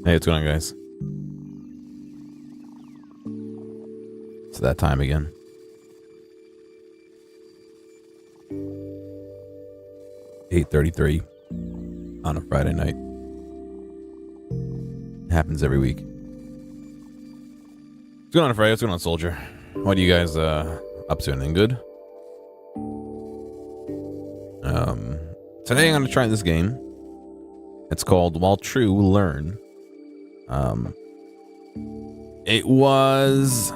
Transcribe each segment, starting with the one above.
Hey, what's going on, guys? It's that time again. $8:33 on a Friday night. Happens every week. What's going on, Friday? What's going on, Soldier? What are you guys up to? Anything good? Today I'm going to try this game. It's called While True, Learn. It was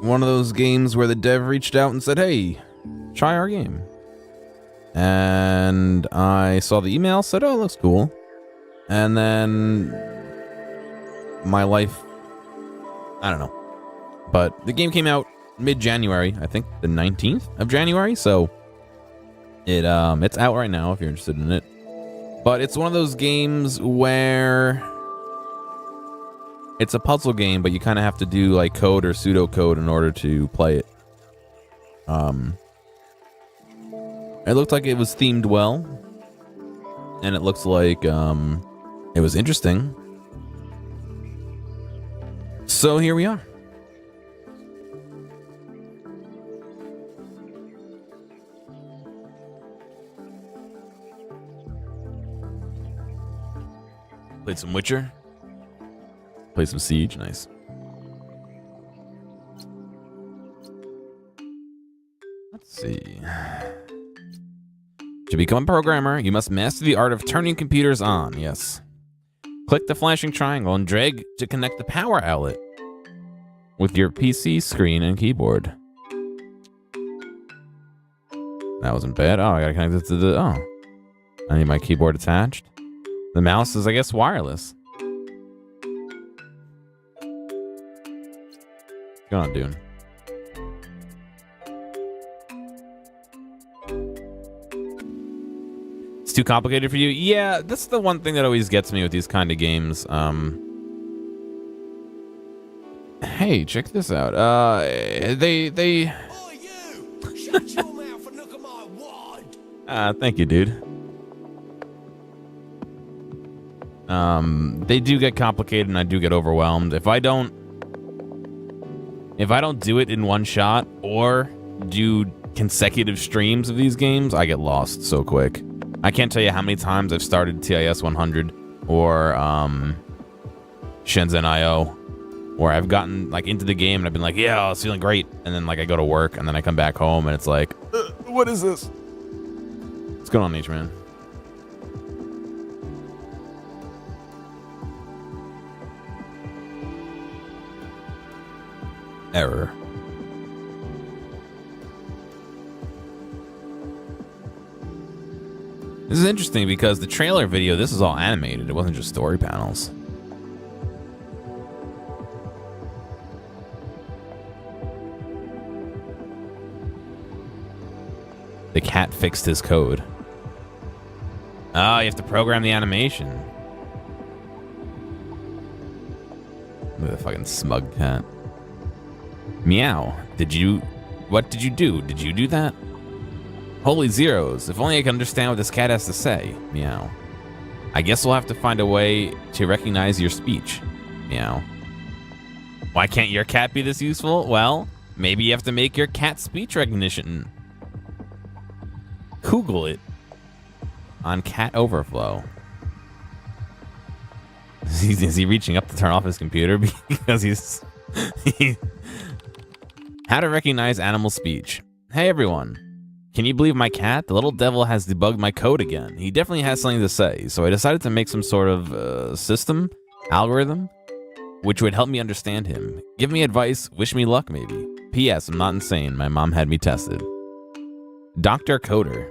one of those games where the dev reached out and said, hey, try our game. And I saw the email, said, oh, looks cool. And then my life, I don't know. But the game came out mid-January, I think the 19th of January. So it's out right now if you're interested in it. But it's one of those games where it's a puzzle game, but you kind of have to do like code or pseudocode in order to play it. It looked like it was themed well, and it looks like it was interesting. So here we are. Played some Witcher. Played some Siege. Nice. Let's see. To become a programmer, you must master the art of turning computers on. Yes. Click the flashing triangle and drag to connect the power outlet with your PC screen and keyboard. That wasn't bad. Oh, I gotta connect it to the... Oh. I need my keyboard attached. The mouse is, I guess, wireless. What's going on, dude? It's too complicated for you? Yeah, that's the one thing that always gets me with these kind of games. Hey, check this out. They... Oh, you! Shut your mouth and look at my wand! Thank you, dude. They do get complicated and I do get overwhelmed. If I don't do it in one shot or do consecutive streams of these games, I get lost so quick. I can't tell you how many times I've started TIS 100 or Shenzhen IO, where I've gotten like into the game and I've been like, yeah, I was feeling great, and then like I go to work and then I come back home and it's like, what is this? What's going on, H man? Error. This is interesting because the trailer video, this is all animated. It wasn't just story panels. The cat fixed his code. Oh, you have to program the animation. Look at the fucking smug cat. Meow. What did you do? Did you do that? Holy zeros. If only I could understand what this cat has to say. Meow. I guess we'll have to find a way to recognize your speech. Meow. Why can't your cat be this useful? Well, maybe you have to make your cat speech recognition. Google it on Cat Overflow. Is he reaching up to turn off his computer because he's... How to recognize animal speech. Hey everyone. Can you believe my cat? The little devil has debugged my code again. He definitely has something to say, so I decided to make some sort of system, algorithm, which would help me understand him. Give me advice, wish me luck maybe. P.S. I'm not insane. My mom had me tested. Dr. Coder.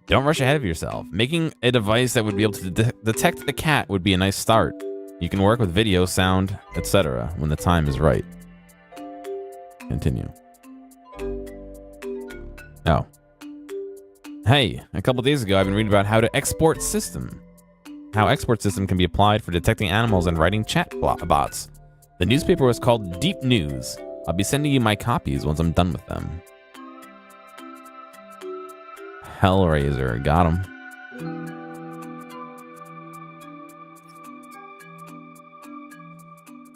Don't rush ahead of yourself. Making a device that would be able to detect the cat would be a nice start. You can work with video, sound, etc. when the time is right. Continue. Oh. Hey, a couple days ago I've been reading about how to export system. How export system can be applied for detecting animals and writing chat bots. The newspaper was called Deep News. I'll be sending you my copies once I'm done with them. Hellraiser, got him.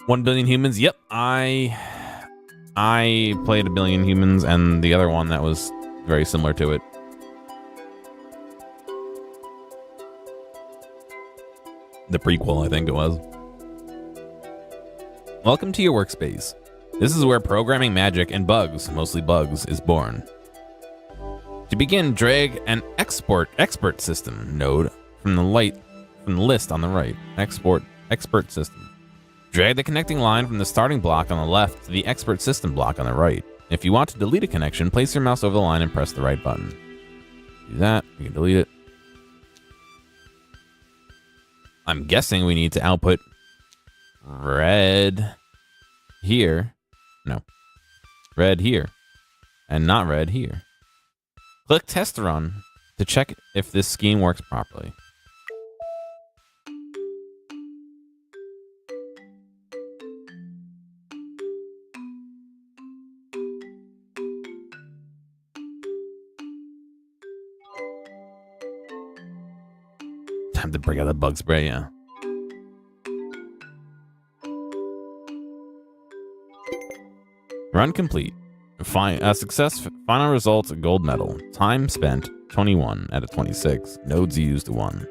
1 billion humans. Yep, I played 1 billion humans, and the other one that was very similar to it. The prequel, I think it was. Welcome to your workspace. This is where programming magic and bugs, mostly bugs, is born. To begin, drag an expert system node from the list on the right. Expert system. Drag the connecting line from the starting block on the left to the expert system block on the right. If you want to delete a connection, place your mouse over the line and press the right button. Do that, we can delete it. I'm guessing we need to output red here. No. Red here. And not red here. Click test run to check if this scheme works properly. Time to bring out the bug spray, yeah. Run complete. Success. Final results: gold medal. Time spent 21 out of 26. Nodes used 1.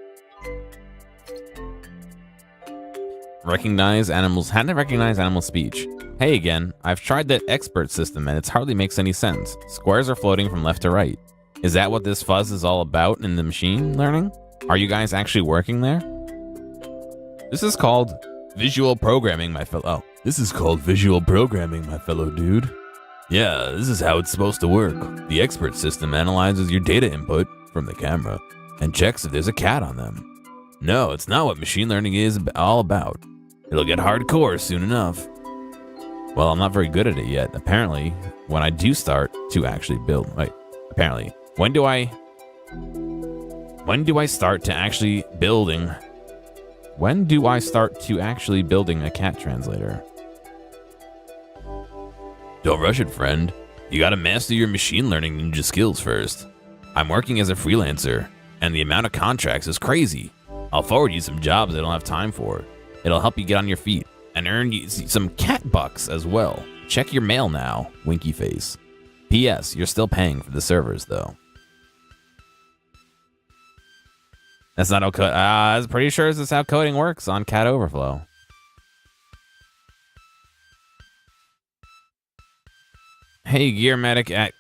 Recognize animals. How to recognize animal speech. Hey again. I've tried that expert system and it hardly makes any sense. Squares are floating from left to right. Is that what this fuzz is all about in the machine learning? Are you guys actually working there? This is called visual programming, my fellow. This is called visual programming, my fellow dude. Yeah, this is how it's supposed to work. The expert system analyzes your data input from the camera and checks if there's a cat on them. No, it's not what machine learning is all about. It'll get hardcore soon enough. Well, I'm not very good at it yet. Apparently, when I do start to actually build... Wait, apparently. When do I start to actually building... When do I start to actually building a cat translator? Don't rush it, friend. You gotta master your machine learning ninja skills first. I'm working as a freelancer, and the amount of contracts is crazy. I'll forward you some jobs I don't have time for. It'll help you get on your feet, and earn you some cat bucks as well. Check your mail now, winky face. P.S. You're still paying for the servers, though. That's not how I'm pretty sure this is how coding works on Cat Overflow. Hey, Gearomatic at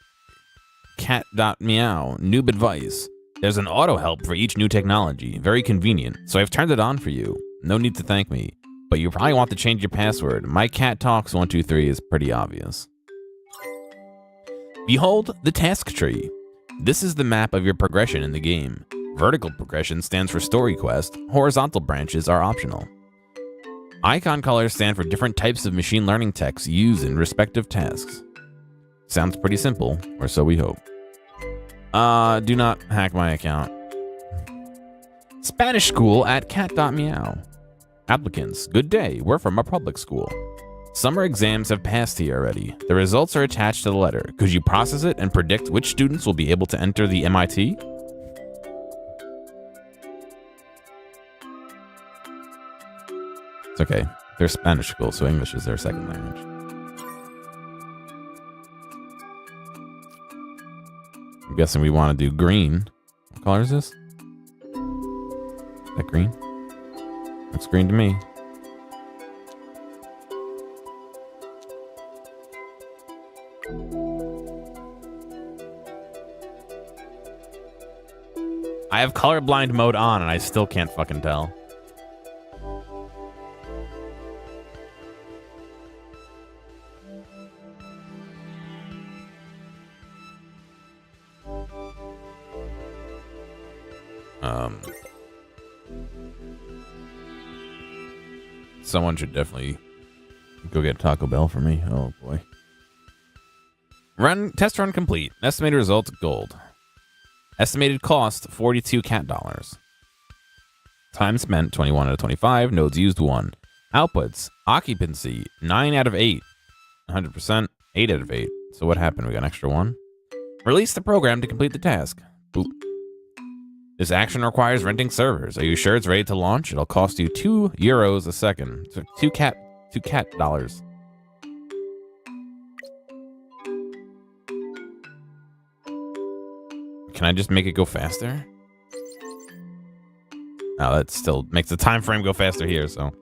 cat.meow. Noob advice. There's an auto help for each new technology. Very convenient. So I've turned it on for you. No need to thank me. But you probably want to change your password. My cat talks 123 is pretty obvious. Behold the task tree. This is the map of your progression in the game. Vertical progression stands for story quest. Horizontal branches are optional. Icon colors stand for different types of machine learning techs used in respective tasks. Sounds pretty simple, or so we hope. Do not hack my account. Spanish school at cat.meow. Applicants, good day. We're from a public school. Summer exams have passed here already. The results are attached to the letter. Could you process it and predict which students will be able to enter the MIT? It's okay. They're Spanish school, so English is their second language. I'm guessing we want to do green. What color is this? Is that green? Looks green to me. I have colorblind mode on and I still can't fucking tell. Someone should definitely go get Taco Bell for me. Oh boy. Test run complete. Estimated results gold. Estimated cost 42 cat dollars. Time spent 21 out of 25. Nodes used 1. Outputs occupancy 9 out of 8. 100%, 8 out of 8. So what happened? We got an extra 1. Release the program to complete the task. Boop. This action requires renting servers. Are you sure it's ready to launch? It'll cost you €2 a second. So 2 2 cat dollars. Can I just make it go faster? Oh, that still makes the time frame go faster here, so.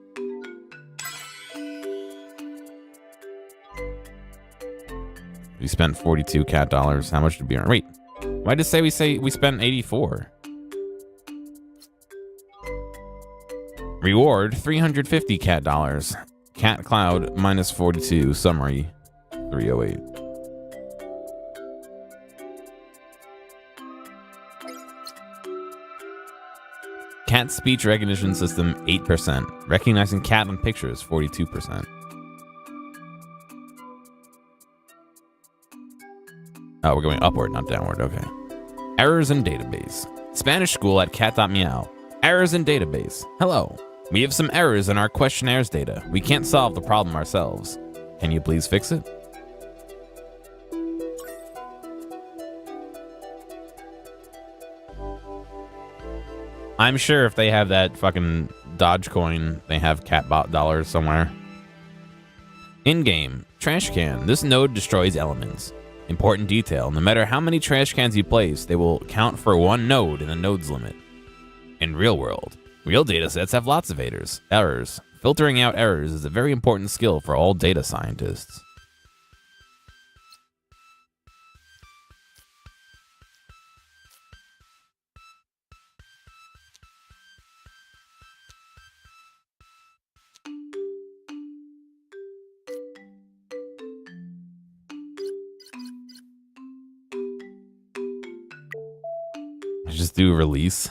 We spent 42 cat dollars. How much did we earn? Wait, why did we say we spent 84? Reward 350 cat dollars. Cat cloud minus 42. Summary 308. Cat speech recognition system 8%. Recognizing cat on pictures 42%. Oh, we're going upward, not downward. Okay. Errors in database. Spanish school at cat.meow. Errors in database. Hello. We have some errors in our questionnaires data. We can't solve the problem ourselves. Can you please fix it? I'm sure if they have that fucking Dogecoin, they have catbot dollars somewhere. In-game. Trash can. This node destroys elements. Important detail. No matter how many trash cans you place, they will count for one node in the node's limit. In real world. Real datasets have lots of errors. Filtering out errors is a very important skill for all data scientists. Just do release.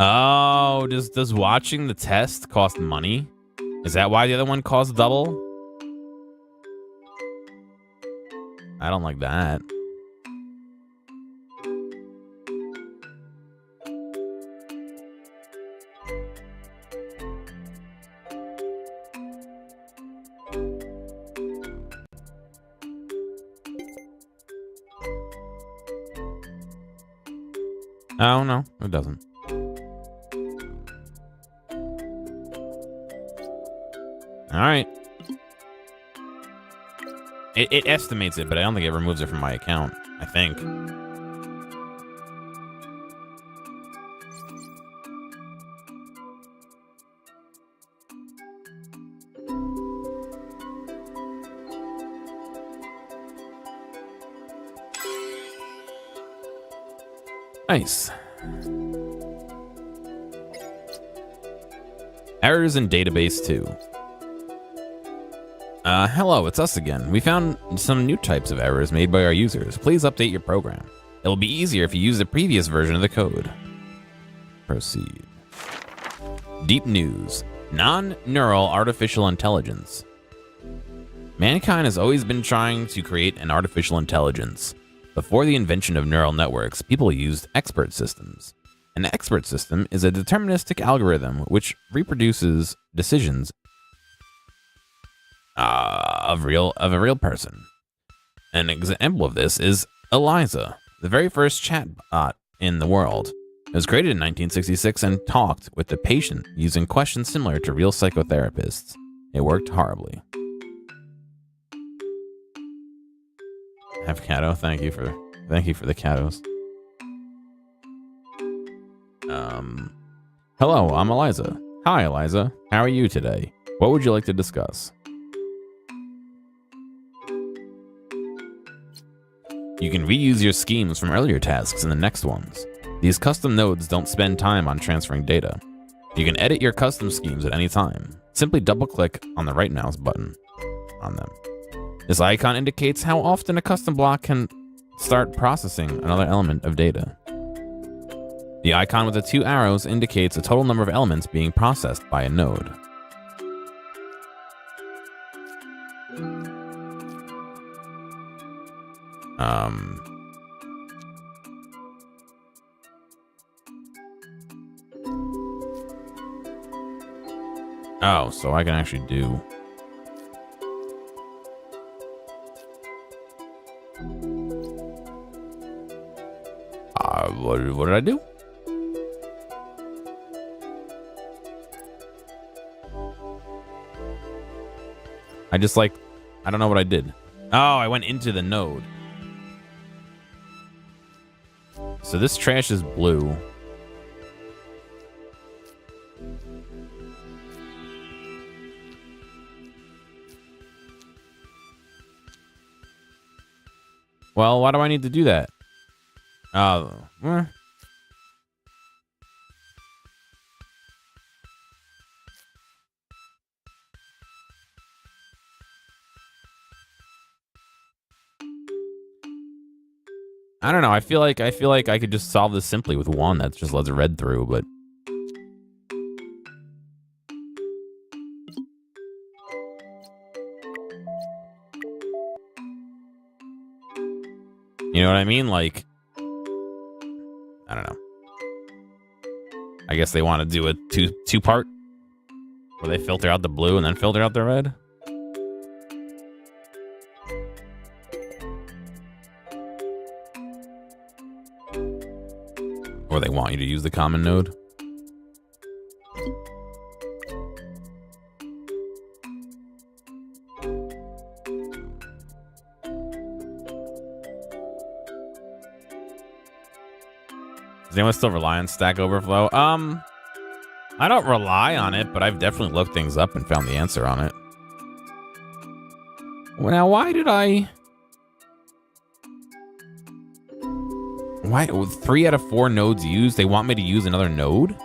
Oh, does watching the test cost money? Is that why the other one costs double? I don't like that. Oh, no, it doesn't. All right. It estimates it, but I don't think it removes it from my account. I think. Nice. Errors in database 2. Hello, it's us again. We found some new types of errors made by our users. Please update your program. It'll be easier if you use the previous version of the code. Proceed. Deep news. Non-neural artificial intelligence. Mankind has always been trying to create an artificial intelligence. Before the invention of neural networks, people used expert systems. An expert system is a deterministic algorithm which reproduces decisions of a real person. An example of this is Eliza, the very first chatbot in the world. It was created in 1966 and talked with the patient using questions similar to real psychotherapists. It worked horribly. Have Cato, thank you for the Catos. Hello, I'm Eliza. Hi, Eliza. How are you today? What would you like to discuss? You can reuse your schemes from earlier tasks in the next ones. These custom nodes don't spend time on transferring data. You can edit your custom schemes at any time. Simply double-click on the right mouse button on them. This icon indicates how often a custom block can start processing another element of data. The icon with the 2 arrows indicates the total number of elements being processed by a node. Oh, so I can actually do... what did I do? I just like, I don't know what I did. Oh, I went into the node. So this trash is blue. Well, why do I need to do that? Oh, I don't know. I feel like I could just solve this simply with one that just lets red through, but you know what I mean? Like, I don't know. I guess they want to do a two part where they filter out the blue and then filter out the red. Or they want you to use the common node. Does anyone still rely on Stack Overflow? I don't rely on it, but I've definitely looked things up and found the answer on it. Well, now, why did I... Why? With 3 out of 4 nodes used, they want me to use another node?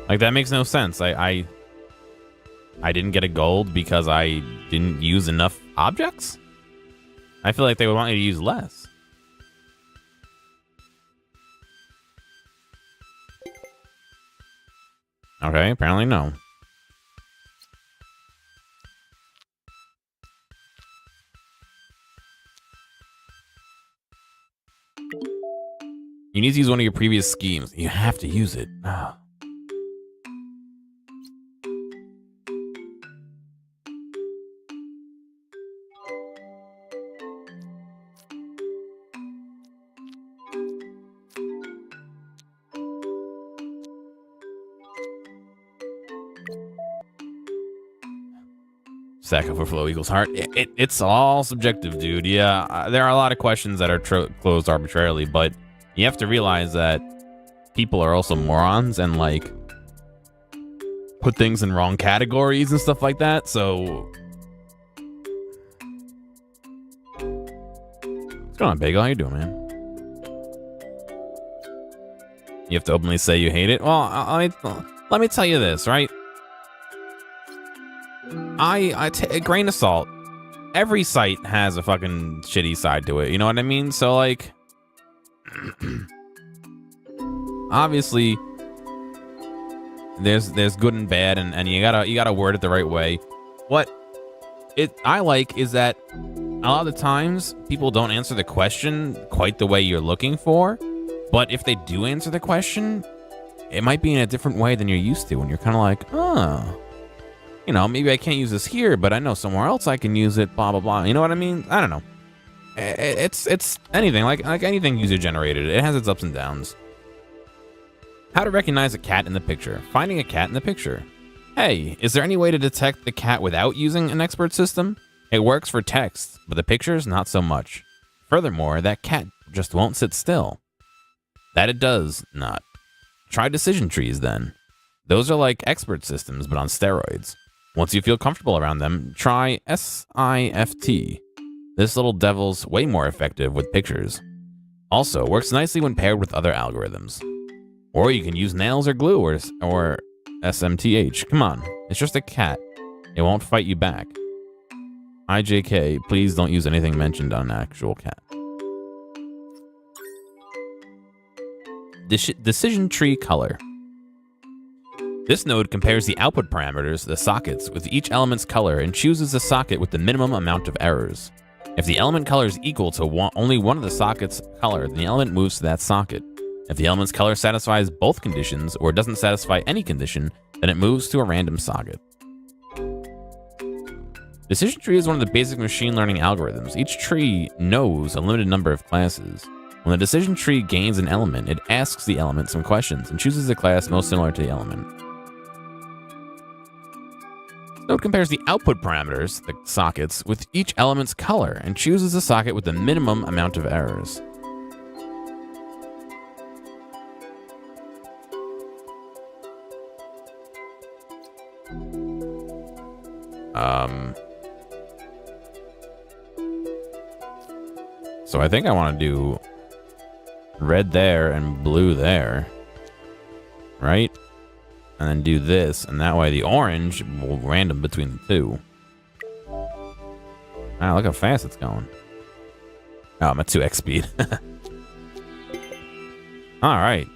Like, that makes no sense. I didn't get a gold because I didn't use enough objects? I feel like they would want you to use less. Okay, apparently no. You need to use one of your previous schemes. You have to use it. Oh. Stack Overflow equals heart. It's all subjective, dude. Yeah, there are a lot of questions that are closed arbitrarily, but you have to realize that people are also morons and, like, put things in wrong categories and stuff like that, so... What's going on, Bagel? How you doing, man? You have to openly say you hate it? Well, let me tell you this, right? I take a grain of salt. Every site has a fucking shitty side to it. You know what I mean? So, like, obviously, there's good and bad, and you gotta word it the right way. What I like is that a lot of the times people don't answer the question quite the way you're looking for, but if they do answer the question, it might be in a different way than you're used to, and you're kind of like, oh. You know, maybe I can't use this here, but I know somewhere else I can use it, blah, blah, blah. You know what I mean? I don't know. It's anything, like anything user-generated. It has its ups and downs. How to recognize a cat in the picture. Finding a cat in the picture. Hey, is there any way to detect the cat without using an expert system? It works for text, but the pictures, not so much. Furthermore, that cat just won't sit still. That it does not. Try decision trees, then. Those are like expert systems, but on steroids. Once you feel comfortable around them, try SIFT. This little devil's way more effective with pictures. Also, works nicely when paired with other algorithms. Or you can use nails or glue or SMTH. Come on, it's just a cat. It won't fight you back. IJK, please don't use anything mentioned on an actual cat. Decision tree color. This node compares the output parameters, the sockets, with each element's color and chooses the socket with the minimum amount of errors. If the element color is equal to only one of the socket's color, then the element moves to that socket. If the element's color satisfies both conditions or doesn't satisfy any condition, then it moves to a random socket. Decision tree is one of the basic machine learning algorithms. Each tree knows a limited number of classes. When the decision tree gains an element, it asks the element some questions and chooses the class most similar to the element. Node compares the output parameters, the sockets, with each element's color and chooses a socket with the minimum amount of errors. So I think I want to do red there and blue there, right? And then do this, and that way the orange will random between the two. Wow, look how fast it's going. Oh, I'm at 2x speed. All right.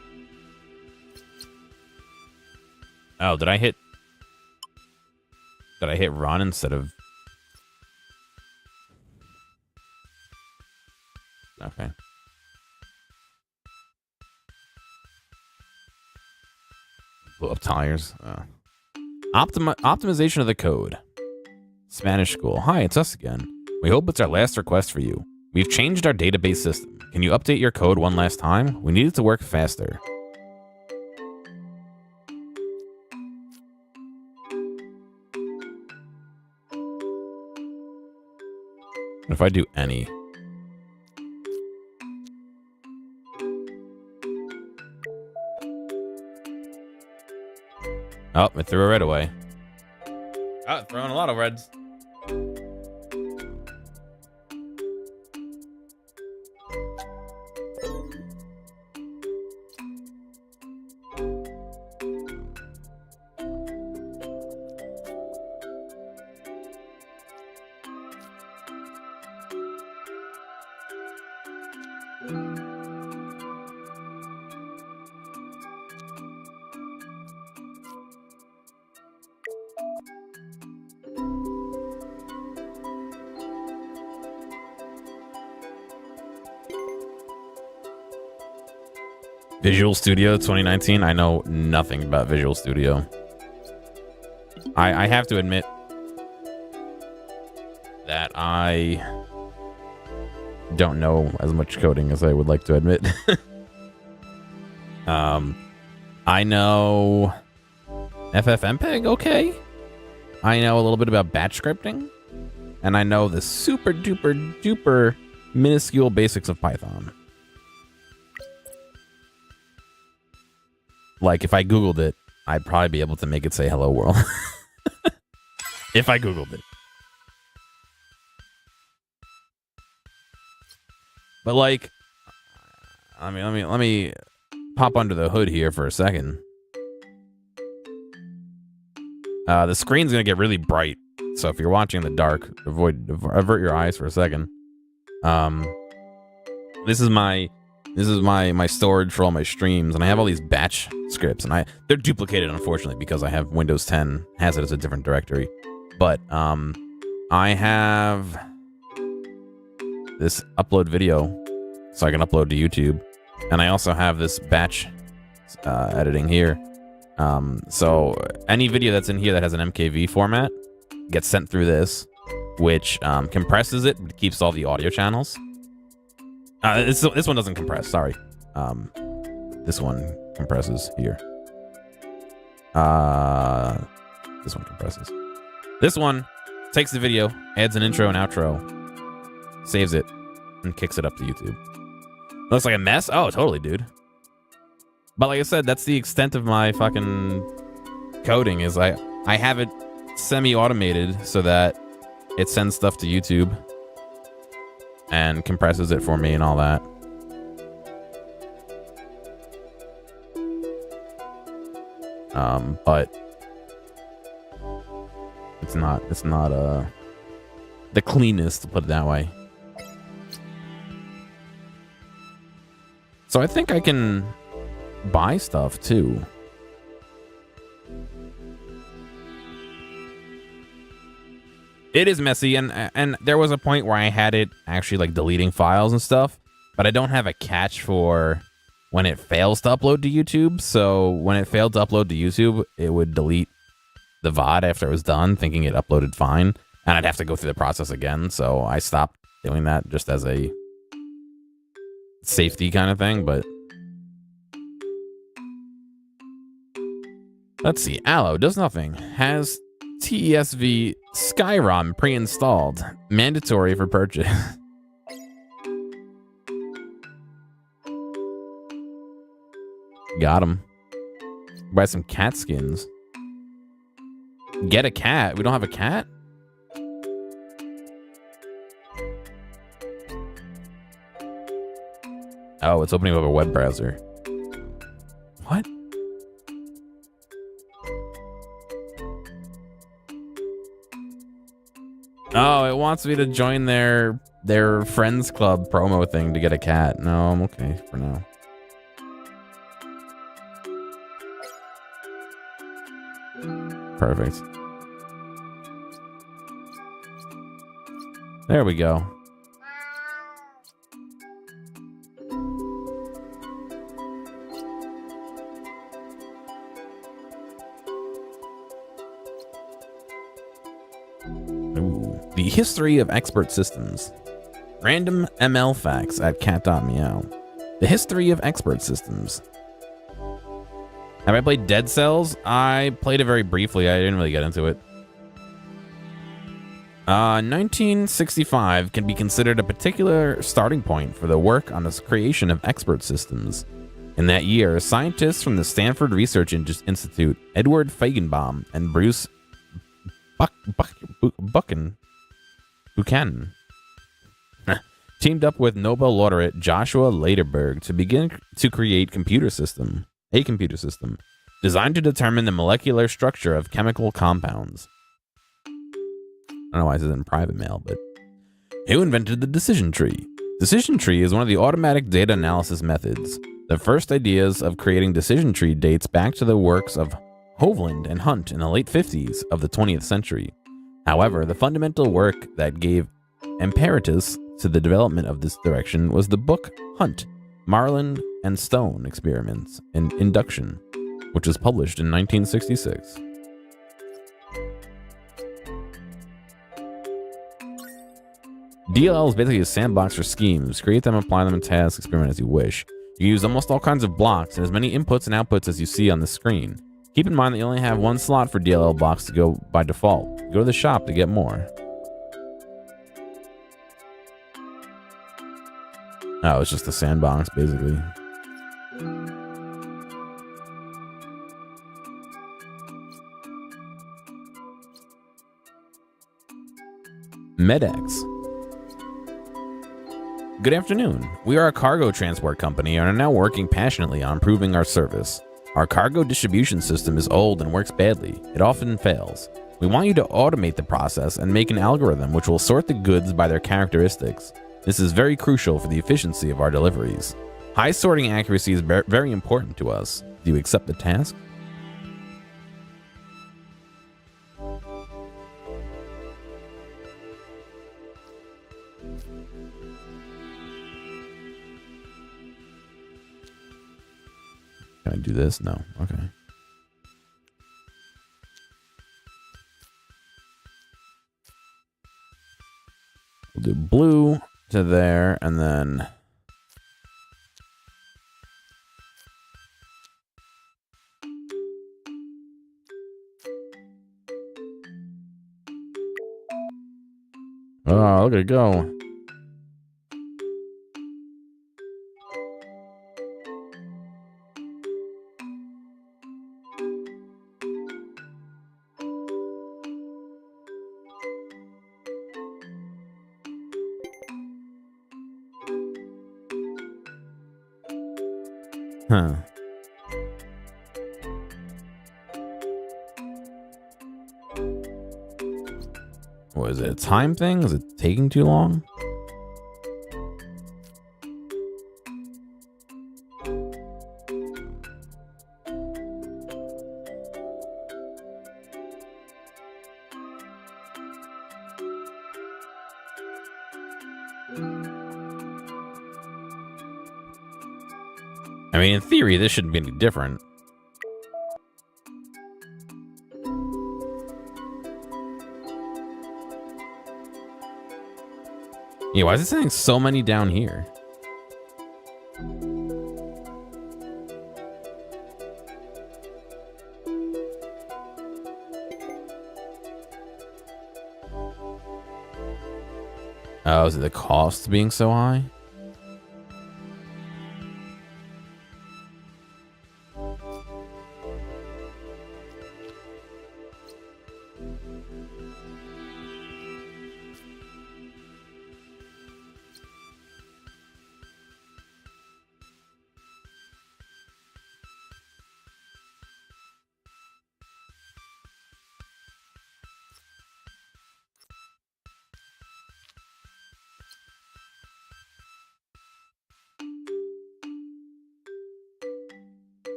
Oh, did I hit run instead of... Okay. Blew up tires. Optimization of the code. Spanish school. Hi, it's us again. We hope it's our last request for you. We've changed our database system. Can you update your code one last time? We need it to work faster. What if I do any? Oh, it threw a red away. Oh, it's throwing a lot of reds. Visual Studio 2019. I know nothing about Visual Studio. I have to admit that I don't know as much coding as I would like to admit. I know FFmpeg okay. I know a little bit about batch scripting. And I know the super duper duper minuscule basics of Python. Like, if I Googled it, I'd probably be able to make it say hello world. If I Googled it. But like, I mean, let me pop under the hood here for a second. The screen's gonna get really bright, so if you're watching in the dark, avert your eyes for a second. This is my storage for all my streams, and I have all these batch scripts, and they're duplicated, unfortunately, because I have Windows 10 has it as a different directory. But I have this upload video, so I can upload to YouTube, and I also have this batch editing here. So any video that's in here that has an MKV format gets sent through this, which compresses it, but keeps all the audio channels. This one doesn't compress, sorry. This one compresses here. This one compresses. This one takes the video, adds an intro and outro, saves it, and kicks it up to YouTube. Looks like a mess? Oh, totally, dude. But like I said, that's the extent of my fucking coding, is I have it semi-automated so that it sends stuff to YouTube and compresses it for me and all that. But it's not the cleanest, to put it that way. So I think I can buy stuff too. It is messy, and there was a point where I had it actually like deleting files and stuff, but I don't have a catch for when it fails to upload to YouTube. So when it failed to upload to YouTube, it would delete the VOD after it was done, thinking it uploaded fine, and I'd have to go through the process again. So I stopped doing that just as a safety kind of thing. But let's see. Allo does nothing. Has TESV Skyrim pre-installed. Mandatory for purchase. Got him. Buy some cat skins. Get a cat. We don't have a cat? Oh, it's opening up a web browser. What? Oh, it wants me to join their friends club promo thing to get a cat. No, I'm okay for now. Perfect. There we go. Ooh. The history of expert systems. Random ML facts at cat.meow. The history of expert systems. Have I played Dead Cells? I played it very briefly. I didn't really get into it. 1965 can be considered a particular starting point for the work on the creation of expert systems. In that year, scientists from the Stanford Research Institute, Edward Feigenbaum and Bruce Buchanan, teamed up with Nobel laureate Joshua Lederberg to begin to create a computer system designed to determine the molecular structure of chemical compounds. I don't know why this is in private mail, but who invented the decision tree? Decision tree is one of the automatic data analysis methods. The first ideas of creating decision tree dates back to the works of Hovland and Hunt in the late 50s of the 20th century. However, the fundamental work that gave impetus to the development of this direction was the book Hunt, Marlin and Stone Experiments in Induction, which was published in 1966. DLL is basically a sandbox for schemes. Create them, apply them in tasks, experiment as you wish. You use almost all kinds of blocks and as many inputs and outputs as you see on the screen. Keep in mind that you only have one slot for DLL blocks to go by default. Go to the shop to get more. Oh, it's just a sandbox, basically. MedX. Good afternoon. We are a cargo transport company and are now working passionately on improving our service. Our cargo distribution system is old and works badly. It often fails. We want you to automate the process and make an algorithm which will sort the goods by their characteristics. This is very crucial for the efficiency of our deliveries. High sorting accuracy is very important to us. Do you accept the task? Can I do this? No. Okay. We'll do blue to there, and then oh, look at it go. Huh. What is it? A time thing? Is it taking too long? I mean, in theory, this shouldn't be any different. Yeah, why is it saying so many down here? Oh, is it the cost being so high?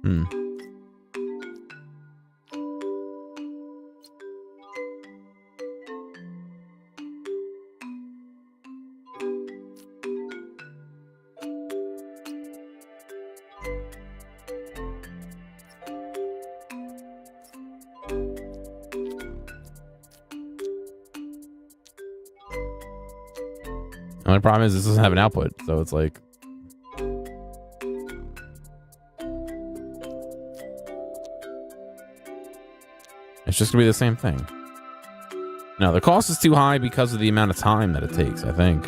Hmm. The only problem is this doesn't have an output, so it's like... It's just gonna be the same thing. No, the cost is too high because of the amount of time that it takes, I think.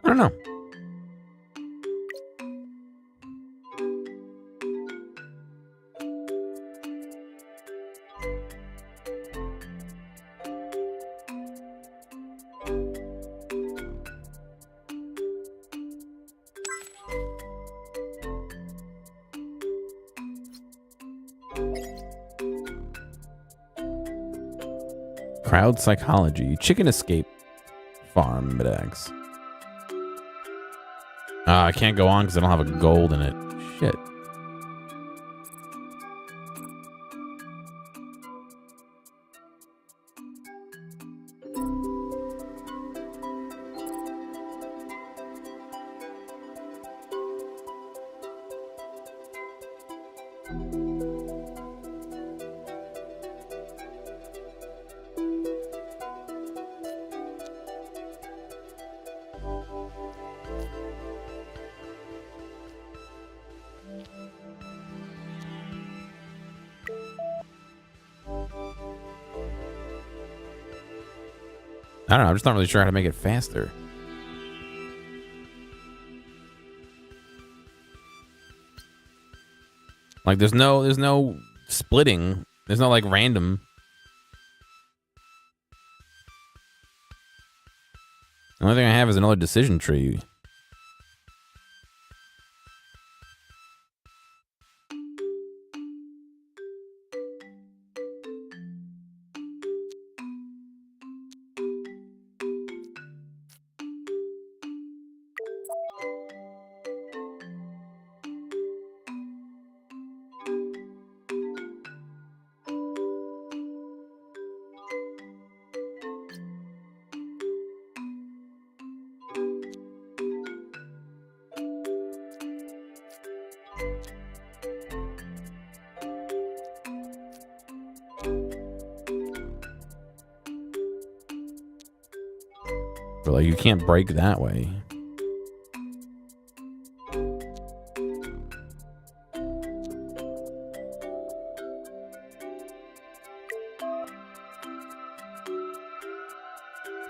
I don't know. Crowd psychology. Chicken escape farm mid-eggs. I can't go on because I don't have a gold in it. Shit. I don't know. I'm just not really sure how to make it faster. Like, there's no splitting. There's no like random. The only thing I have is another decision tree. But like, you can't break that way.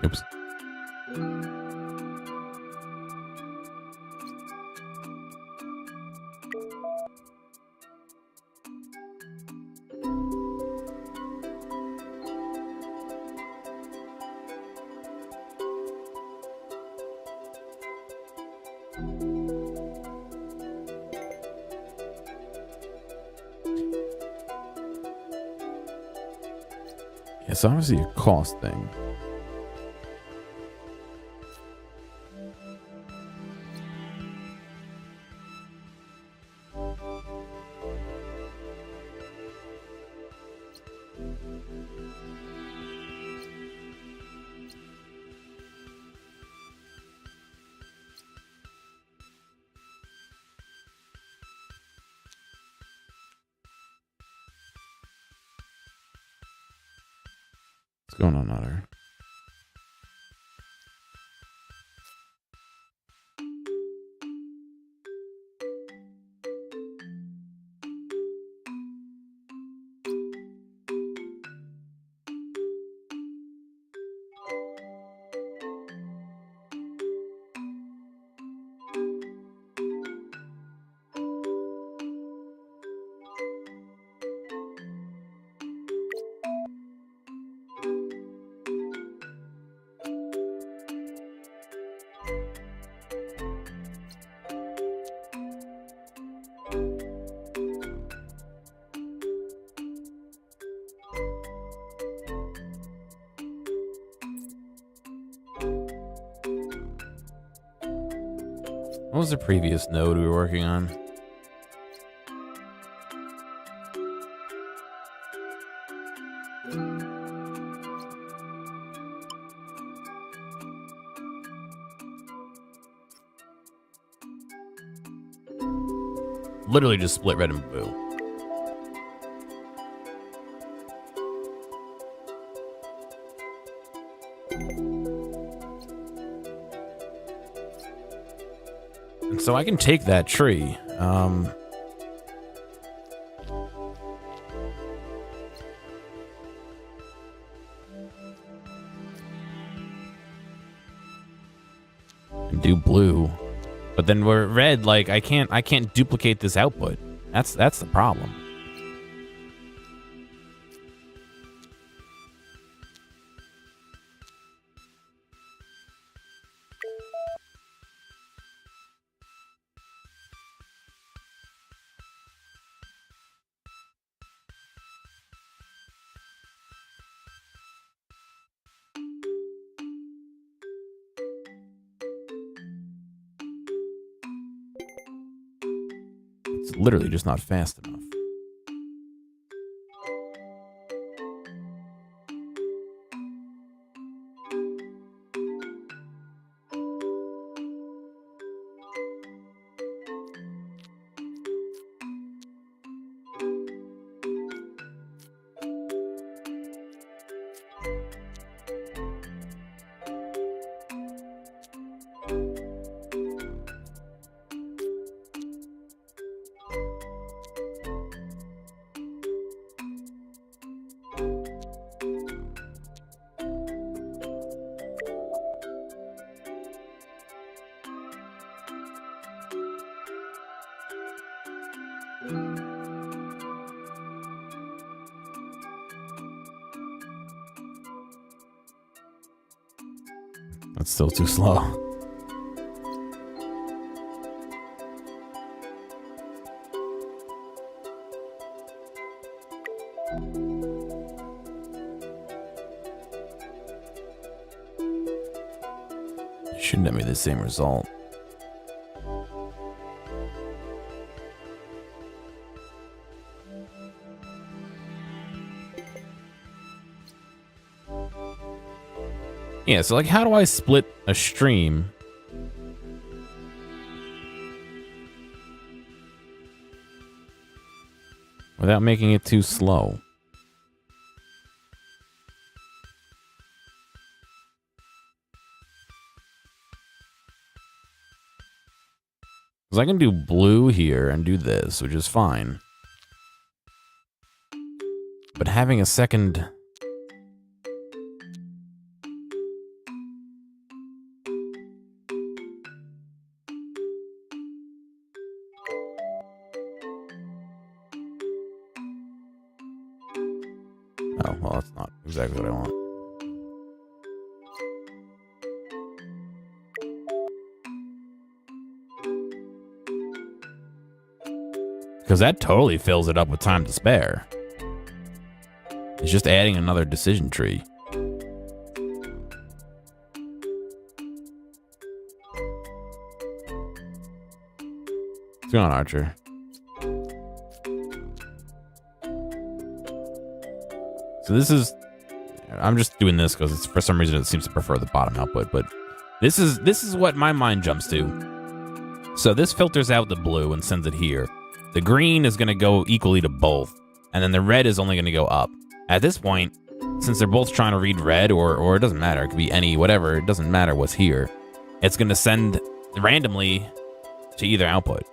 Oops. It's obviously a cost thing. What's going on, Otter? What was the previous node we were working on? Literally just split red and blue. And so I can take that tree. And do blue. But then we're red, like I can't duplicate this output. That's the problem. It's literally just not fast enough. That's still too slow. Shouldn't have made the same result. Yeah, so like how do I split a stream without making it too slow? Because I can do blue here and do this, which is fine. But having a second... Oh, well, that's not exactly what I want. Because that totally fills it up with time to spare. It's just adding another decision tree. What's going on, Archer? So this is... I'm just doing this because it's, for some reason it seems to prefer the bottom output, but this is what my mind jumps to. So this filters out the blue and sends it here. The green is going to go equally to both, and then the red is only going to go up. At this point, since they're both trying to read red, or it doesn't matter, it could be any, whatever, it doesn't matter what's here. It's going to send randomly to either output.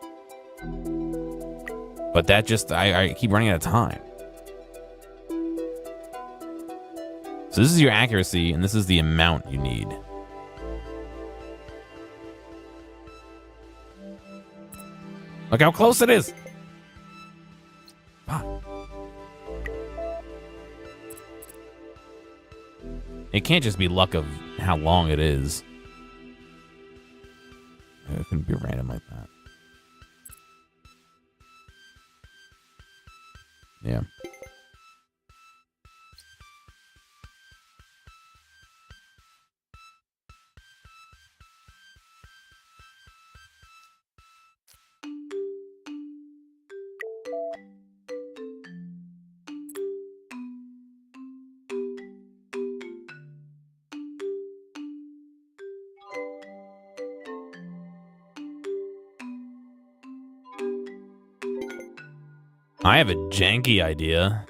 But that just, I keep running out of time. So this is your accuracy, and this is the amount you need. Look how close it is. Fuck. It can't just be luck of how long it is. It couldn't be random like that. Yeah. I have a janky idea.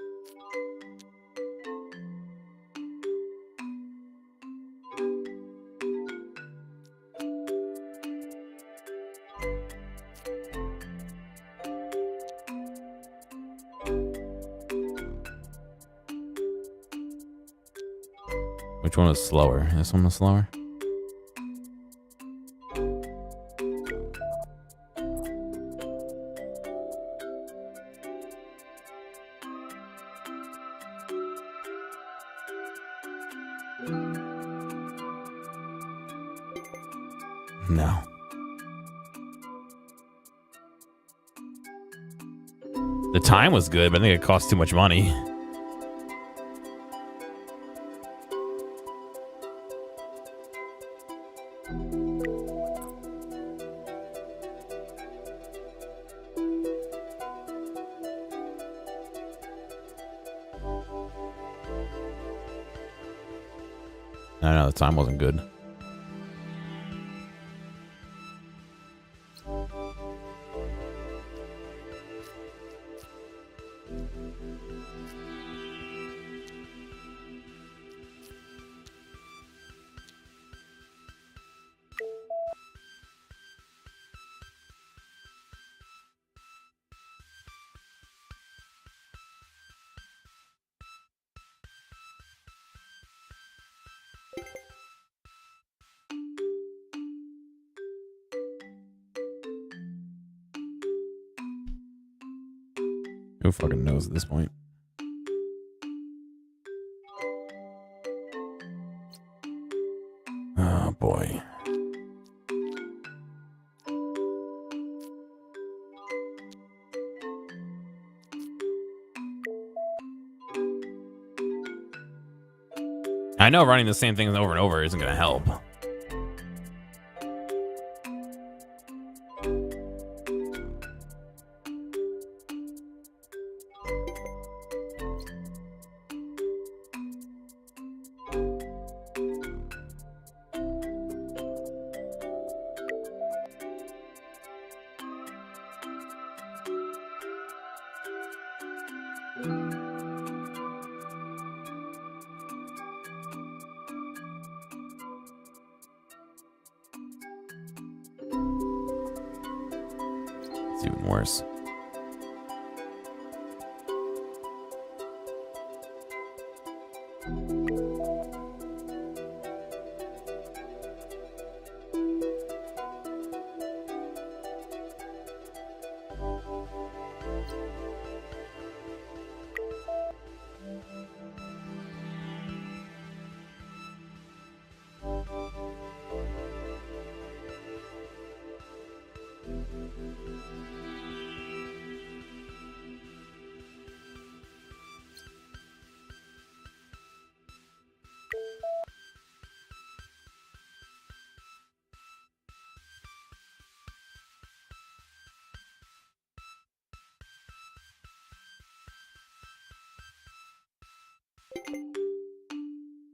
Which one is slower? This one was slower? No. The time was good, but I think it cost too much money. I know, the time wasn't good. Who fucking knows at this point? Oh boy. I know running the same thing over and over isn't going to help. It's even worse.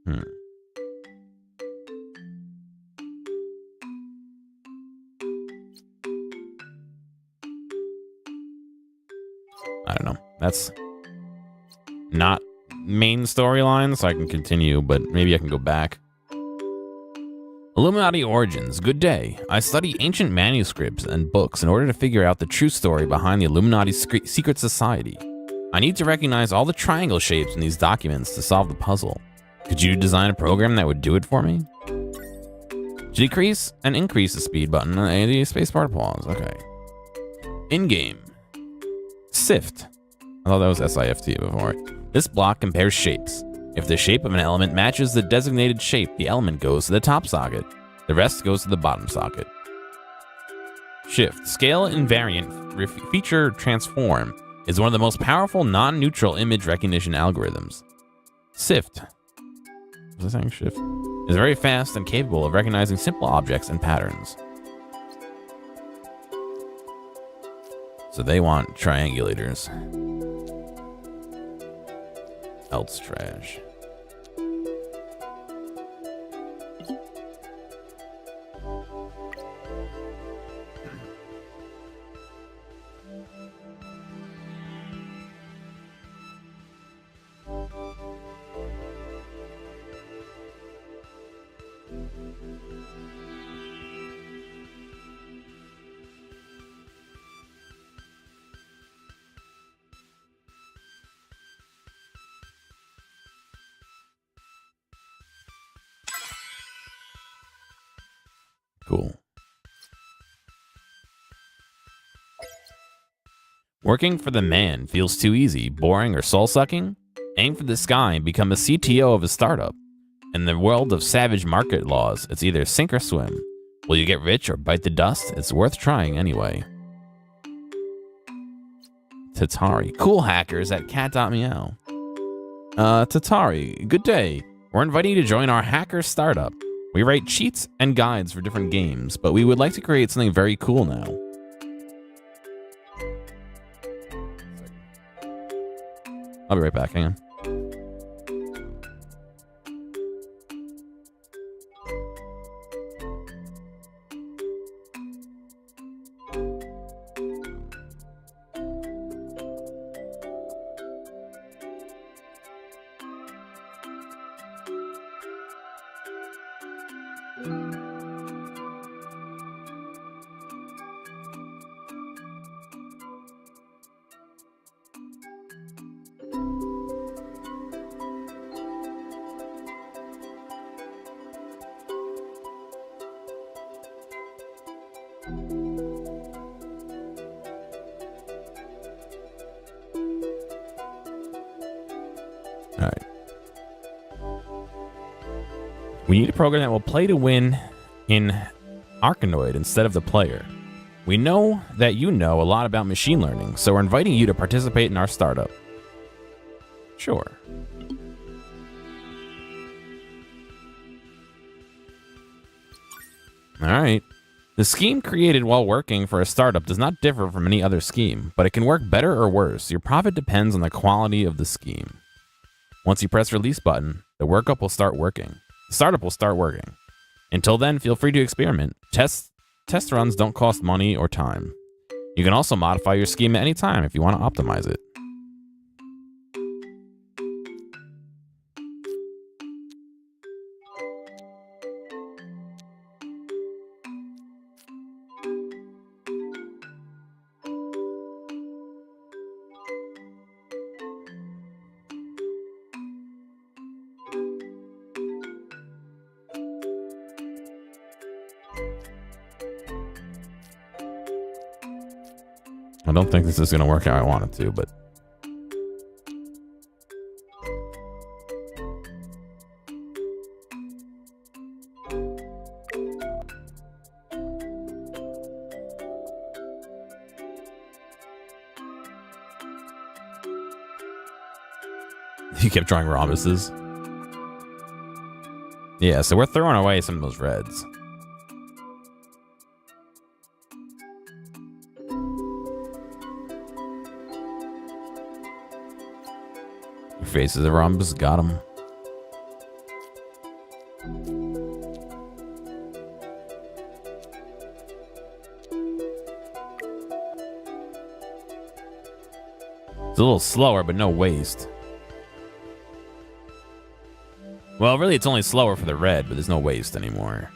Hmm. I don't know. That's not main storyline, so I can continue, but maybe I can go back. Illuminati Origins. Good day. I study ancient manuscripts and books in order to figure out the true story behind the Illuminati secret society. I need to recognize all the triangle shapes in these documents to solve the puzzle. Could you design a program that would do it for me? Decrease and increase the speed button and the spacebar pause. Okay. In-game. Sift. I thought that was SIFT before. This block compares shapes. If the shape of an element matches the designated shape, the element goes to the top socket. The rest goes to the bottom socket. Shift. Scale invariant feature transform is one of the most powerful non-neutral image recognition algorithms. Sift. Was I saying shift? Is very fast and capable of recognizing simple objects and patterns. So they want triangulators. Else trash. Cool. Working for the man feels too easy, boring, or soul-sucking? Aim for the sky and become a CTO of a startup. In the world of savage market laws, it's either sink or swim. Will you get rich or bite the dust? It's worth trying anyway. Tatari. Cool hackers at cat.meow. Tatari, good day. We're inviting you to join our hacker startup. We write cheats and guides for different games, but we would like to create something very cool now. I'll be right back, hang on. We need a program that will play to win in Arkanoid instead of the player. We know that you know a lot about machine learning, so we're inviting you to participate in our startup. Sure. Alright. The scheme created while working for a startup does not differ from any other scheme, but it can work better or worse. Your profit depends on the quality of the scheme. Once you press release button, the workup will start working. The startup will start working. Until then, feel free to experiment. Test runs don't cost money or time. You can also modify your scheme at any time if you want to optimize it. I don't think this is going to work how I want it to, but... You kept drawing rhombuses. Yeah, so we're throwing away some of those reds. Your face is a rhombus. Got him. It's a little slower, but no waste. Well, really, it's only slower for the red, but there's no waste anymore.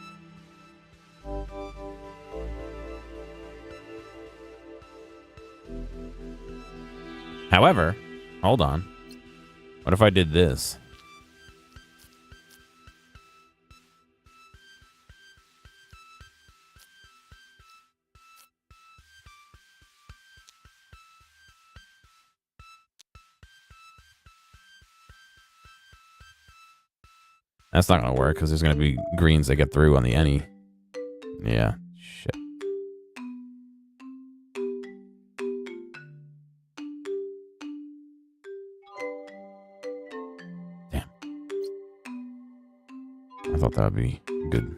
However, hold on. What if I did this? That's not going to work because there's going to be greens that get through on the any. Yeah, shit. Damn. I thought that would be good.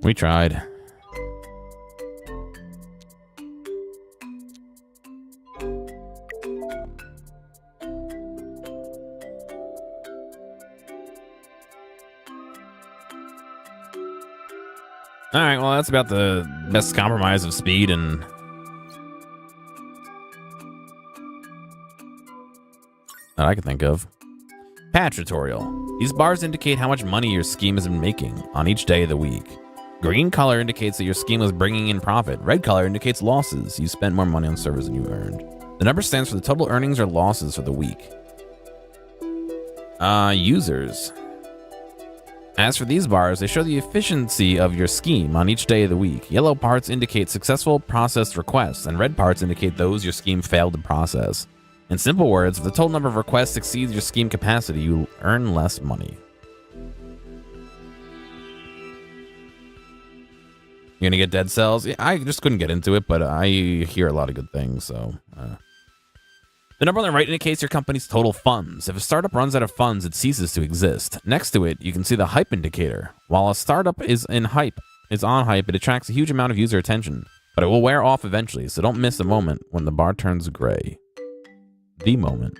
We tried. All right, well, that's about the best compromise of speed and that I can think of. Patch tutorial. These bars indicate how much money your scheme has been making on each day of the week. Green color indicates that your scheme was bringing in profit. Red color indicates losses. You spent more money on servers than you earned. The number stands for the total earnings or losses for the week. Users. As for these bars, they show the efficiency of your scheme on each day of the week. Yellow parts indicate successful processed requests, and red parts indicate those your scheme failed to process. In simple words, if the total number of requests exceeds your scheme capacity, you earn less money. You're gonna get dead cells? Yeah, I just couldn't get into it, but I hear a lot of good things, so... The number on the right indicates your company's total funds. If a startup runs out of funds, it ceases to exist. Next to it, you can see the hype indicator. While a startup is on hype, it attracts a huge amount of user attention, but it will wear off eventually, so don't miss the moment when the bar turns gray. The moment.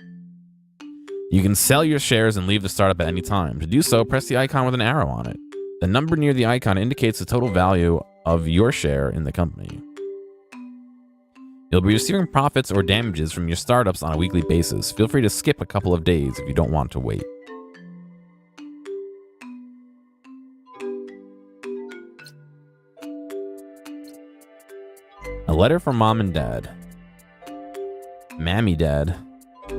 You can sell your shares and leave the startup at any time. To do so, press the icon with an arrow on it. The number near the icon indicates the total value of your share in the company. You'll be receiving profits or damages from your startups on a weekly basis. Feel free to skip a couple of days if you don't want to wait. A letter from Mom and Dad. Mammy Dad.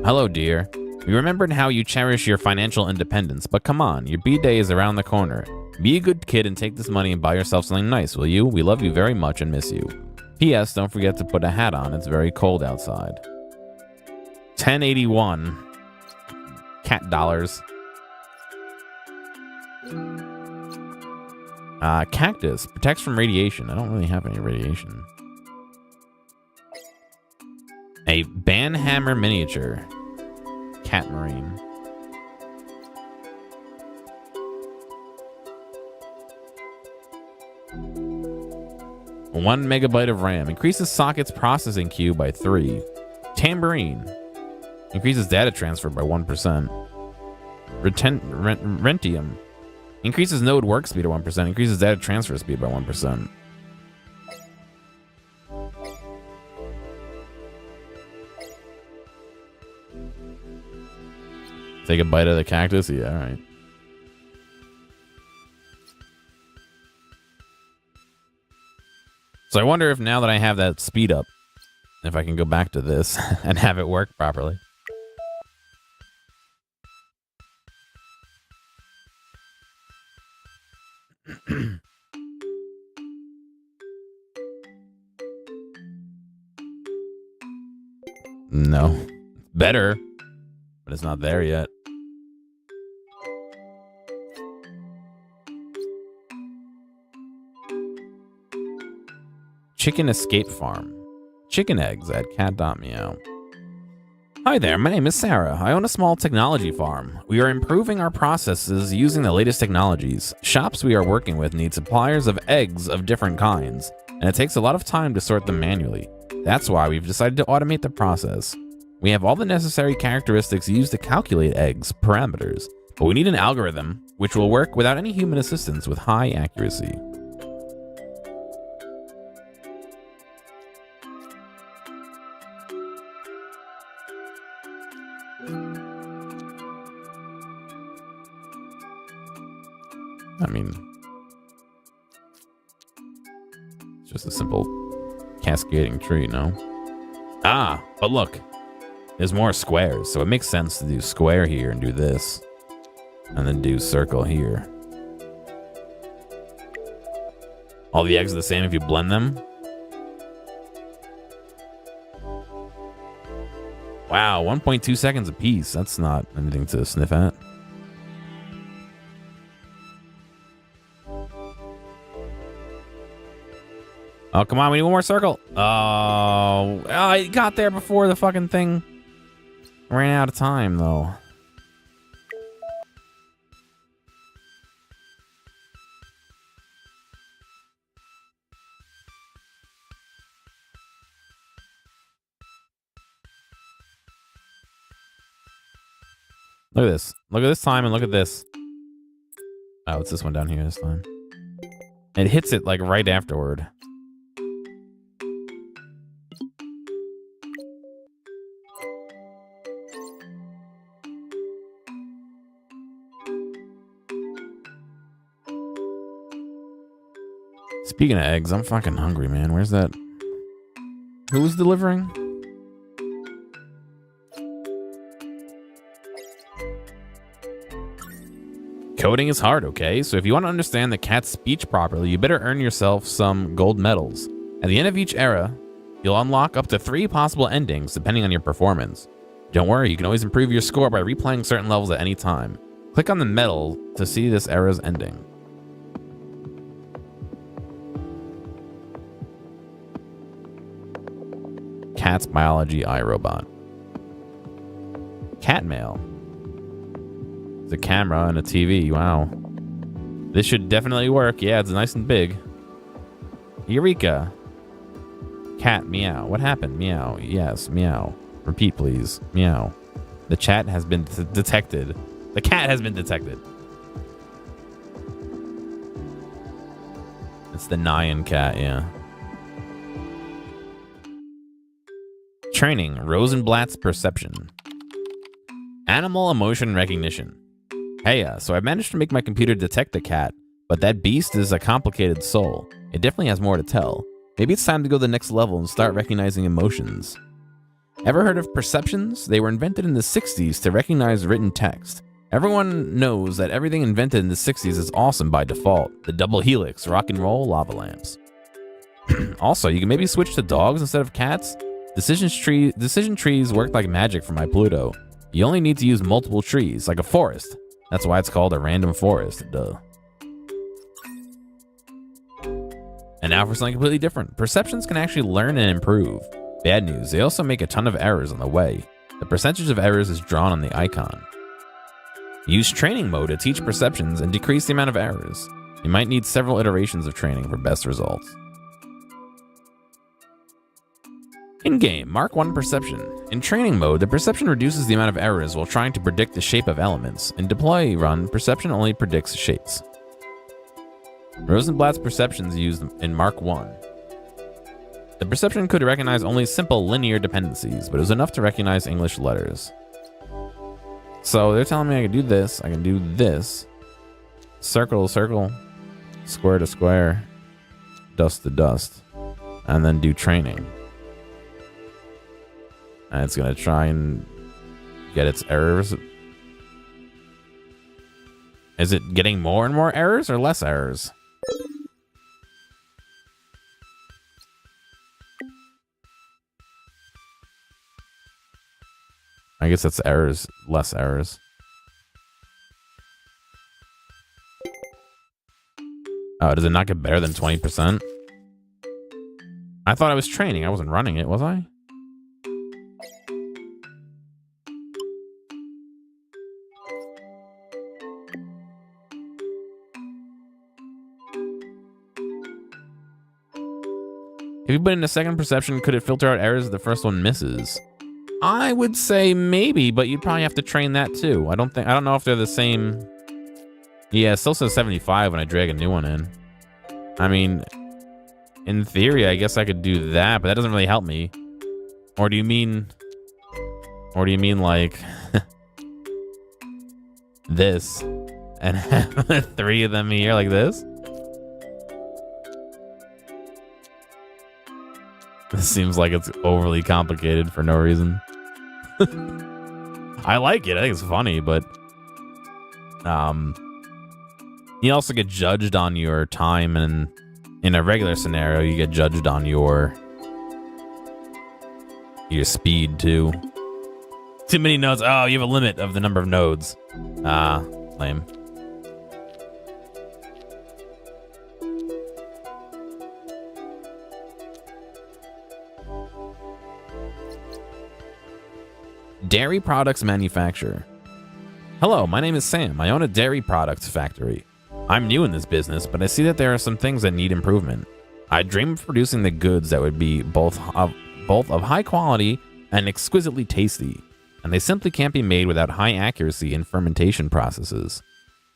Hello, dear. We remembered how you cherish your financial independence, but come on, your B-Day is around the corner. Be a good kid and take this money and buy yourself something nice, will you? We love you very much and miss you. P.S. Don't forget to put a hat on. It's very cold outside. 1081. Cat dollars. Cactus. Protects from radiation. I don't really have any radiation. A Banhammer miniature. Cat marine. One megabyte of RAM. Increases socket's processing queue by 3. Tambourine. Increases data transfer by 1%. Rentium. Increases node work speed by 1%. Increases data transfer speed by 1%. Take a bite of the cactus? Yeah, alright. So I wonder if now that I have that speed up, if I can go back to this and have it work properly. No. Better, but it's not there yet. Chicken Escape Farm. Chicken eggs at cat.meow. Hi there, my name is Sarah. I own a small technology farm. We are improving our processes using the latest technologies. Shops we are working with need suppliers of eggs of different kinds, and it takes a lot of time to sort them manually. That's why we've decided to automate the process. We have all the necessary characteristics used to calculate eggs parameters, but we need an algorithm which will work without any human assistance with high accuracy. I mean, it's just a simple cascading tree, no? Ah, but look, there's more squares, so it makes sense to do square here and do this, and then do circle here. All the eggs are the same if you blend them? Wow, 1.2 seconds apiece. That's not anything to sniff at. Oh, come on, we need one more circle. Oh, I got there before the fucking thing ran out of time, though. Look at this. Look at this time and look at this. Oh, it's this one down here this time. It hits it like right afterward. Speaking of eggs, I'm fucking hungry, man. Where's that? Who's delivering? Coding is hard, okay? So if you want to understand the cat's speech properly, you better earn yourself some gold medals. At the end of each era, you'll unlock up to 3 possible endings depending on your performance. Don't worry, you can always improve your score by replaying certain levels at any time. Click on the medal to see this era's ending. Cat's biology iRobot. Cat mail. It's a camera and a TV. Wow. This should definitely work. Yeah, it's nice and big. Eureka. Cat meow. What happened? Meow. Yes, meow. Repeat, please. Meow. The chat has been detected. The cat has been detected. It's the Nyan cat, yeah. Training, Rosenblatt's perception. Animal emotion recognition. Hey, so I managed to make my computer detect the cat, but that beast is a complicated soul. It definitely has more to tell. Maybe it's time to go to the next level and start recognizing emotions. Ever heard of perceptions? They were invented in the 60s to recognize written text. Everyone knows that everything invented in the 60s is awesome by default. The double helix, rock and roll, lava lamps. Also, you can maybe switch to dogs instead of cats. Decision trees work like magic for my Pluto. You only need to use multiple trees, like a forest. That's why it's called a random forest, duh. And now for something completely different. Perceptions can actually learn and improve. Bad news, they also make a ton of errors on the way. The percentage of errors is drawn on the icon. Use training mode to teach perceptions and decrease the amount of errors. You might need several iterations of training for best results. In-game, mark 1 perception. In training mode, the perception reduces the amount of errors while trying to predict the shape of elements. In deploy run, perception only predicts shapes. Rosenblatt's perceptions used in mark 1. The perception could recognize only simple linear dependencies, but it was enough to recognize English letters. So they're telling me I can do this, I can do this. Circle to circle, square to square, dust to dust. and then do training. And it's gonna try and get its errors. Is it getting more and more errors or less errors? I guess that's errors, less errors. Oh, does it not get better than 20%? I thought I was training. I wasn't running it, was I? If you put in a second perception, could it filter out errors if the first one misses? I would say maybe, but you'd probably have to train that too. I don't know if they're the same. Yeah, it still says 75 when I drag a new one in. I mean, in theory, I guess I could do that, but that doesn't really help me. Or do you mean like this and have 3 of them here like this? This seems like it's overly complicated for no reason. I like it. I think it's funny, but you also get judged on your time, and in a regular scenario, you get judged on your speed too. Too many nodes. Oh, you have a limit of the number of nodes. Lame. Dairy products manufacturer. Hello, my name is Sam. I own a dairy products factory. I'm new in this business, but I see that there are some things that need improvement. I dream of producing the goods that would be both of high quality and exquisitely tasty, and they simply can't be made without high accuracy in fermentation processes.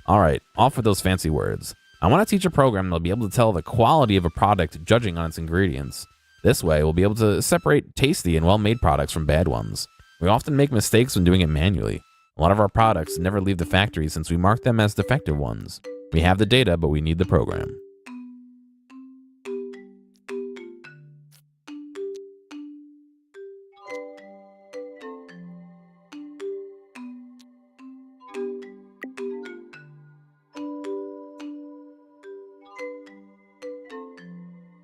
Alright, off with those fancy words. I want to teach a program that'll be able to tell the quality of a product judging on its ingredients. This way, we'll be able to separate tasty and well-made products from bad ones. We often make mistakes when doing it manually. A lot of our products never leave the factory since we mark them as defective ones. We have the data, but we need the program.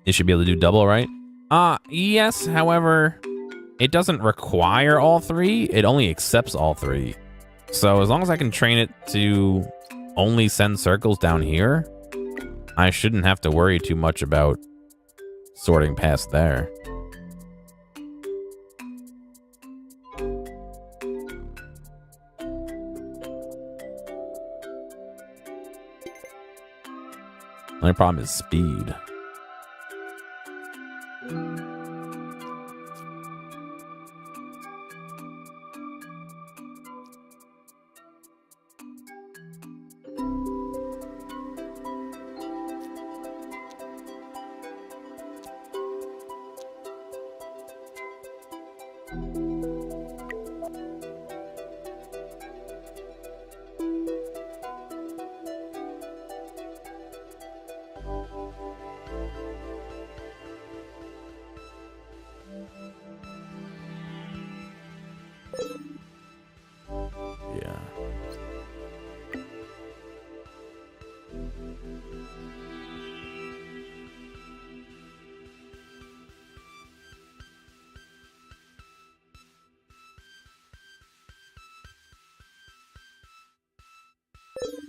You should be able to do double, right? Yes, however, it doesn't require all 3. It only accepts all 3. So as long as I can train it to only send circles down here, I shouldn't have to worry too much about sorting past there. My problem is speed.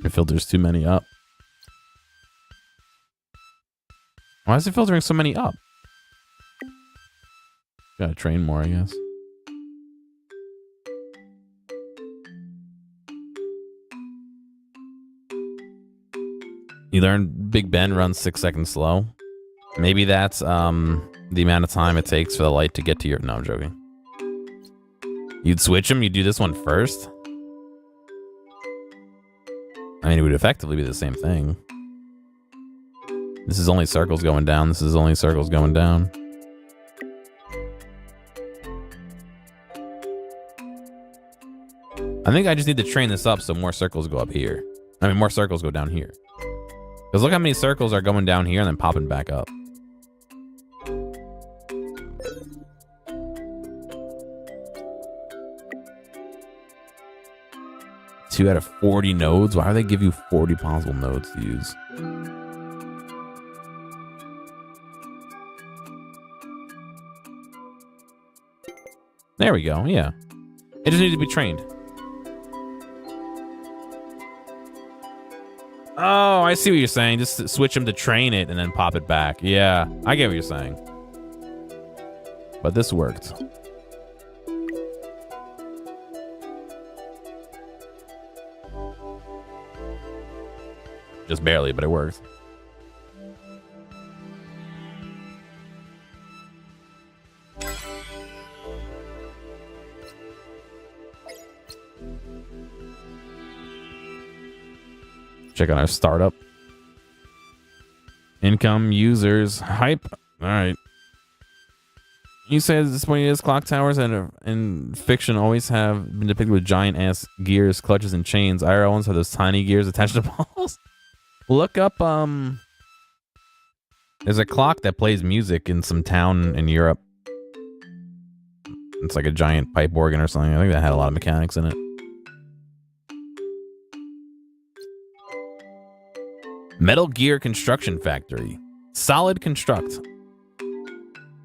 It filters too many up. Why is it filtering so many up? Gotta train more, I guess. You learn Big Ben runs 6 seconds slow. Maybe that's the amount of time it takes for the light to get to your... No, I'm joking. You'd switch them? You'd do this one first? I mean, it would effectively be the same thing. This is only circles going down. This is only circles going down. I think I just need to train this up so more circles go up here. I mean, more circles go down here. Because look how many circles are going down here and then popping back up. 2 out of 40 nodes? Why do they give you 40 possible nodes to use? There we go, yeah. It just needs to be trained. Oh, I see what you're saying. Just switch them to train it and then pop it back. Yeah, I get what you're saying. But this worked. Just barely, but it worked. Check on our startup. Income, users, hype. All right. You say at this point, clock towers and in fiction always have been depicted with giant ass gears, clutches, and chains. IRL ones have those tiny gears attached to balls. Look up. There's a clock that plays music in some town in Europe. It's like a giant pipe organ or something. I think that had a lot of mechanics in it. Metal Gear Construction Factory. Solid Construct.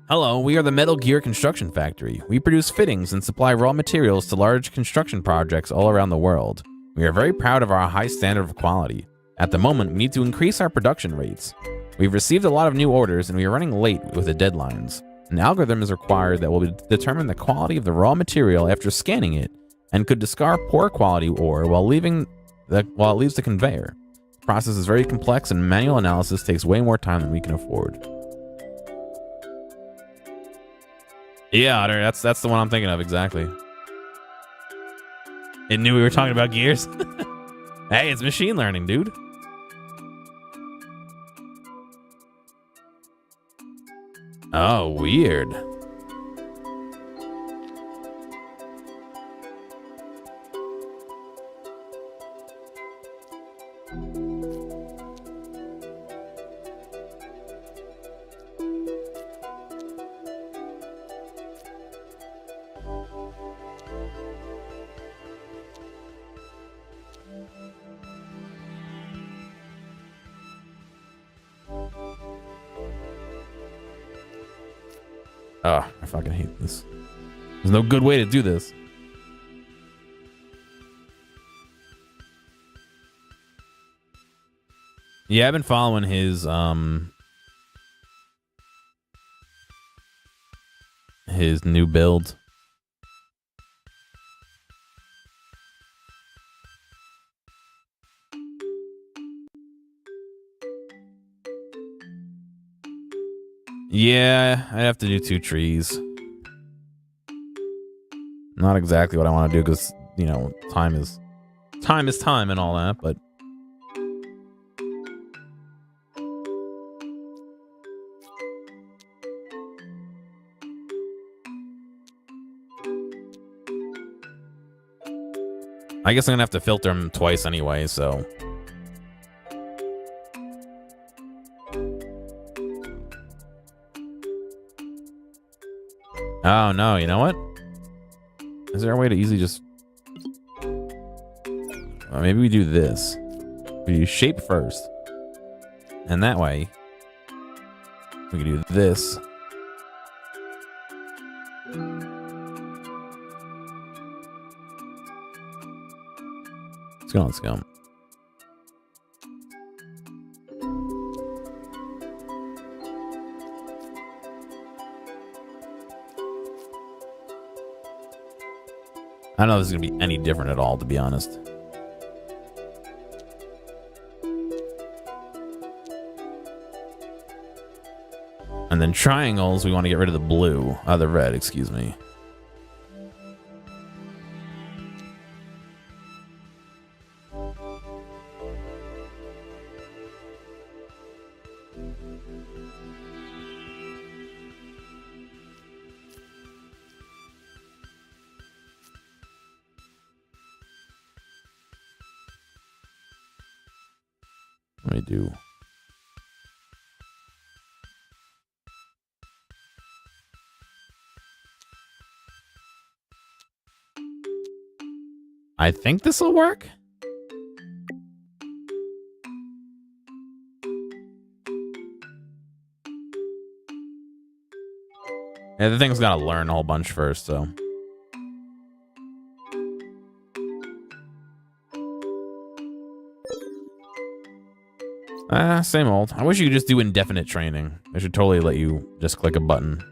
Hello, we are the Metal Gear Construction Factory. We produce fittings and supply raw materials to large construction projects all around the world. We are very proud of our high standard of quality. At the moment, we need to increase our production rates. We've received a lot of new orders and we are running late with the deadlines. An algorithm is required that will determine the quality of the raw material after scanning it and could discard poor quality ore while it leaves the conveyor. The process is very complex and manual analysis takes way more time than we can afford. Yeah, Otter, that's the one I'm thinking of, exactly. It knew we were talking about gears. Hey, it's machine learning, dude. Oh, weird. Oh, I fucking hate this. There's no good way to do this. Yeah, I've been following his new build. Yeah, I'd have to do 2 trees. Not exactly what I want to do because, you know, time is time and all that, but I guess I'm gonna have to filter them twice anyway, so. Oh no, you know what? Is there a way to easily just... maybe we do this. We do shape first. And that way, we can do this. Let's go. I don't know if this is going to be any different at all, to be honest. And then triangles, we want to get rid of the blue. The red, excuse me. Let me do. I think this will work. Yeah, the thing's gotta learn a whole bunch first, so. Same old. I wish you could just do indefinite training. They should totally let you just click a button.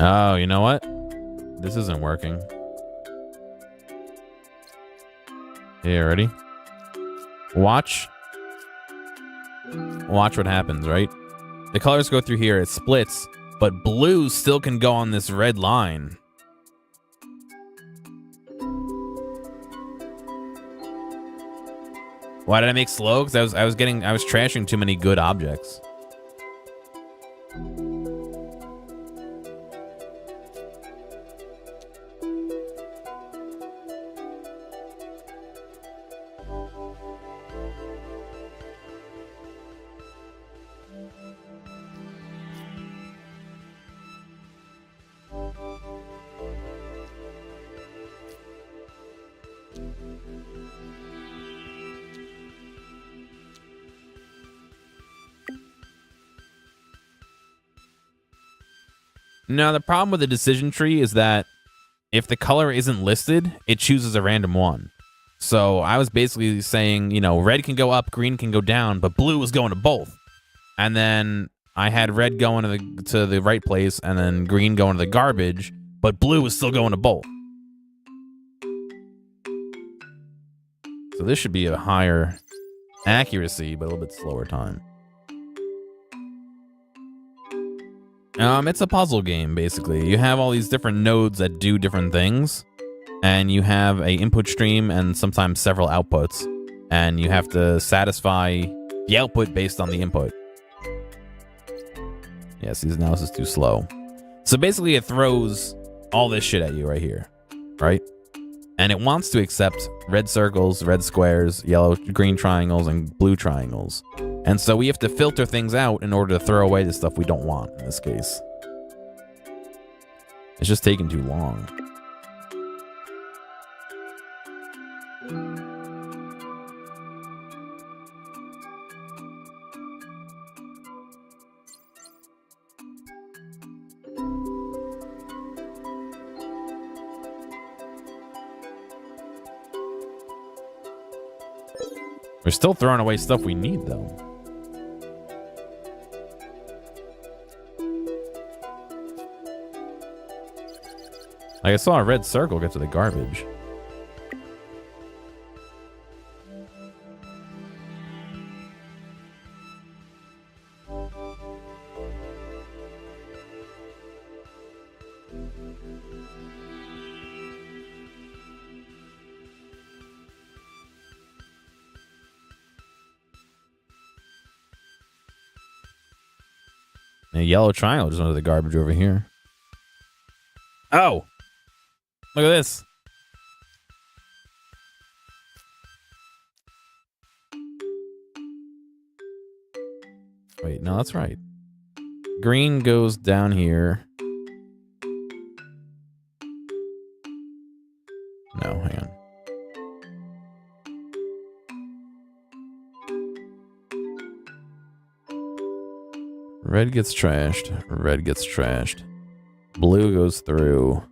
Oh, you know what? This isn't working. Yeah, ready? Watch. Watch what happens, right? The colors go through here, it splits, but blue still can go on this red line. Why did I make slow? Because I was trashing too many good objects. Now, the problem with the decision tree is that if the color isn't listed, it chooses a random one. So I was basically saying, you know, red can go up, green can go down, but blue was going to both. And then I had red going to the right place and then green going to the garbage, but blue was still going to both. So this should be a higher accuracy, but a little bit slower time. It's a puzzle game, basically. You have all these different nodes that do different things, and you have a input stream and sometimes several outputs, and you have to satisfy the output based on the input. Yes, these analysis is too slow. So basically it throws all this shit at you right here, right? And it wants to accept red circles, red squares, yellow, green triangles, and blue triangles. And so we have to filter things out in order to throw away the stuff we don't want in this case. It's just taking too long. We're still throwing away stuff we need, though. Like I saw a red circle get to the garbage. A yellow triangle just under the garbage over here. Oh! Look at this. Wait, no, that's right. Green goes down here. No, hang on. Red gets trashed. Red gets trashed. Blue goes through.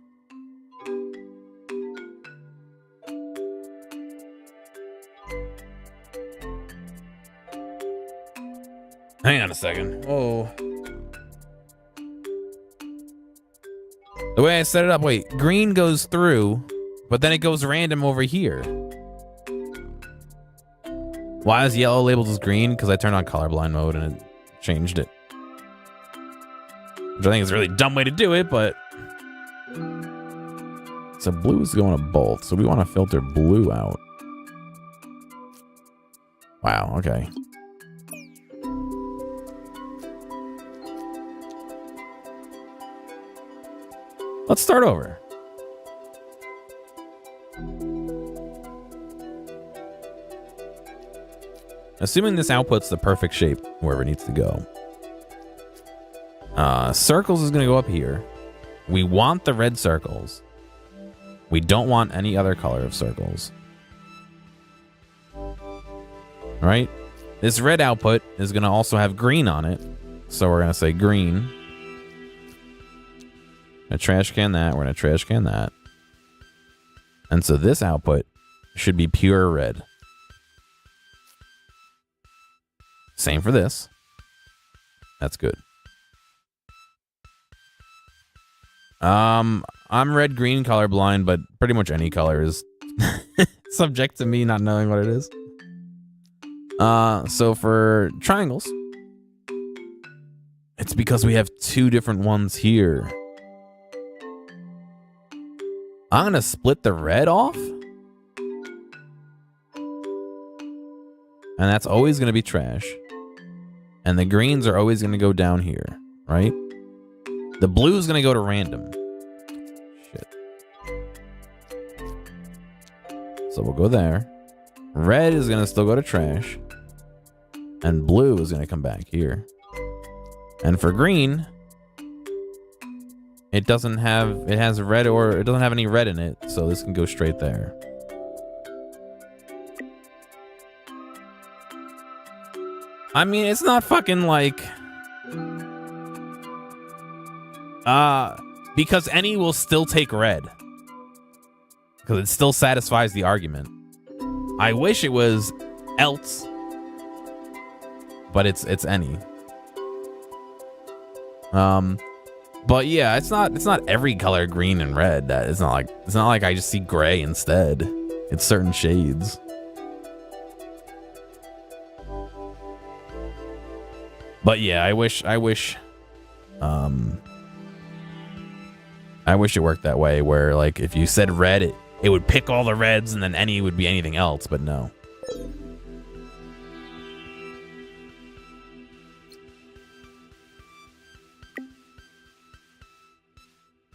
Hang on a second. Oh. The way I set it up, wait, green goes through, but then it goes random over here. Why is yellow labeled as green? Because I turned on colorblind mode and it changed it. Which I think is a really dumb way to do it, but... So blue is going to both, so we want to filter blue out. Wow, okay. Let's start over. Assuming this outputs the perfect shape wherever it needs to go. Circles is going to go up here. We want the red circles. We don't want any other color of circles. All right. This red output is going to also have green on it. So we're going to say green. Gonna trash can that. We're going to trash can that. And so this output should be pure red. Same for this. That's good. I'm red-green colorblind, but pretty much any color is subject to me not knowing what it is. So for triangles, it's because we have two different ones here. I'm gonna split the red off. And that's always gonna be trash. And the greens are always gonna go down here, right? The blue is going to go to random. Shit. So we'll go there. Red is going to still go to trash. And blue is going to come back here. And for green, it has red, or it doesn't have any red in it. So this can go straight there. I mean, it's not fucking like... because any will still take red. Because it still satisfies the argument. I wish it was else. But it's any. But yeah, it's not every color green and red. It's not like I just see gray instead. It's certain shades. But yeah, I wish it worked that way, where like if you said red, it would pick all the reds, and then any would be anything else, but no.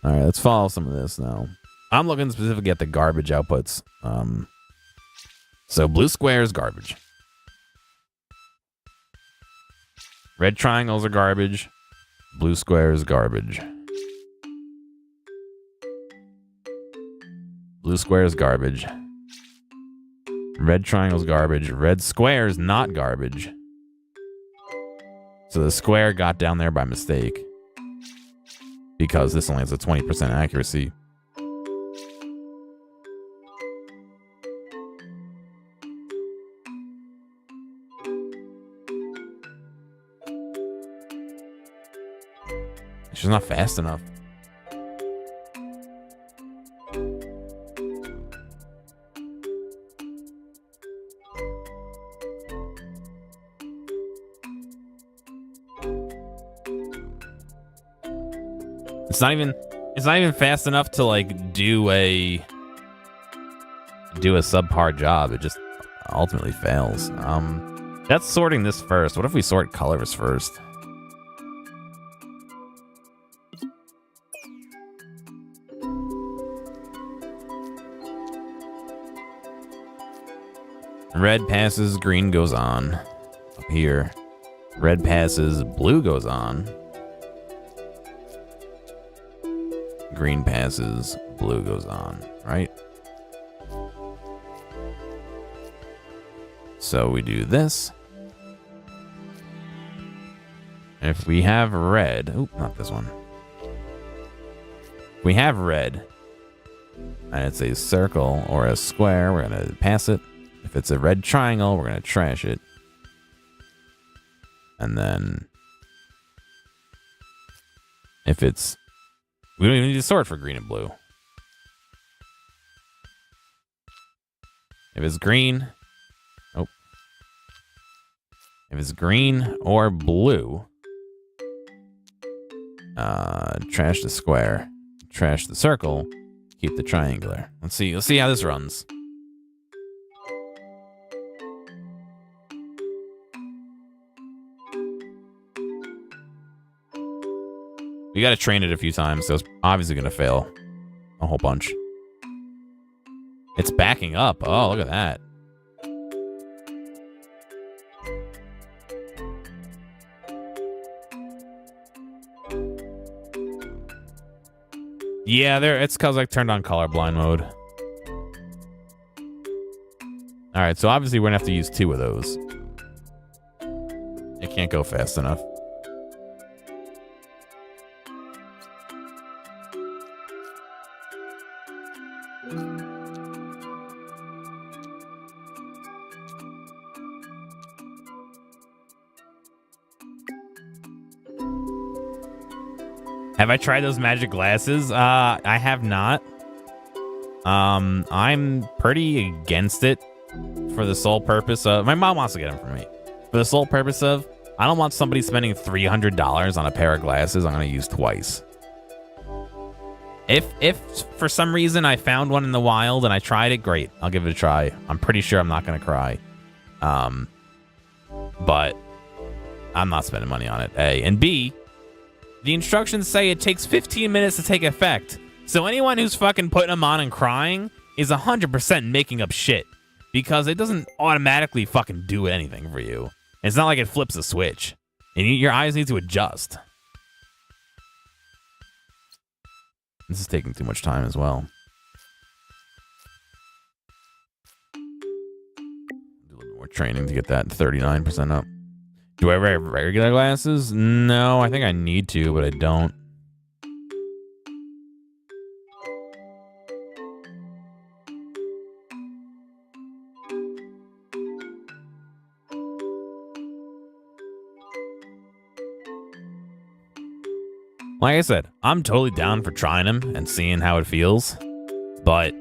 All right, let's follow some of this now. I'm looking specifically at the garbage outputs. So blue squares, garbage. Red triangles are garbage. Blue squares, garbage. Blue squares, garbage. Red triangles, garbage. Red squares, not garbage. So the square got down there by mistake. Because this only has a 20% accuracy. It's just not fast enough. It's not even fast enough to like do a subpar job. It just ultimately fails. That's sorting this first. What if we sort colors first? Red passes, green goes on. Up here. Red passes, blue goes on. Green passes, blue goes on, right? So we do this. If we have red, oh, not this one. If we have red, and it's a circle or a square, we're gonna pass it. If it's a red triangle, we're gonna trash it. And then if it's, we don't even need to sort for green and blue. If it's green, oh. If it's green or blue, trash the square, trash the circle, keep the triangular. Let's see how this runs. We gotta train it a few times, so it's obviously gonna fail a whole bunch. It's backing up. Oh, look at that. Yeah, it's because I turned on colorblind mode. All right, so obviously we're gonna have to use 2 of those. It can't go fast enough. Have I tried those magic glasses? I have not. I'm pretty against it for the sole purpose of... My mom wants to get them for me. For the sole purpose of, I don't want somebody spending $300 on a pair of glasses I'm going to use twice. If for some reason I found one in the wild and I tried it, great. I'll give it a try. I'm pretty sure I'm not going to cry. But I'm not spending money on it, A. And B, the instructions say it takes 15 minutes to take effect. So anyone who's fucking putting them on and crying is 100% making up shit. Because it doesn't automatically fucking do anything for you. It's not like it flips a switch. And your eyes need to adjust. This is taking too much time as well. Do a little more training to get that 39% up. Do I wear regular glasses? No, I think I need to, but I don't. Like I said, I'm totally down for trying them and seeing how it feels. But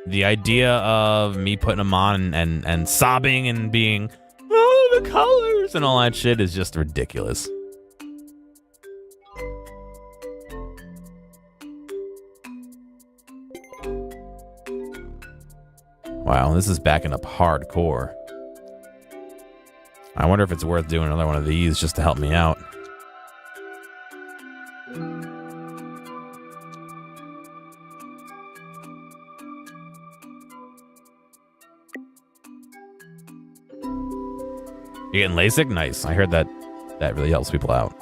the idea of me putting them on and sobbing and being, oh, the colors and all that shit is just ridiculous. Wow, this is backing up hardcore. I wonder if it's worth doing another one of these just to help me out. You getting LASIK? Nice. I heard that really helps people out.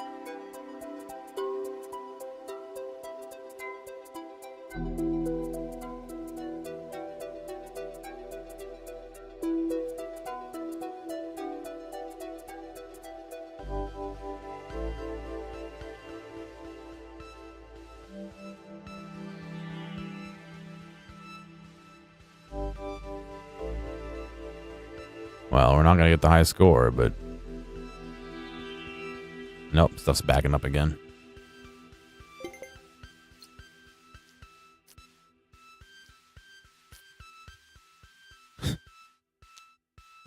Well, we're not going to get the high score, but... Nope, stuff's backing up again.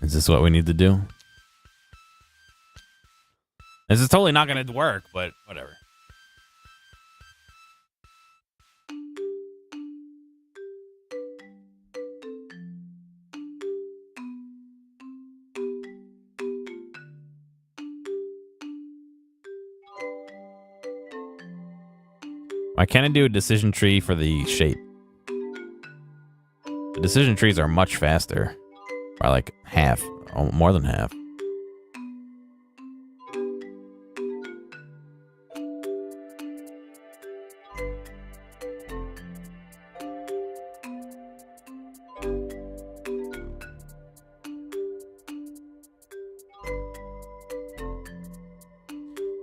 Is this what we need to do? This is totally not going to work, but whatever. Why can't I do a decision tree for the shape? The decision trees are much faster. By like half. Oh, more than half.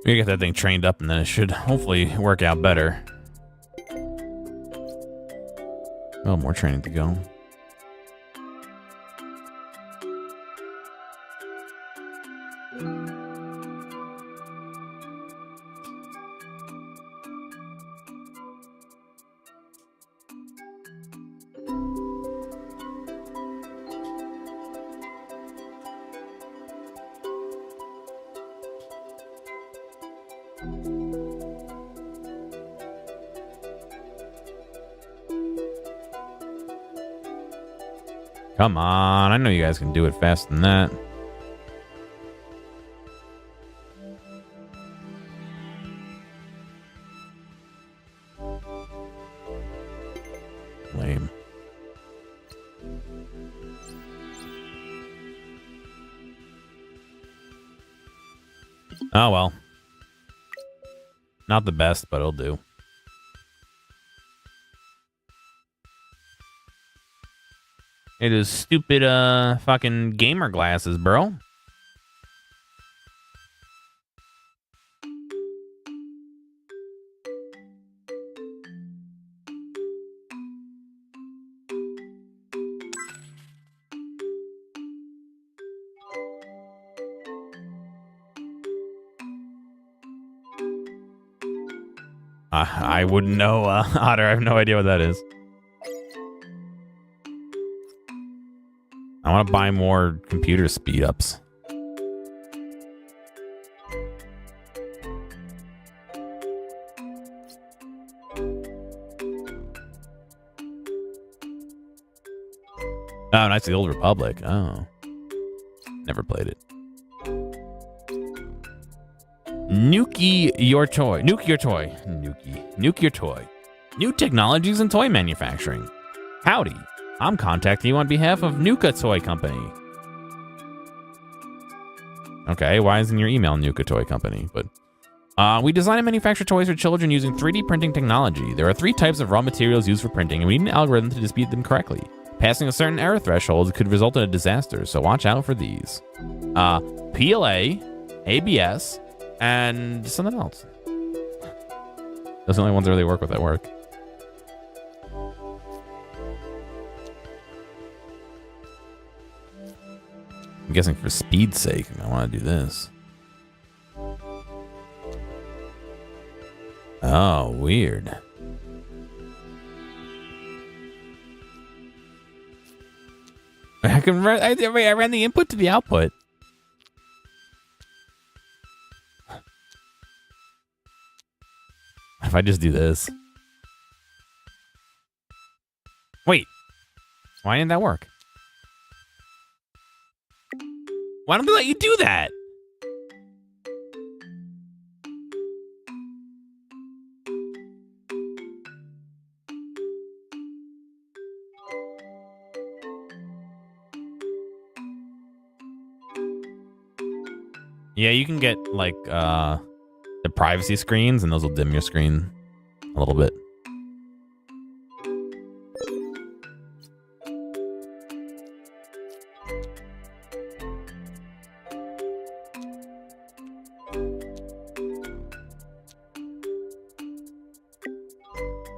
We get that thing trained up and then it should hopefully work out better. Oh, more training to go. Come on, I know you guys can do it faster than that. Lame. Oh well. Not the best, but it'll do. It is stupid fucking gamer glasses, bro. I wouldn't know, Otter. I have no idea what that is. I want to buy more computer speed ups. Oh, nice, the Old Republic. Oh. Never played it. Nuke your toy. Nuke your toy. Nuke your toy. New technologies in toy manufacturing. Howdy. I'm contacting you on behalf of Nuka Toy Company. Okay, why isn't your email Nuka Toy Company? But we design and manufacture toys for children using 3D printing technology. There are 3 types of raw materials used for printing, and we need an algorithm to dispute them correctly. Passing a certain error threshold could result in a disaster, so watch out for these. PLA, ABS, and something else. Those are the only ones that really work with that work. I'm guessing for speed's sake, I want to do this. Oh, weird. I ran the input to the output. If I just do this. Wait. Why didn't that work? Why don't they let you do that? Yeah, you can get like the privacy screens, and those will dim your screen a little bit.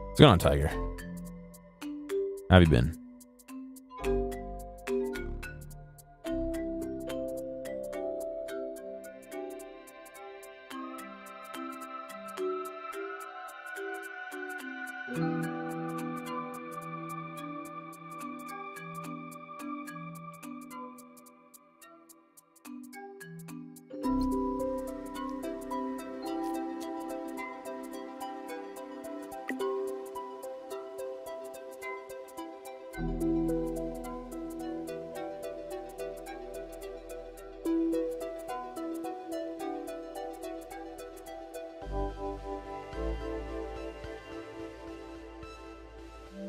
What's going on, Tiger? How have you been?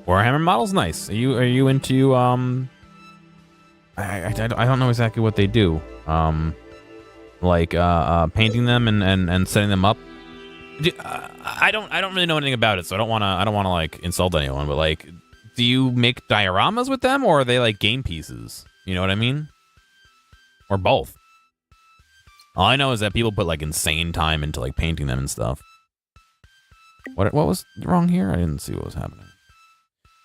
Warhammer model's nice. Are you into I don't know exactly what they do. Like painting them and setting them up. I don't really know anything about it, so I don't wanna like insult anyone. But like, do you make dioramas with them, or are they like game pieces? You know what I mean? Or both. All I know is that people put like insane time into like painting them and stuff. What was wrong here? I didn't see what was happening.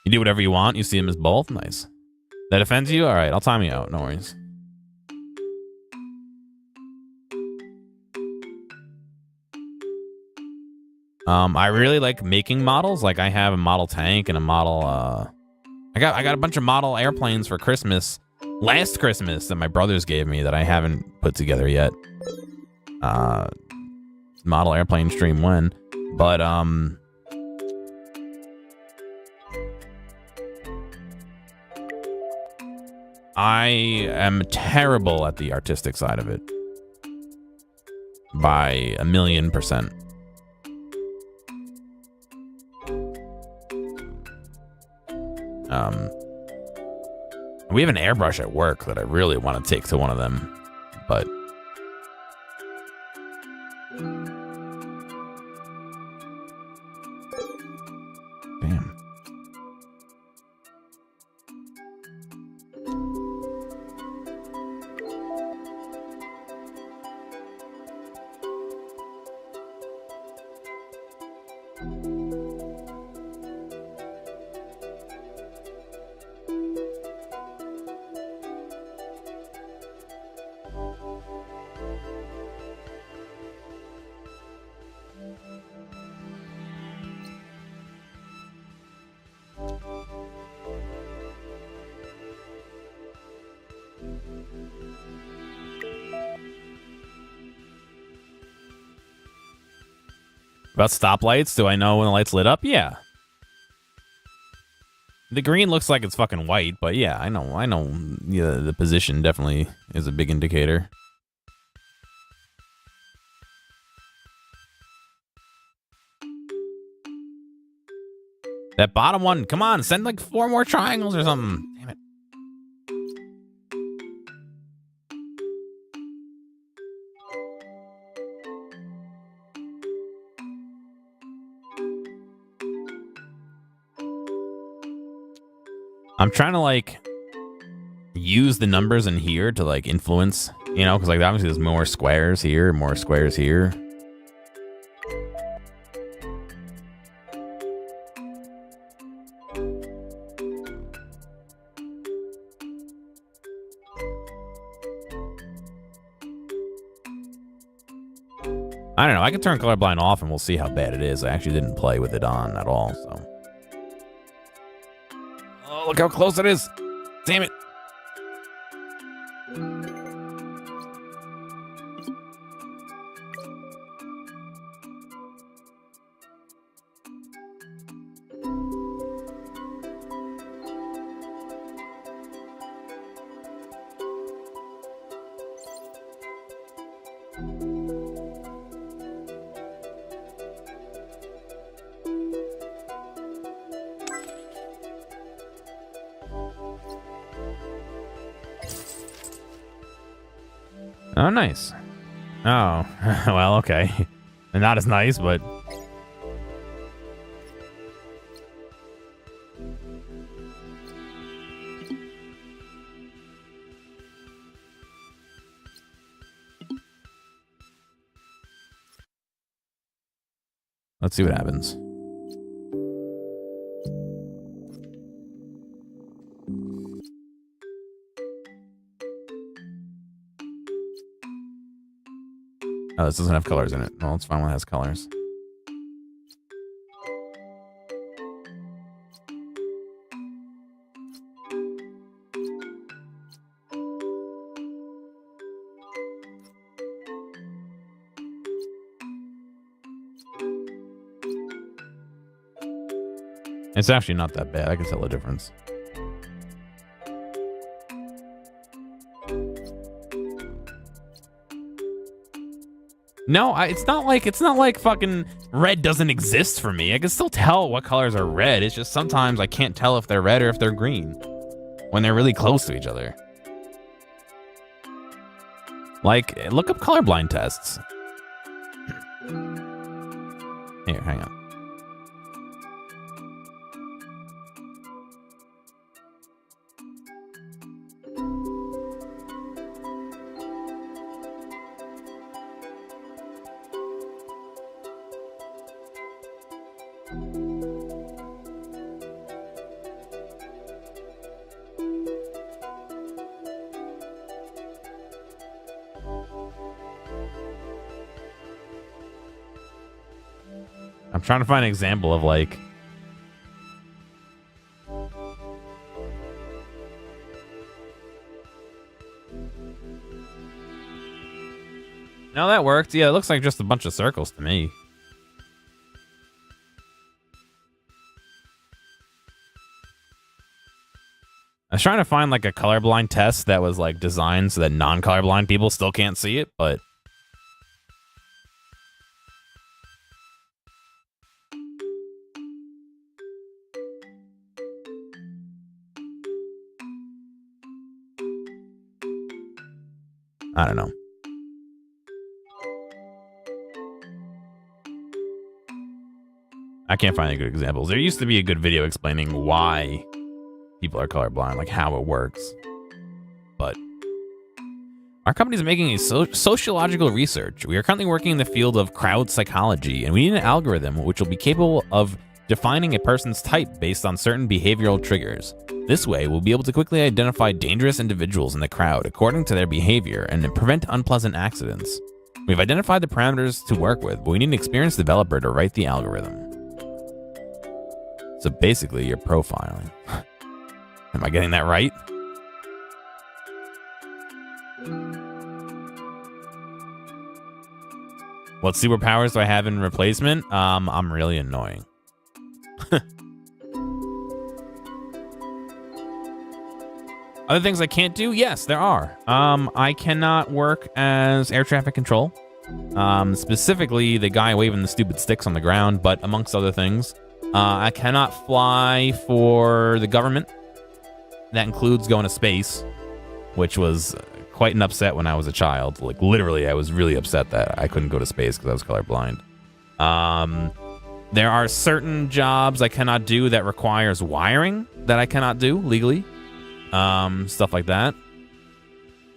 You do whatever you want. You see them as both. Nice. That offends you? All right, I'll time you out. No worries. I really like making models. Like I have a model tank and a model. I got a bunch of model airplanes for Christmas. Last Christmas that my brothers gave me that I haven't put together yet. Model airplane stream when, but I am terrible at the artistic side of it. By 1,000,000%. We have an airbrush at work that I really want to take to one of them, but damn. About stoplights, do I know when the light's lit up? Yeah. The green looks like it's fucking white, but yeah, I know. Yeah, the position definitely is a big indicator. That bottom one, come on, send like 4 more triangles or something. Damn it. I'm trying to like use the numbers in here to like influence, you know, because like obviously there's more squares here, more squares here. I don't know. I could turn colorblind off and we'll see how bad it is. I actually didn't play with it on at all, so. Oh, look how close it is. Damn it. Oh, nice. Oh, well, okay. Not as nice, but... Let's see what happens. Oh, this doesn't have colors in it. Well, it's fine when it has colors. It's actually not that bad. I can tell the difference. No, it's not like fucking red doesn't exist for me. I can still tell what colors are red. It's just sometimes I can't tell if they're red or if they're green when they're really close to each other. Like, look up colorblind tests. Here, hang on. I'm trying to find an example of like... No, that worked. Yeah, it looks like just a bunch of circles to me. I was trying to find like a colorblind test that was like designed so that non-colorblind people still can't see it, but... I don't know. I can't find any good examples. There used to be a good video explaining why people are colorblind, like how it works. But Our company is making a sociological research. We are currently working in the field of crowd psychology, and we need an algorithm which will be capable of defining a person's type based on certain behavioral triggers. This way, we'll be able to quickly identify dangerous individuals in the crowd according to their behavior and prevent unpleasant accidents. We've identified the parameters to work with, but we need an experienced developer to write the algorithm. So basically, you're profiling. Am I getting that right? What superpowers do I have in replacement? I'm really annoying. Other things I can't do? Yes, there are. I cannot work as air traffic control. Specifically, the guy waving the stupid sticks on the ground, but amongst other things. I cannot fly for the government. That includes going to space, which was quite an upset when I was a child. Like, literally, I was really upset that I couldn't go to space because I was colorblind. There are certain jobs I cannot do that requires wiring that I cannot do legally. Stuff like that.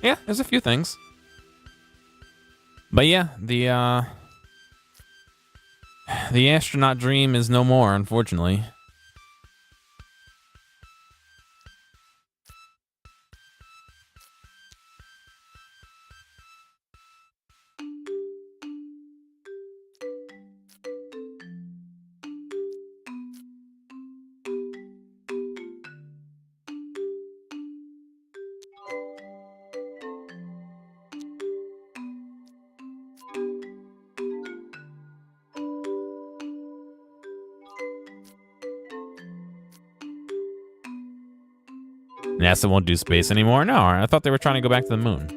Yeah, there's a few things. But yeah, the astronaut dream is no more, unfortunately. NASA won't do space anymore? No, I thought they were trying to go back to the moon.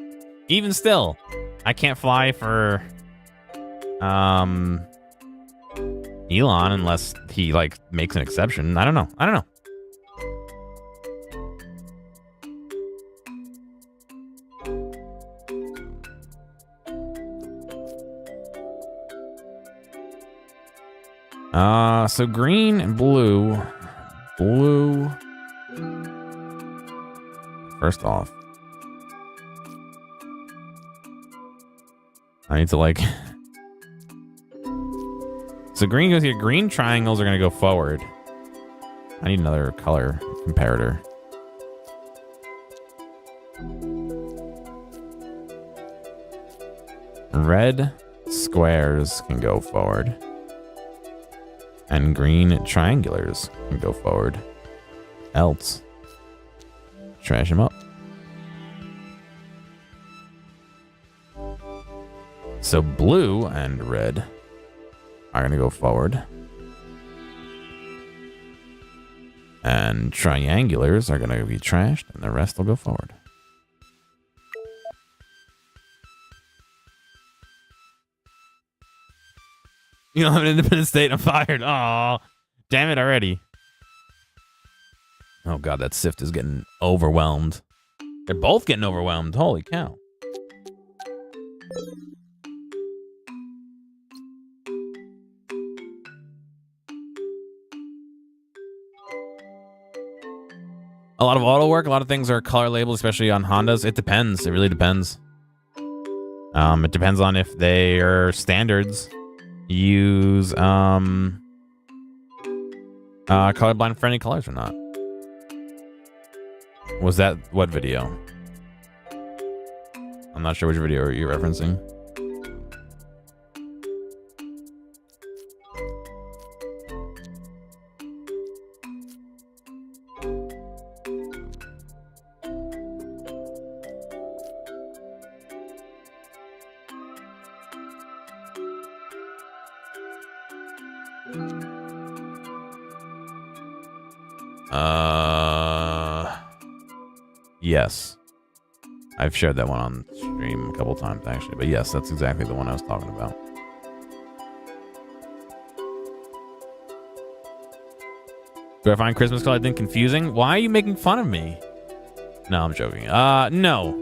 Even still, I can't fly for Elon unless he like makes an exception. I don't know. So green and blue. First off, I need to like... So green goes here. Green triangles are going to go forward. I need another color comparator. Red squares can go forward. And green triangulars can go forward. Else, trash them up. So blue and red are going to go forward. And triangulars are going to be trashed, and the rest will go forward. You don't have an independent state. I'm fired. Aw, damn it already. Oh god, that sift is getting overwhelmed. They're both getting overwhelmed. Holy cow. A lot of auto work. A lot of things are color labeled, especially on Hondas. It depends. It really depends. It depends on if they are standards. Use colorblind friendly colors or not. Was that what video? I'm not sure which video you're referencing. Yes. I've shared that one on stream a couple times, actually. But yes, that's exactly the one I was talking about. Do I find Christmas color thing confusing? Why are you making fun of me? No, I'm joking. No.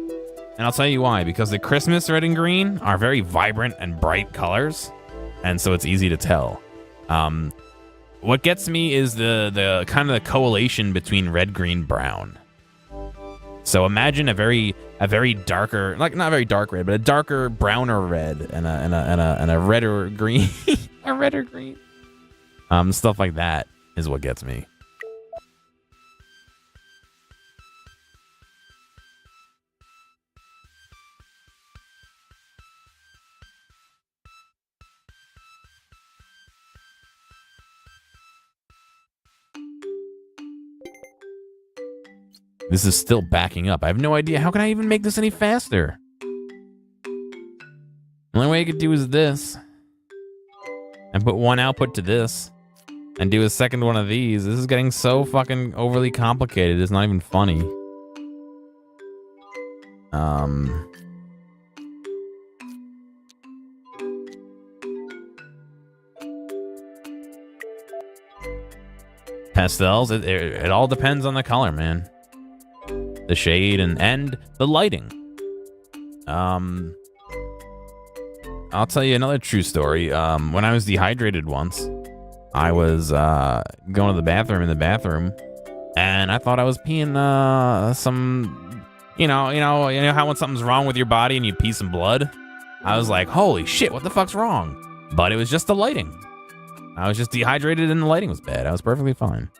And I'll tell you why. Because the Christmas red and green are very vibrant and bright colors. And so it's easy to tell. What gets me is the kind of the correlation between red, green, brown. So imagine a very a very darker, like not very dark red, but a darker browner red and a redder green, a redder green. Stuff like that is what gets me. This is still backing up. I have no idea. How can I even make this any faster? The only way I could do is this. And put one output to this. And do a second one of these. This is getting so fucking overly complicated. It's not even funny. Pastels, it all depends on the color, man. The shade and the lighting. I'll tell you another true story. When I was dehydrated once, I was going to the bathroom in the bathroom, and I thought I was peeing some, you know how when something's wrong with your body and you pee some blood. I was like, holy shit, what the fuck's wrong? But it was just the lighting. I was just dehydrated and the lighting was bad. I was perfectly fine.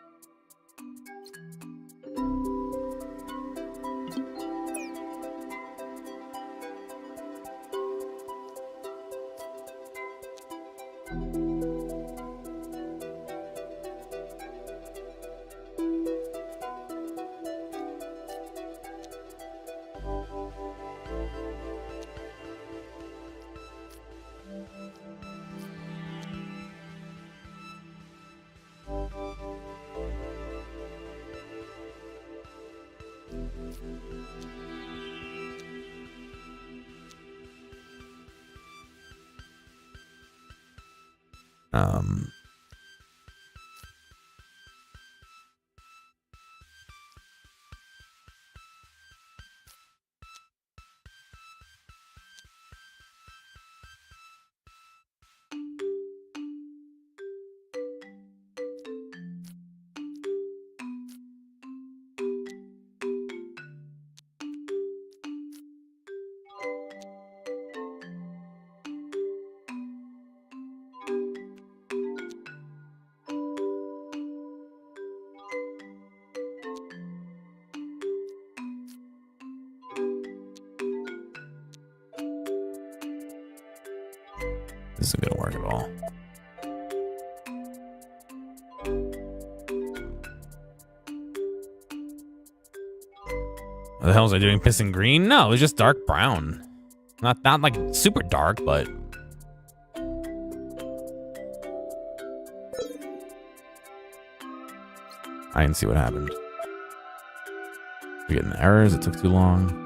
This isn't gonna work at all. What the hell was I doing? Pissing green? No, it was just dark brown. Not like super dark, but I didn't see what happened. We're getting errors. It took too long.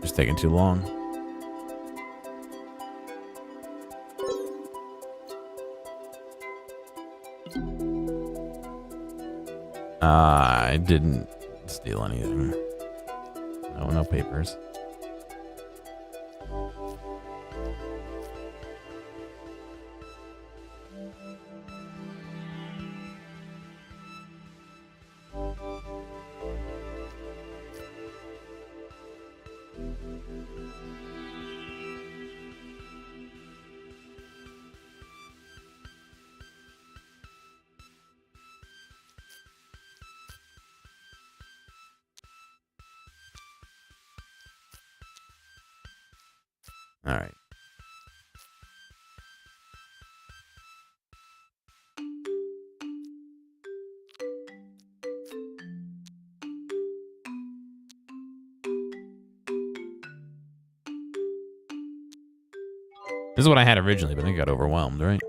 Just taking too long. I didn't steal anything. No papers. All right. This is what I had originally, but I got overwhelmed, right?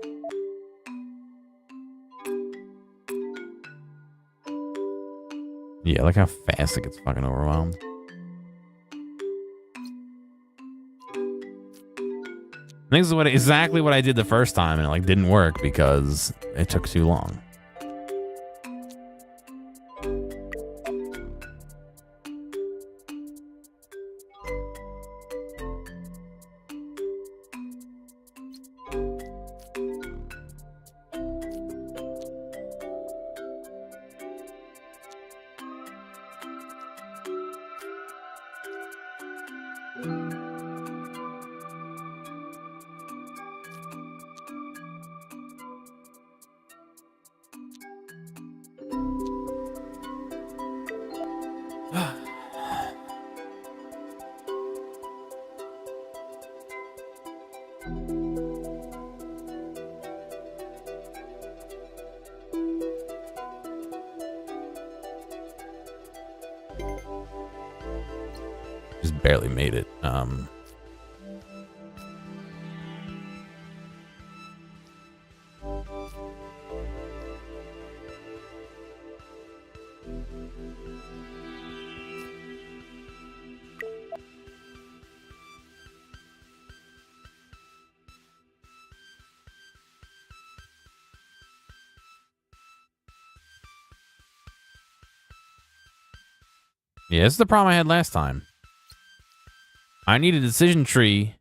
Yeah, look how fast it gets fucking overwhelmed. I think this is exactly what I did the first time, and it like didn't work because it took too long. Just barely made it. Yeah, this is the problem I had last time. I need a decision tree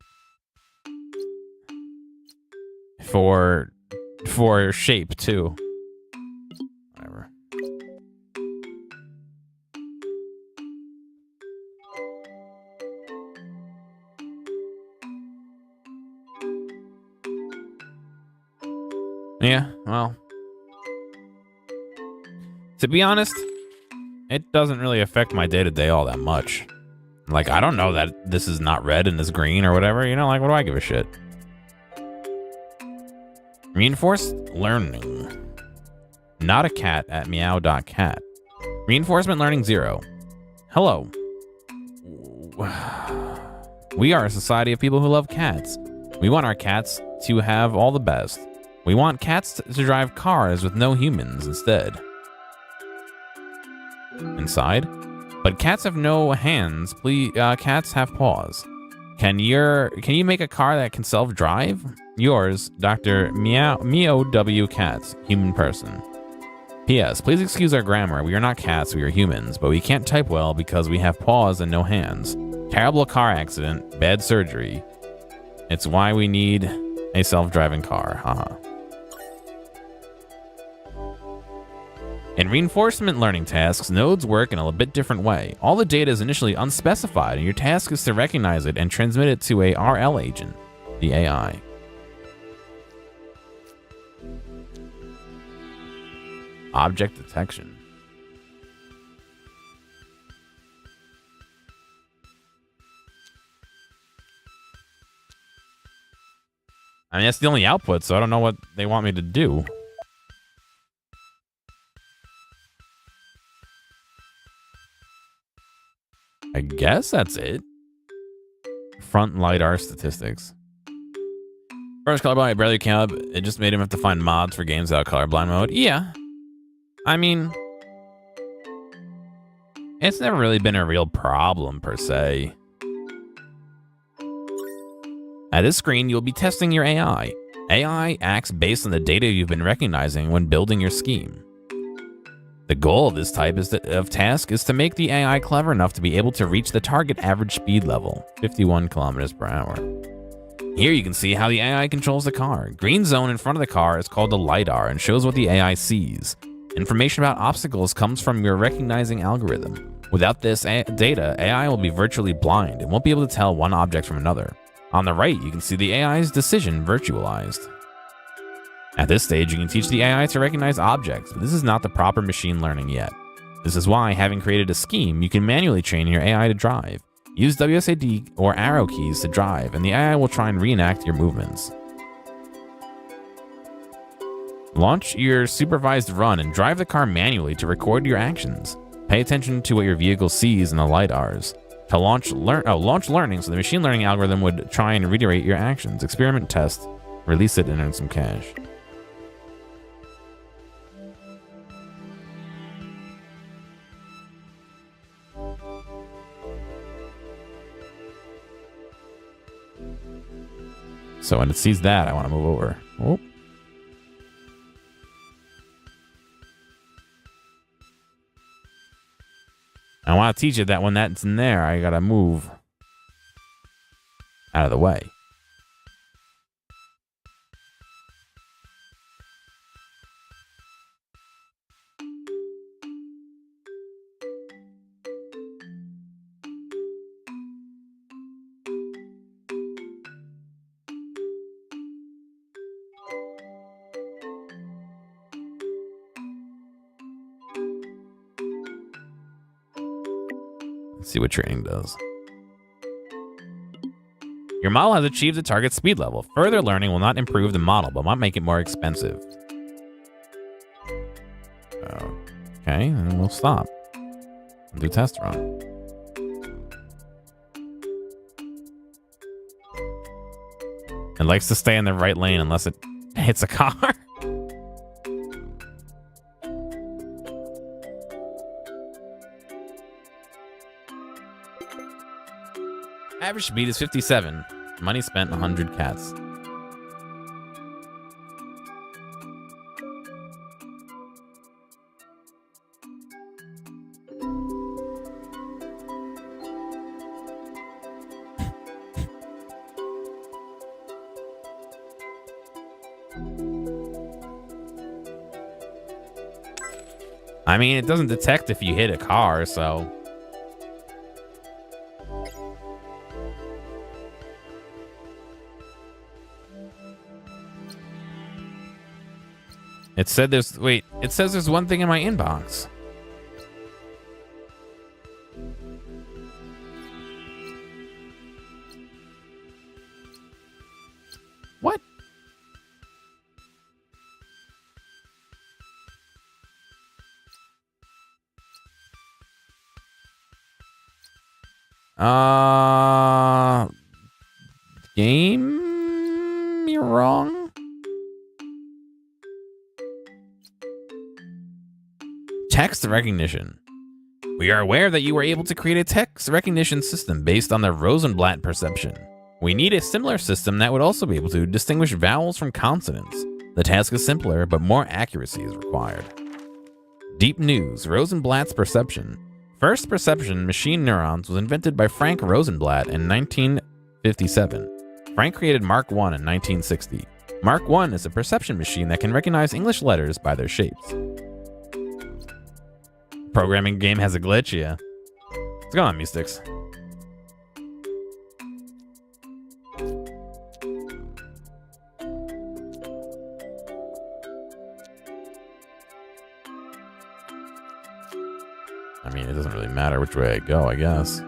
for shape too. Whatever. Yeah, well, to be honest, it doesn't really affect my day-to-day all that much. Like, I don't know that this is not red and this green or whatever, you know, like, what do I give a shit? Reinforced learning. Not a cat at meow.cat. Reinforcement learning 0. Hello. We are a society of people who love cats. We want our cats to have all the best. We want cats to drive cars with no humans instead. Inside. But cats have no hands. Please, cats have paws. Can you make a car that can self-drive? Yours, Dr. Meow W Cats, human person. P.S. Please excuse our grammar. We are not cats, we are humans, but we can't type well because we have paws and no hands. Terrible car accident, bad surgery. It's why we need a self-driving car. Haha. In reinforcement learning tasks, nodes work in a bit different way. All the data is initially unspecified, and your task is to recognize it and transmit it to a RL agent, the AI. Object detection. I mean, that's the only output, so I don't know what they want me to do. I guess that's it. Front LiDAR statistics. First colorblind, barely count. It just made him have to find mods for games without colorblind mode. Yeah. I mean, it's never really been a real problem, per se. At this screen, you'll be testing your AI. AI acts based on the data you've been recognizing when building your scheme. The goal of this type of task is to make the AI clever enough to be able to reach the target average speed level, 51 kilometers per hour. Here you can see how the AI controls the car. Green zone in front of the car is called the LiDAR and shows what the AI sees. Information about obstacles comes from your recognizing algorithm. Without this data, AI will be virtually blind and won't be able to tell one object from another. On the right, you can see the AI's decision virtualized. At this stage, you can teach the AI to recognize objects, but this is not the proper machine learning yet. This is why, having created a scheme, you can manually train your AI to drive. Use WSAD or arrow keys to drive, and the AI will try and reenact your movements. Launch your supervised run and drive the car manually to record your actions. Pay attention to what your vehicle sees in the LiDARs. To launch learning, so the machine learning algorithm would try and reiterate your actions. Experiment test, release it, and earn some cash. So when it sees that, I want to move over. Oh. I want to teach it that when that's in there, I gotta move out of the way. Let's see what training does. Your model has achieved the target speed level. Further learning will not improve the model, but might make it more expensive. Okay, and we'll stop. Do test run. It likes to stay in the right lane unless it hits a car. Average speed is 57. Money spent 100 cats. I mean, it doesn't detect if you hit a car, so... It said there's... Wait, it says there's one thing in my inbox. What? Game? You're wrong? Text recognition. We are aware that you were able to create a text recognition system based on the Rosenblatt perception. We need a similar system that would also be able to distinguish vowels from consonants. The task is simpler, but more accuracy is required. Deep news, Rosenblatt's perception. First perception machine neurons was invented by Frank Rosenblatt in 1957. Frank created Mark I in 1960. Mark I is a perception machine that can recognize English letters by their shapes. Programming game has a glitch, yeah. What's going on, Mystics? I mean, it doesn't really matter which way I go, I guess.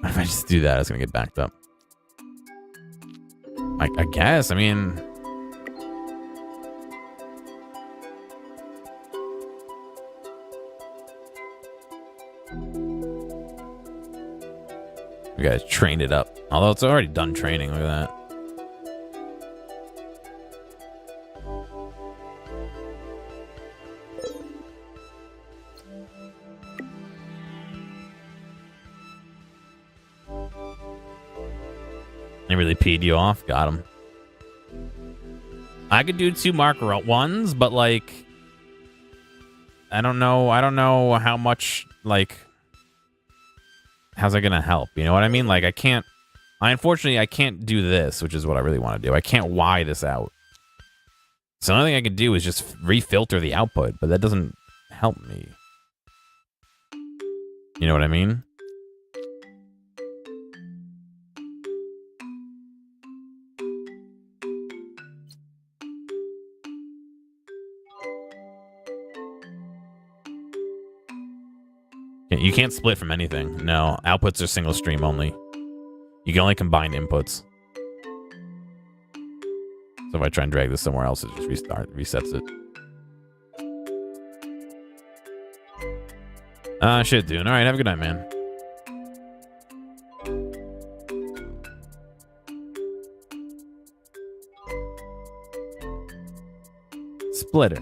If I just do that, it's gonna get backed up. I guess, I mean... We gotta train it up. Although it's already done training, look at that. They really peed you off. Got him. I could do 2 Mark 1s, but like, I don't know how much, like, how's that gonna help? You know what I mean? Like, unfortunately, I can't do this, which is what I really want to do. I can't Y this out. So the only thing I could do is just refilter the output, but that doesn't help me. You know what I mean? You can't split from anything. No, outputs are single stream only. You can only combine inputs. So if I try and drag this somewhere else, it just resets it. Shit, dude. All right, have a good night, man. Splitter.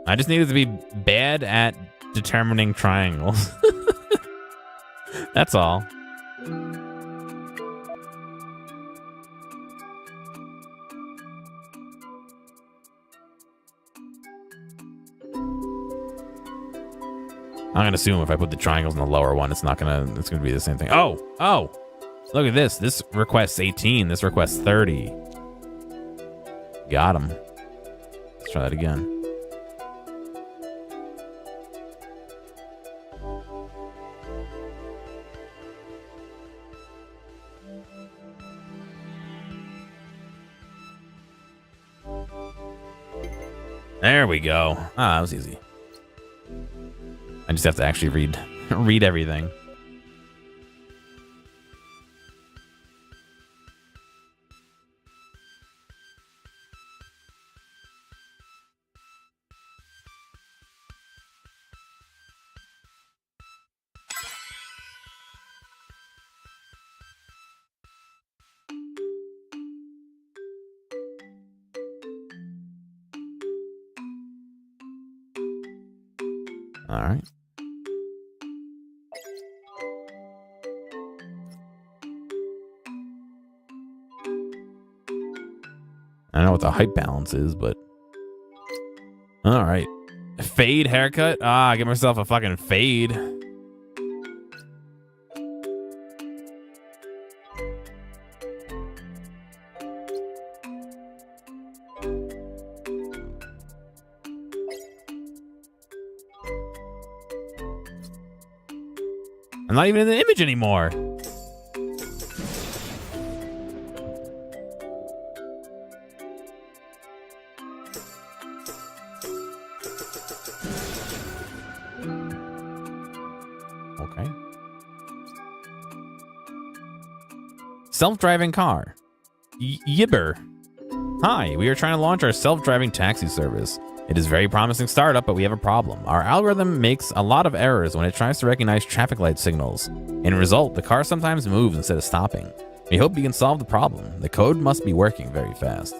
I just needed to be bad at determining triangles. That's all. I'm gonna assume if I put the triangles in the lower one, it's gonna be the same thing. Oh, look at this. This requests 18. This requests 30. Got him. Let's try that again. There we go. Ah, that was easy. I just have to actually read everything. All right. I don't know what the height balance is, but all right. Fade haircut? Ah, get myself a fucking fade. I'm not even in the image anymore. Okay. Self-driving car. Yibber. Hi, we are trying to launch our self-driving taxi service. It is a very promising startup, but we have a problem. Our algorithm makes a lot of errors when it tries to recognize traffic light signals. In result, the car sometimes moves instead of stopping. We hope you can solve the problem. The code must be working very fast.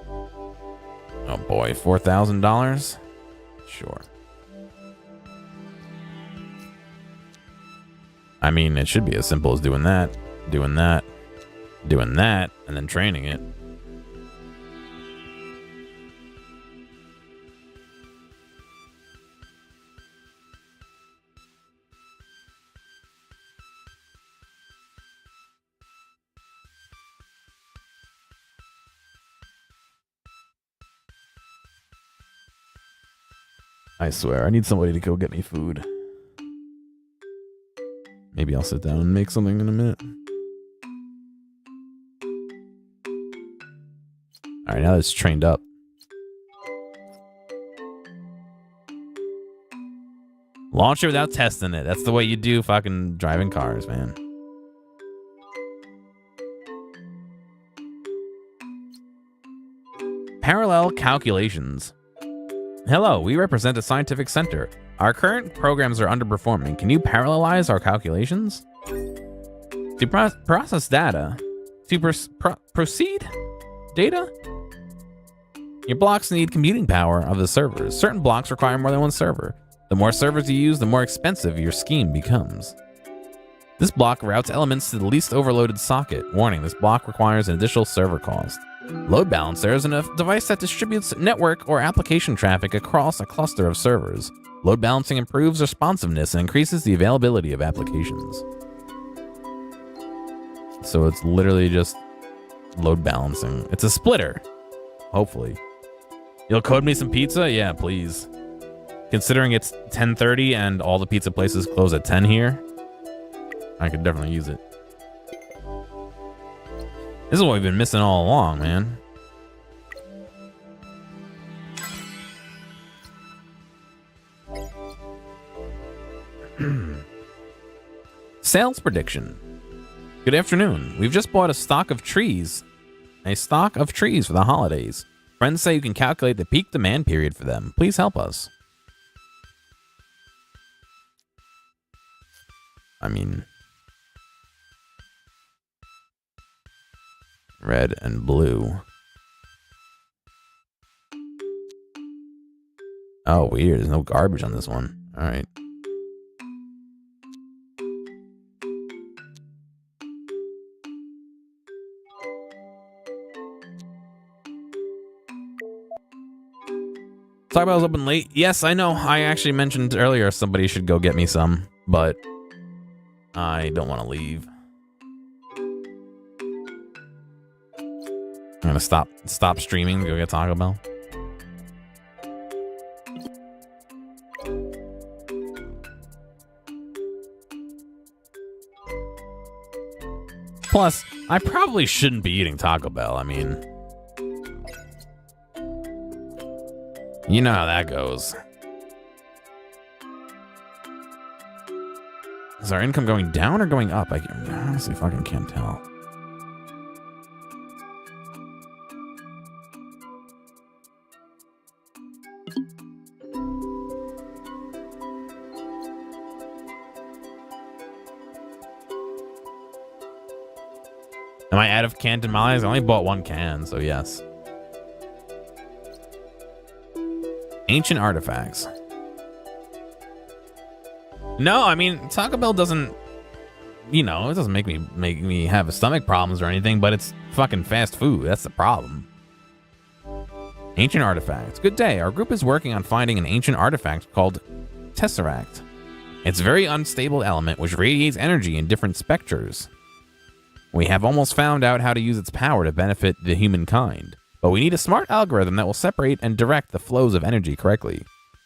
Oh boy, $4,000? Sure. I mean, it should be as simple as doing that, doing that, doing that, and then training it. I swear, I need somebody to go get me food. Maybe I'll sit down and make something in a minute. All right, now that it's trained up. Launch it without testing it. That's the way you do fucking driving cars, man. Parallel calculations. Hello, we represent a scientific center. Our current programs are underperforming. Can you parallelize our calculations? To process data. To proceed data? Your blocks need computing power of the servers. Certain blocks require more than one server. The more servers you use, the more expensive your scheme becomes. This block routes elements to the least overloaded socket. Warning, this block requires an additional server cost. Load balancer is a device that distributes network or application traffic across a cluster of servers. Load balancing improves responsiveness and increases the availability of applications. So it's literally just load balancing. It's a splitter, hopefully. You'll code me some pizza? Yeah, please. Considering it's 10:30 and all the pizza places close at 10 here, I could definitely use it. This is what we've been missing all along, man. Sales prediction. Good afternoon. We've just bought a stock of trees. A stock of trees for the holidays. Friends say you can calculate the peak demand period for them. Please help us. I mean, red and blue. Oh, weird. There's no garbage on this one. All right. Taco Bell's open late. Yes, I know. I actually mentioned earlier somebody should go get me some, but I don't want to leave. I'm gonna stop streaming to go get Taco Bell. Plus, I probably shouldn't be eating Taco Bell. I mean, You know how that goes. Is our income going down or going up? I honestly fucking can't tell. Am I out of canned tamales? I only bought one can, so yes. Ancient artifacts. No, I mean, Taco Bell doesn't, you know, it doesn't make me have stomach problems or anything, but it's fucking fast food. That's the problem. Ancient artifacts. Good day. Our group is working on finding an ancient artifact called Tesseract. It's a very unstable element which radiates energy in different specters. We have almost found out how to use its power to benefit the humankind, but we need a smart algorithm that will separate and direct the flows of energy correctly.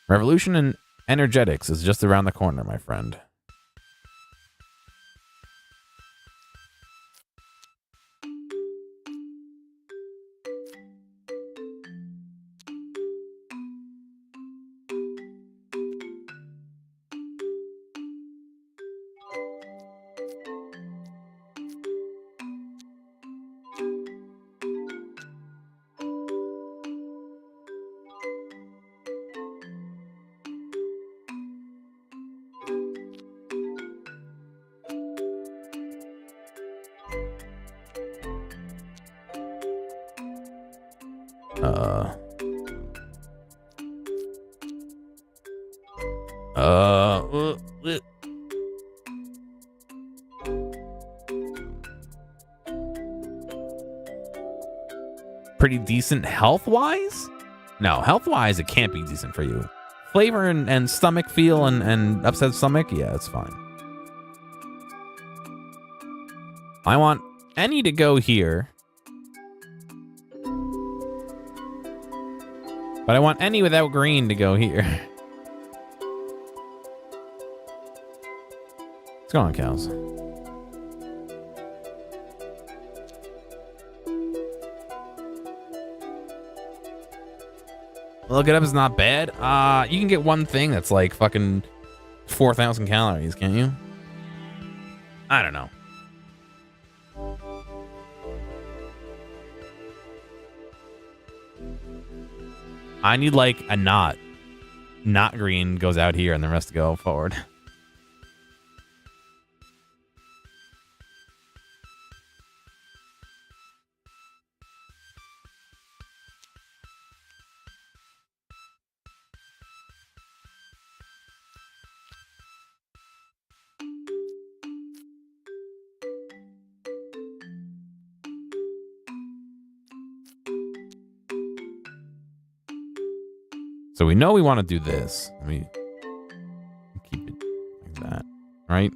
Revolution in energetics is just around the corner, my friend. Pretty decent health-wise? No, health-wise, it can't be decent for you. Flavor and stomach feel and upset stomach, yeah, it's fine. I want any to go here. But I want any without green to go here. What's going on, cows? Look it up is not bad. You can get one thing that's like fucking 4,000 calories, can't you? I don't know. I need like a knot. Not green goes out here and the rest go forward. So we know we want to do this. Let me keep it like that, right?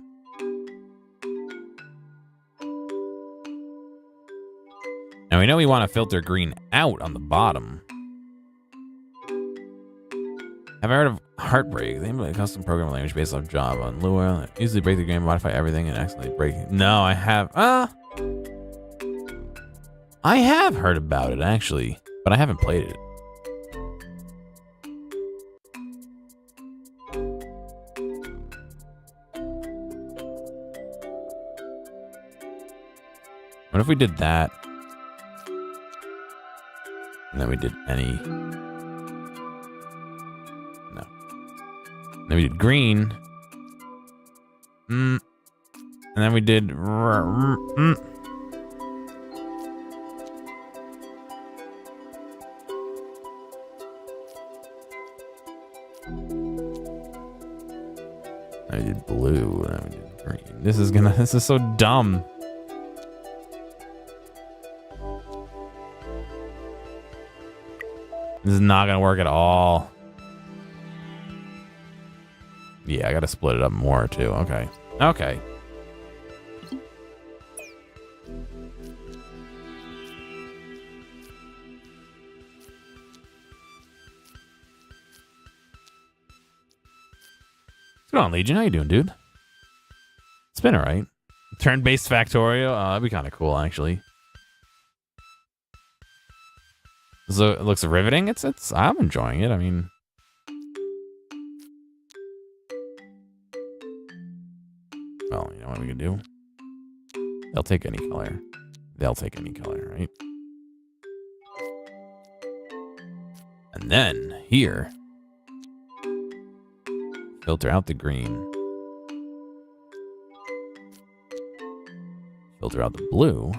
And we know we want to filter green out on the bottom. Have I heard of Heartbreak? They implement a custom programming language based off Java and Lua. Easily break the game, modify everything, and accidentally break it. No, I have. I have heard about it actually, but I haven't played it. What if we did that? And then we did any. No. Then we did green. And then we did. I did blue. And then we did green. This is so dumb. This is not gonna work at all. Yeah, I gotta split it up more too. Okay. Okay. What's going on, Legion? How you doing, dude? It's been alright. Turn-based Factorio? That'd be kind of cool, actually. So it looks riveting. It's. I'm enjoying it. I mean, well, you know what we can do? They'll take any color. They'll take any color, right? And then here, filter out the green. Filter out the blue.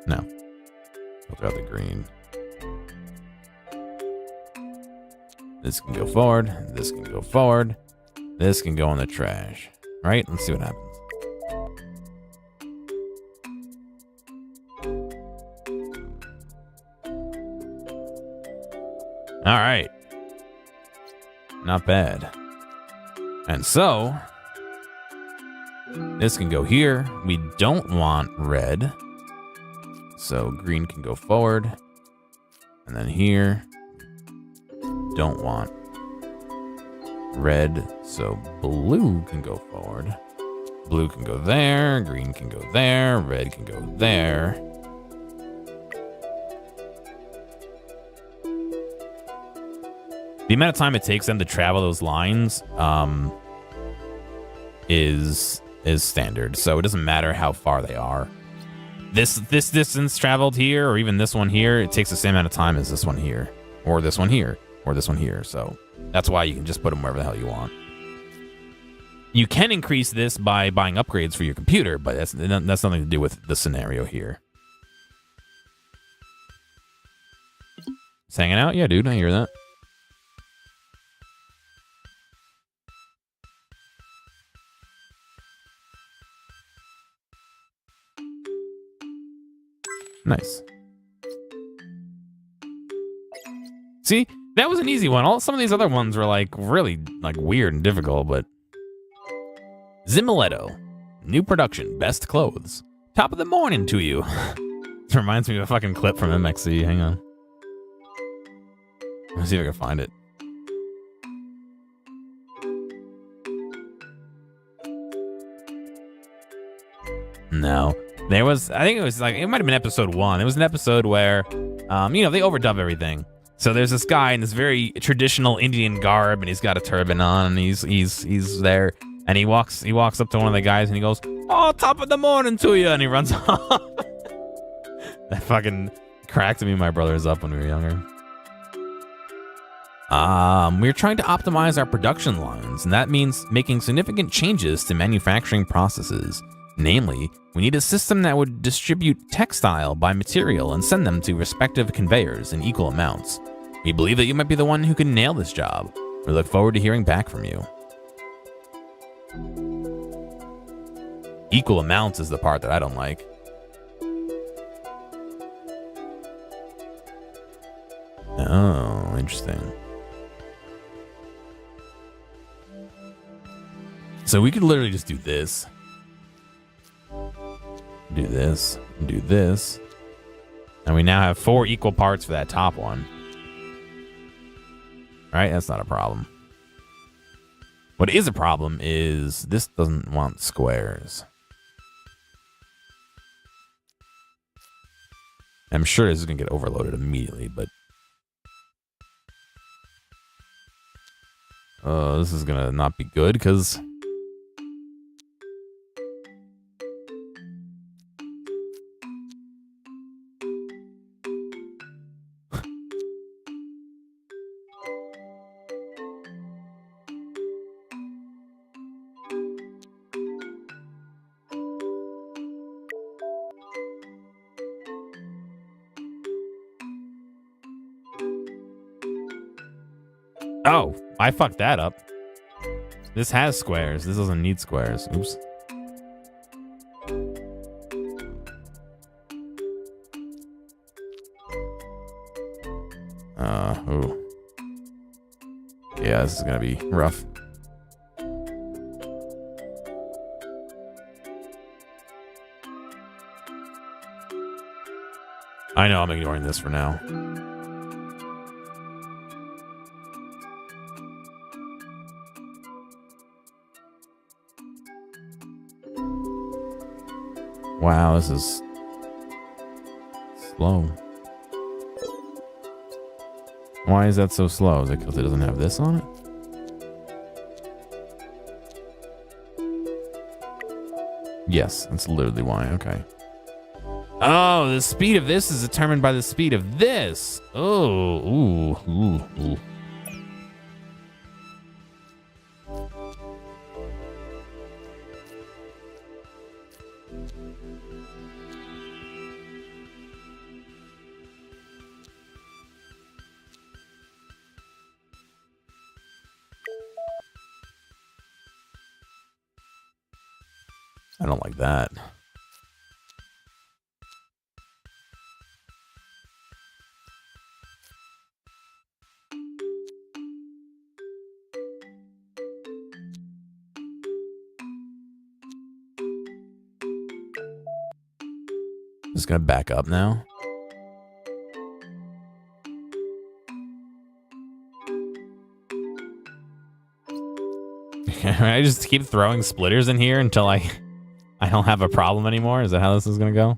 No. Filter out the green. This can go forward. This can go forward. This can go in the trash. Right? Let's see what happens. All right. Not bad. And so, this can go here. We don't want red. So green can go forward. And then here, don't want red. So blue can go forward. Blue can go there. Green can go there. Red can go there. The amount of time it takes them to travel those lines is standard. So it doesn't matter how far they are. This distance traveled here, or even this one here, it takes the same amount of time as this one here, or this one here, or this one here. So that's why you can just put them wherever the hell you want. You can increase this by buying upgrades for your computer, but that's nothing to do with the scenario here. It's hanging out? Yeah, dude, I hear that. Nice. See, that was an easy one. Some of these other ones were like really like weird and difficult, but Zimiletto, new production, best clothes. Top of the morning to you. This reminds me of a fucking clip from MXC. Hang on. Let's see if I can find it. No. There was, I think it was like, it might have been episode 1. It was an episode where, you know, they overdub everything. So there's this guy in this very traditional Indian garb, and he's got a turban on, and he's there, and he walks up to one of the guys, and he goes, "Oh, top of the morning to you," and he runs off. That fucking cracked me and my brothers up when we were younger. We're trying to optimize our production lines, and that means making significant changes to manufacturing processes. Namely, we need a system that would distribute textile by material and send them to respective conveyors in equal amounts. We believe that you might be the one who can nail this job. We look forward to hearing back from you. Equal amounts is the part that I don't like. Oh, interesting. So we could literally just do this. Do this, do this. And we now have 4 equal parts for that top one. Right? That's not a problem. What is a problem is this doesn't want squares. I'm sure this is going to get overloaded immediately, but... this is going to not be good, because... Oh, I fucked that up. This has squares. This doesn't need squares. Oops. Ooh. Yeah, this is gonna be rough. I know, I'm ignoring this for now. Wow, this is slow. Why is that so slow? Is it because it doesn't have this on it? Yes, that's literally why. Okay. Oh, the speed of this is determined by the speed of this. Oh, ooh. I don't like that. Just gonna back up now. Can I just keep throwing splitters in here until I don't have a problem anymore? Is that how this is gonna go?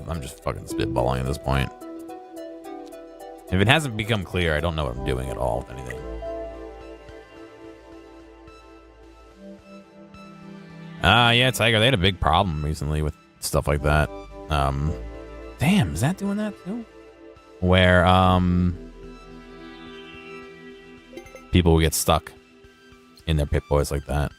I'm just fucking spitballing at this point. If it hasn't become clear, I don't know what I'm doing at all, if anything. Yeah, Tiger, they had a big problem recently with stuff like that. Damn, is that doing that too? Where, people will get stuck in their Pip-Boys like that.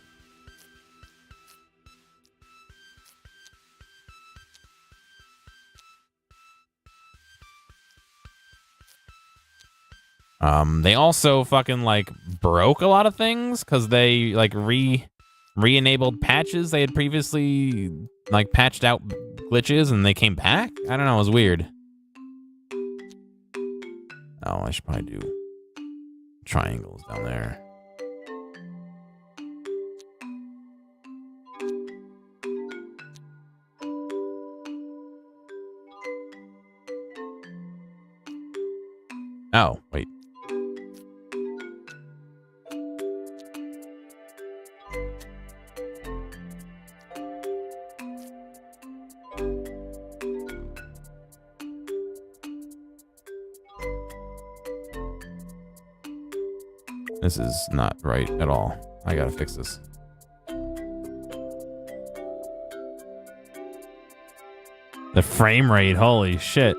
They also fucking like broke a lot of things because they like re-enabled patches they had previously like patched out glitches and they came back. I don't know, it was weird. Oh, I should probably do triangles down there. Oh, wait. This is not right at all. I gotta fix this. The frame rate, holy shit.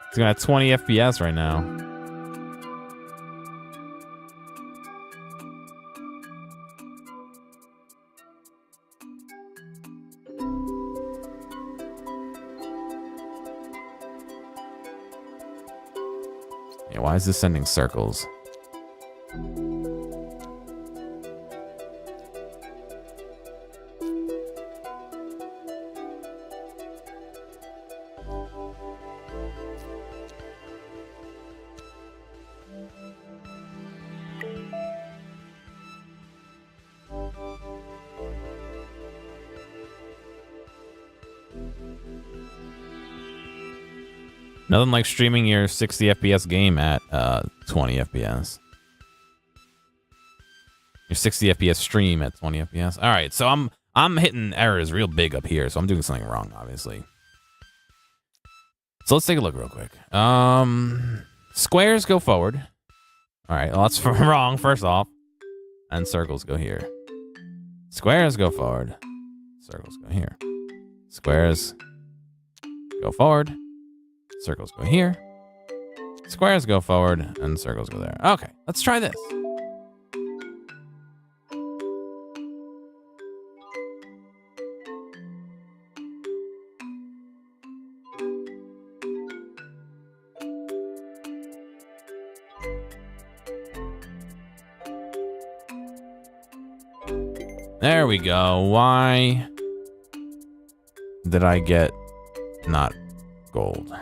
It's got 20 FPS right now. Yeah, why is this sending circles? Nothing like streaming your 60 FPS game at 20 FPS. Your 60 FPS stream at 20 FPS. All right, so I'm hitting errors real big up here, so I'm doing something wrong, obviously. So let's take a look real quick. Squares go forward. All right, well, that's wrong, first off. And circles go here. Squares go forward. Circles go here. Squares go forward. Circles go here. Squares go forward, and circles go there. Okay, let's try this. There we go. Why did I get not gold?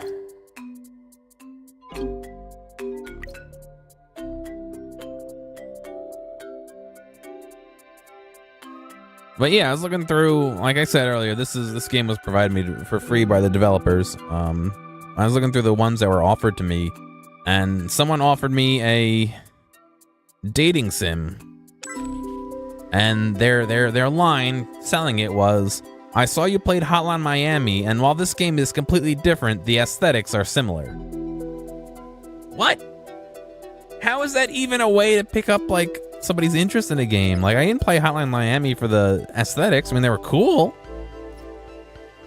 But yeah, I was looking through, like I said earlier, this game was provided me for free by the developers. I was looking through the ones that were offered to me, and someone offered me a dating sim. And their line selling it was, I saw you played Hotline Miami, and while this game is completely different, the aesthetics are similar. What? How is that even a way to pick up like somebody's interest in a game? Like, I didn't play Hotline Miami for the aesthetics. I mean, they were cool,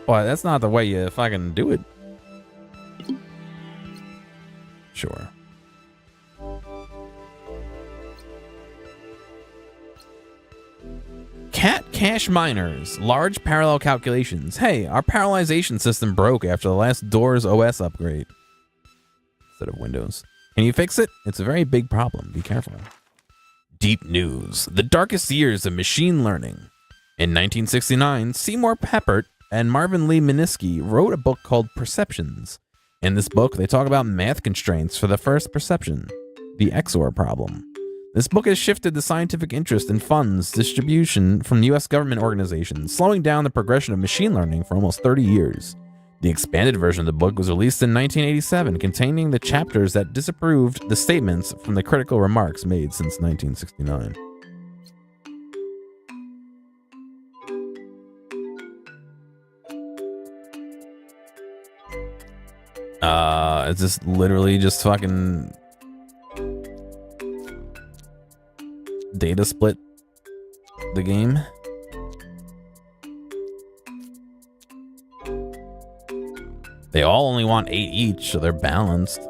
but that's not the way you fucking do it. Sure. Cat cache miners, large parallel calculations. Hey, our parallelization system broke after the last Doors OS upgrade. Instead of Windows. Can you fix it? It's a very big problem. Be careful. Deep news. The darkest years of machine learning. In 1969, Seymour Papert and Marvin Lee Minsky wrote a book called Perceptions. In this book, they talk about math constraints for the first perception, the XOR problem. This book has shifted the scientific interest in funds distribution from U.S. government organizations, slowing down the progression of machine learning for almost 30 years. The expanded version of the book was released in 1987, containing the chapters that disapproved the statements from the critical remarks made since 1969. Is this literally just fucking data split the game? They all only want 8 each, so they're balanced.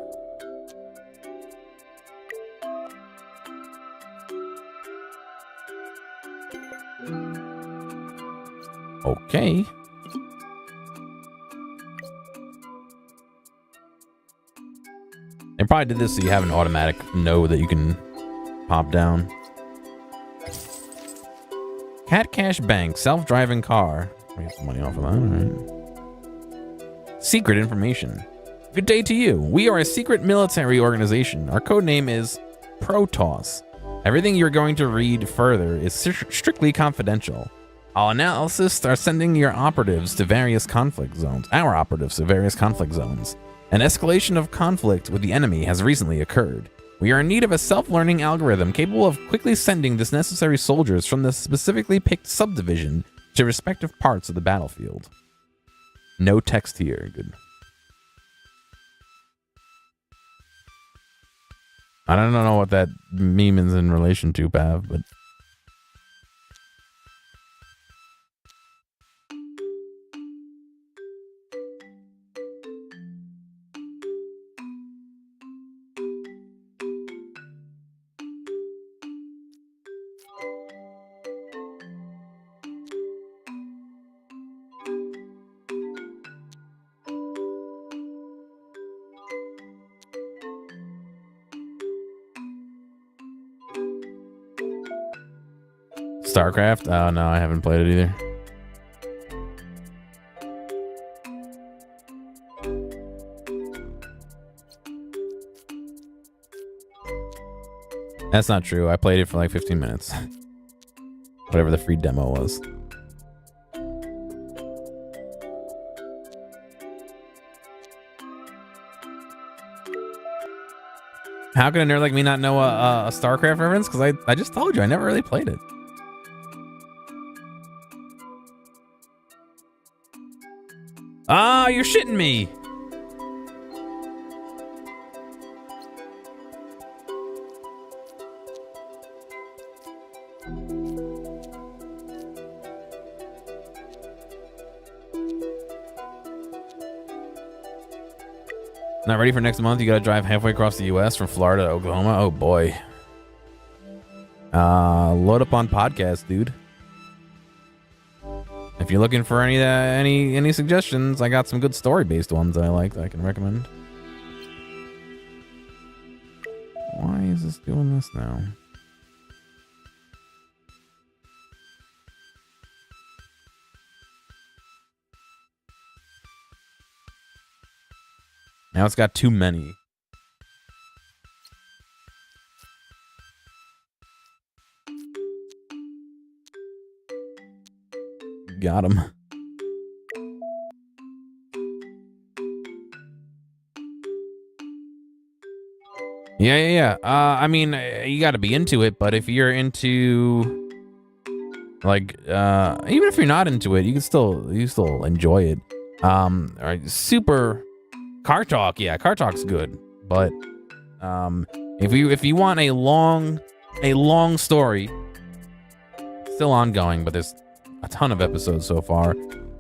Okay. They probably did this so you have an automatic node that you can pop down. Cat Cash Bank, self-driving car. We get some money off of that, all right. Secret information. Good day to you. We are a secret military organization. Our code name is Protoss. Everything you're going to read further is strictly confidential. Our analysts are sending your operatives to various conflict zones. Our operatives to various conflict zones. An escalation of conflict with the enemy has recently occurred. We are in need of a self-learning algorithm capable of quickly sending the necessary soldiers from the specifically picked subdivision to respective parts of the battlefield. No text here. Good. I don't know what that meme is in relation to, Pav, but... StarCraft? Oh no, I haven't played it either. That's not true. I played it for like 15 minutes. Whatever the free demo was. How can a nerd like me not know a StarCraft reference? Because I just told you, I never really played it. Ah, you're shitting me. Not ready for next month? You gotta drive halfway across the US from Florida to Oklahoma? Oh boy. Load up on podcast, dude. If you're looking for any suggestions, I got some good story-based ones that I like that I can recommend. Why is this doing this now? Now it's got too many. Got him. Yeah. I mean, you got to be into it, but if you're into, like, even if you're not into it, you still enjoy it. All right, super Car Talk. Yeah, Car Talk's good, but if you want a long story, still ongoing, but there's a ton of episodes so far.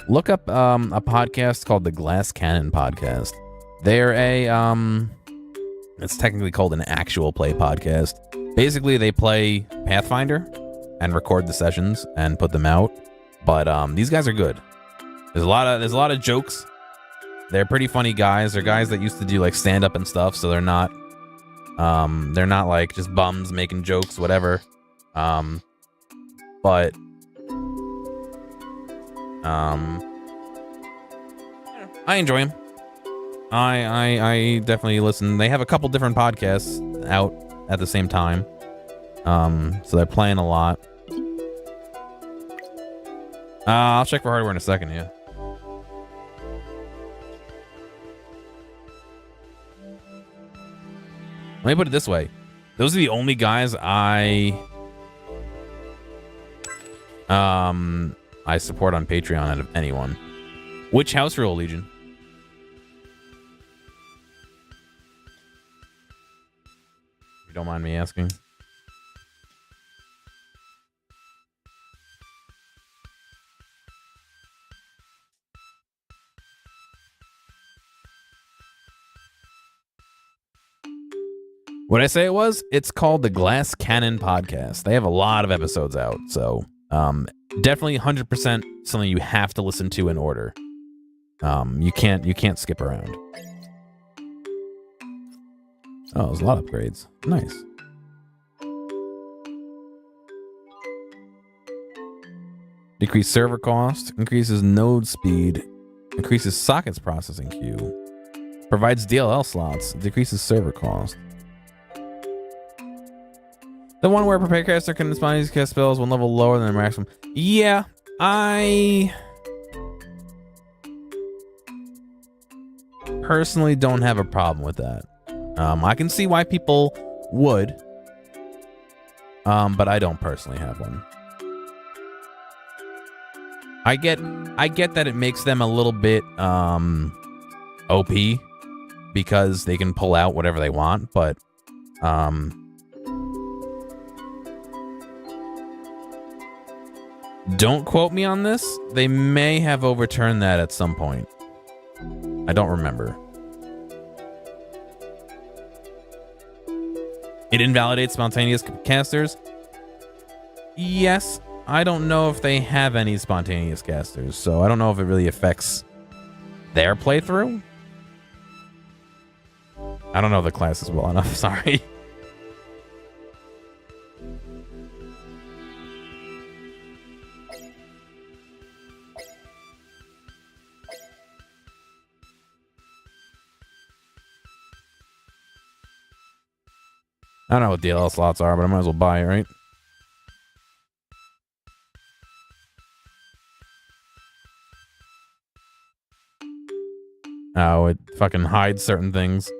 Look up a podcast called the Glass Cannon Podcast. They're it's technically called an actual play podcast. Basically, they play Pathfinder and record the sessions and put them out. But these guys are good. There's a lot of jokes. They're pretty funny guys. They're guys that used to do like stand up and stuff, so they're not like just bums making jokes, whatever. But I enjoy them. I definitely listen. They have a couple different podcasts out at the same time. So they're playing a lot. I'll check for hardware in a second, yeah. Let me put it this way. Those are the only guys I support on Patreon out of anyone. Which house rule, Legion? If you don't mind me asking. What I say it was? It's called the Glass Cannon Podcast. They have a lot of episodes out, so definitely 100% something you have to listen to in order. You can't skip around. Oh, there's a lot of upgrades. Nice. Decrease server cost, increases node speed, increases sockets processing queue, provides DLL slots, decreases server cost. The one where a prepared caster can spontaneously cast spells one level lower than the maximum. Yeah, I personally don't have a problem with that. I can see why people would, but I don't personally have one. I get that it makes them a little bit OP because they can pull out whatever they want, but don't quote me on this. They may have overturned that at some point. I don't remember. It invalidates spontaneous casters. Yes, I don't know if they have any spontaneous casters, so I don't know if it really affects their playthrough. I don't know the classes well enough, sorry. I don't know what DLL slots are, but I might as well buy it, right? Oh, it fucking hides certain things.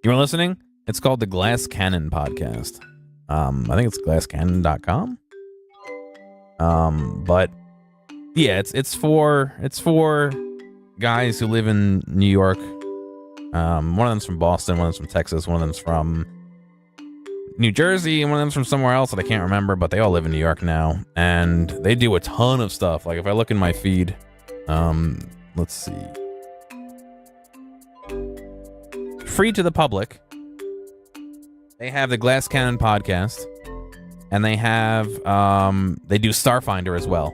You were listening? It's called the Glass Cannon Podcast. I think it's glasscannon.com. But yeah, it's for guys who live in New York. One of them's from Boston, one of them's from Texas, one of them's from New Jersey, and one of them's from somewhere else that I can't remember, but they all live in New York now. And they do a ton of stuff. Like if I look in my feed, let's see. Free to the public. They have the Glass Cannon Podcast. And they have they do Starfinder as well.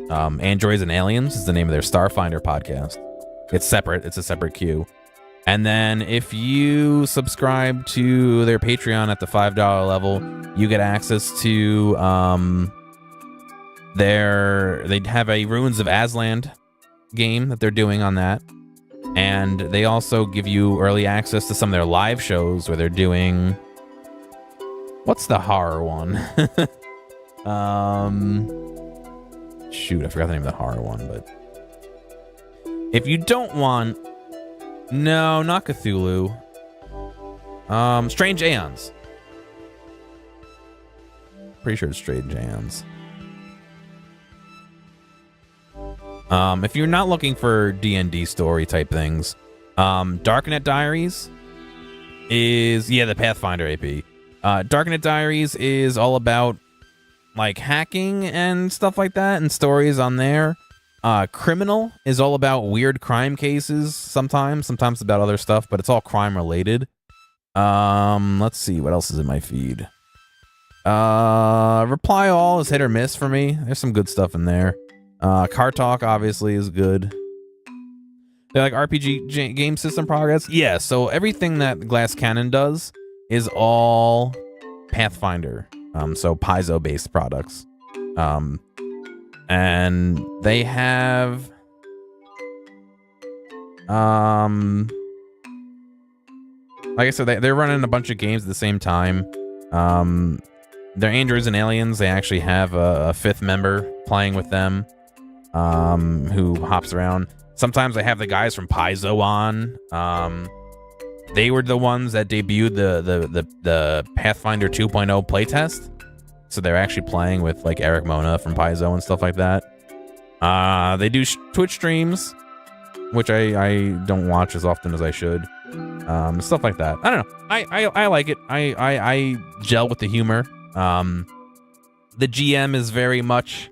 Androids and Aliens is the name of their Starfinder podcast. It's separate, it's a separate queue. And then if you subscribe to their Patreon at the $5 level, you get access to they have a Ruins of Aslan game that they're doing on that. And they also give you early access to some of their live shows where they're doing... What's the horror one? Shoot, I forgot the name of the horror one, but... If you don't want... No, not Cthulhu. Strange Aeons. Pretty sure it's Strange Aeons. If you're not looking for D&D story type things, Darknet Diaries is... Yeah, the Pathfinder AP. Darknet Diaries is all about, like, hacking and stuff like that, and stories on there. Criminal is all about weird crime cases sometimes about other stuff, but it's all crime related. Let's see, what else is in my feed? Reply All is hit or miss for me. There's some good stuff in there. Car Talk obviously is good. They're like RPG game system progress. Yeah, so everything that Glass Cannon does is all Pathfinder. So Paizo based products. And they have like I said, they're running a bunch of games at the same time. They're Androids and Aliens. They actually have a fifth member playing with them, who hops around. Sometimes they have the guys from Paizo on. They were the ones that debuted the Pathfinder 2.0 playtest. So they're actually playing with like Eric Mona from Paizo and stuff like that. They do Twitch streams, which I don't watch as often as I should. Stuff like that. I don't know. I like it. I gel with the humor. The GM is very much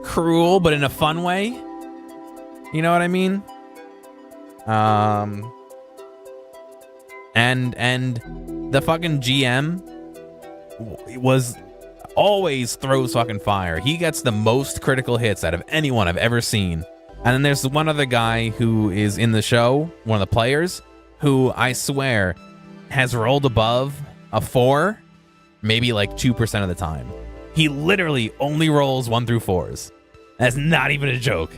cruel, but in a fun way. You know what I mean? And the fucking GM was always throws fucking fire. He gets the most critical hits out of anyone I've ever seen. And then there's one other guy who is in the show, one of the players, who I swear has rolled above a 4, maybe like 2% of the time. He literally only rolls 1 through 4s. That's not even a joke.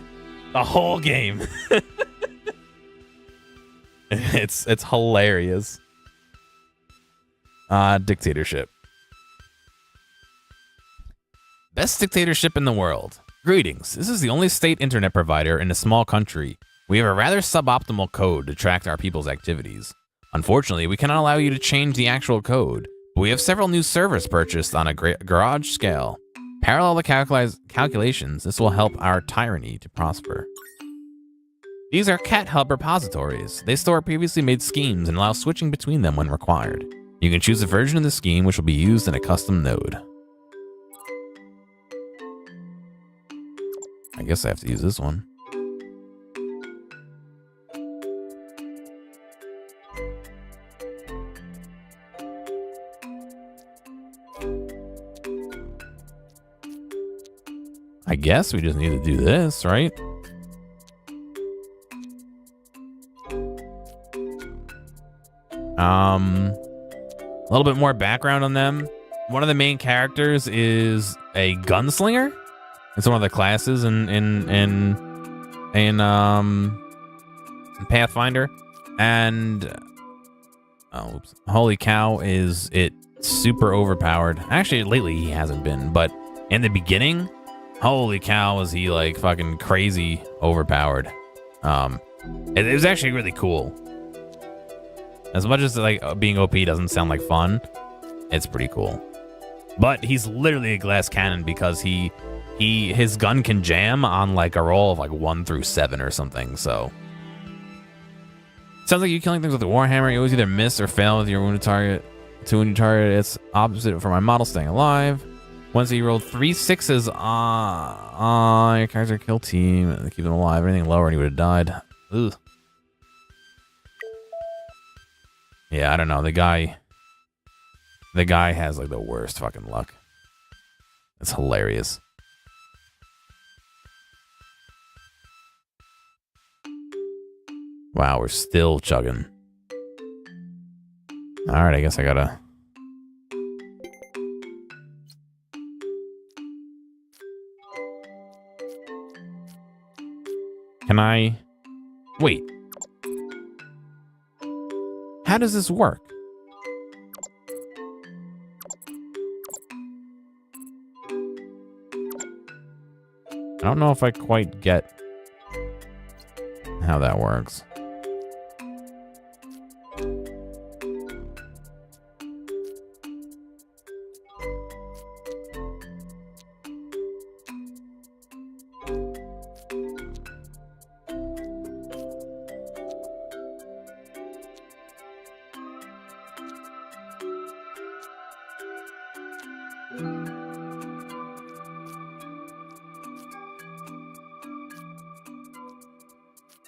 The whole game. It's hilarious. Dictatorship. Best dictatorship in the world. Greetings. This is the only state internet provider in a small country. We have a rather suboptimal code to track our people's activities. Unfortunately, we cannot allow you to change the actual code, but we have several new servers purchased on a garage scale. Parallel the calculations, this will help our tyranny to prosper. These are Cat Hub repositories. They store previously made schemes and allow switching between them when required. You can choose a version of the scheme which will be used in a custom node. I guess I have to use this one. I guess we just need to do this, right? A little bit more background on them. One of the main characters is a gunslinger. It's one of the classes in Pathfinder, and holy cow, is it super overpowered. Actually, lately he hasn't been, but in the beginning, holy cow, was he like fucking crazy overpowered. It was actually really cool. As much as like being OP doesn't sound like fun, it's pretty cool. But he's literally a glass cannon because his gun can jam on like a roll of like 1 through 7 or something. So sounds like you killing things with the Warhammer. You always either miss or fail with your wounded target. To wounded target, it's opposite for my model staying alive. Once you rolled 3 6s on your character kill team and keep them alive. Anything lower and he would have died. Ugh. Yeah, I don't know. The guy has like the worst fucking luck. It's hilarious. Wow, we're still chugging. All right, I guess I gotta. Can I? Wait. How does this work? I don't know if I quite get how that works.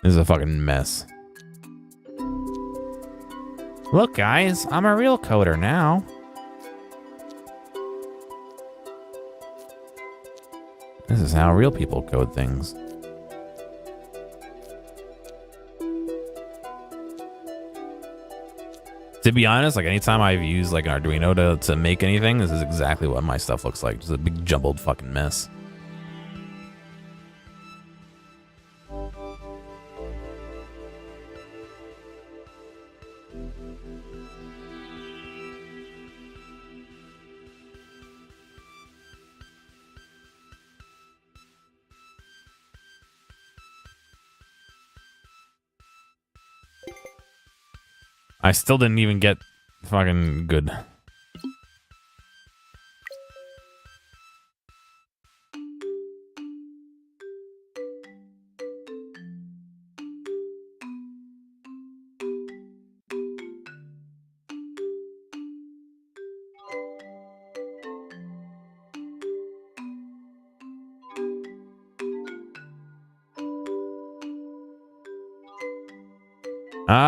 This is a fucking mess. Look, guys, I'm a real coder now. This is how real people code things. To be honest, like anytime I've used like an Arduino to make anything, this is exactly what my stuff looks like. Just a big jumbled fucking mess. I still didn't even get fucking good.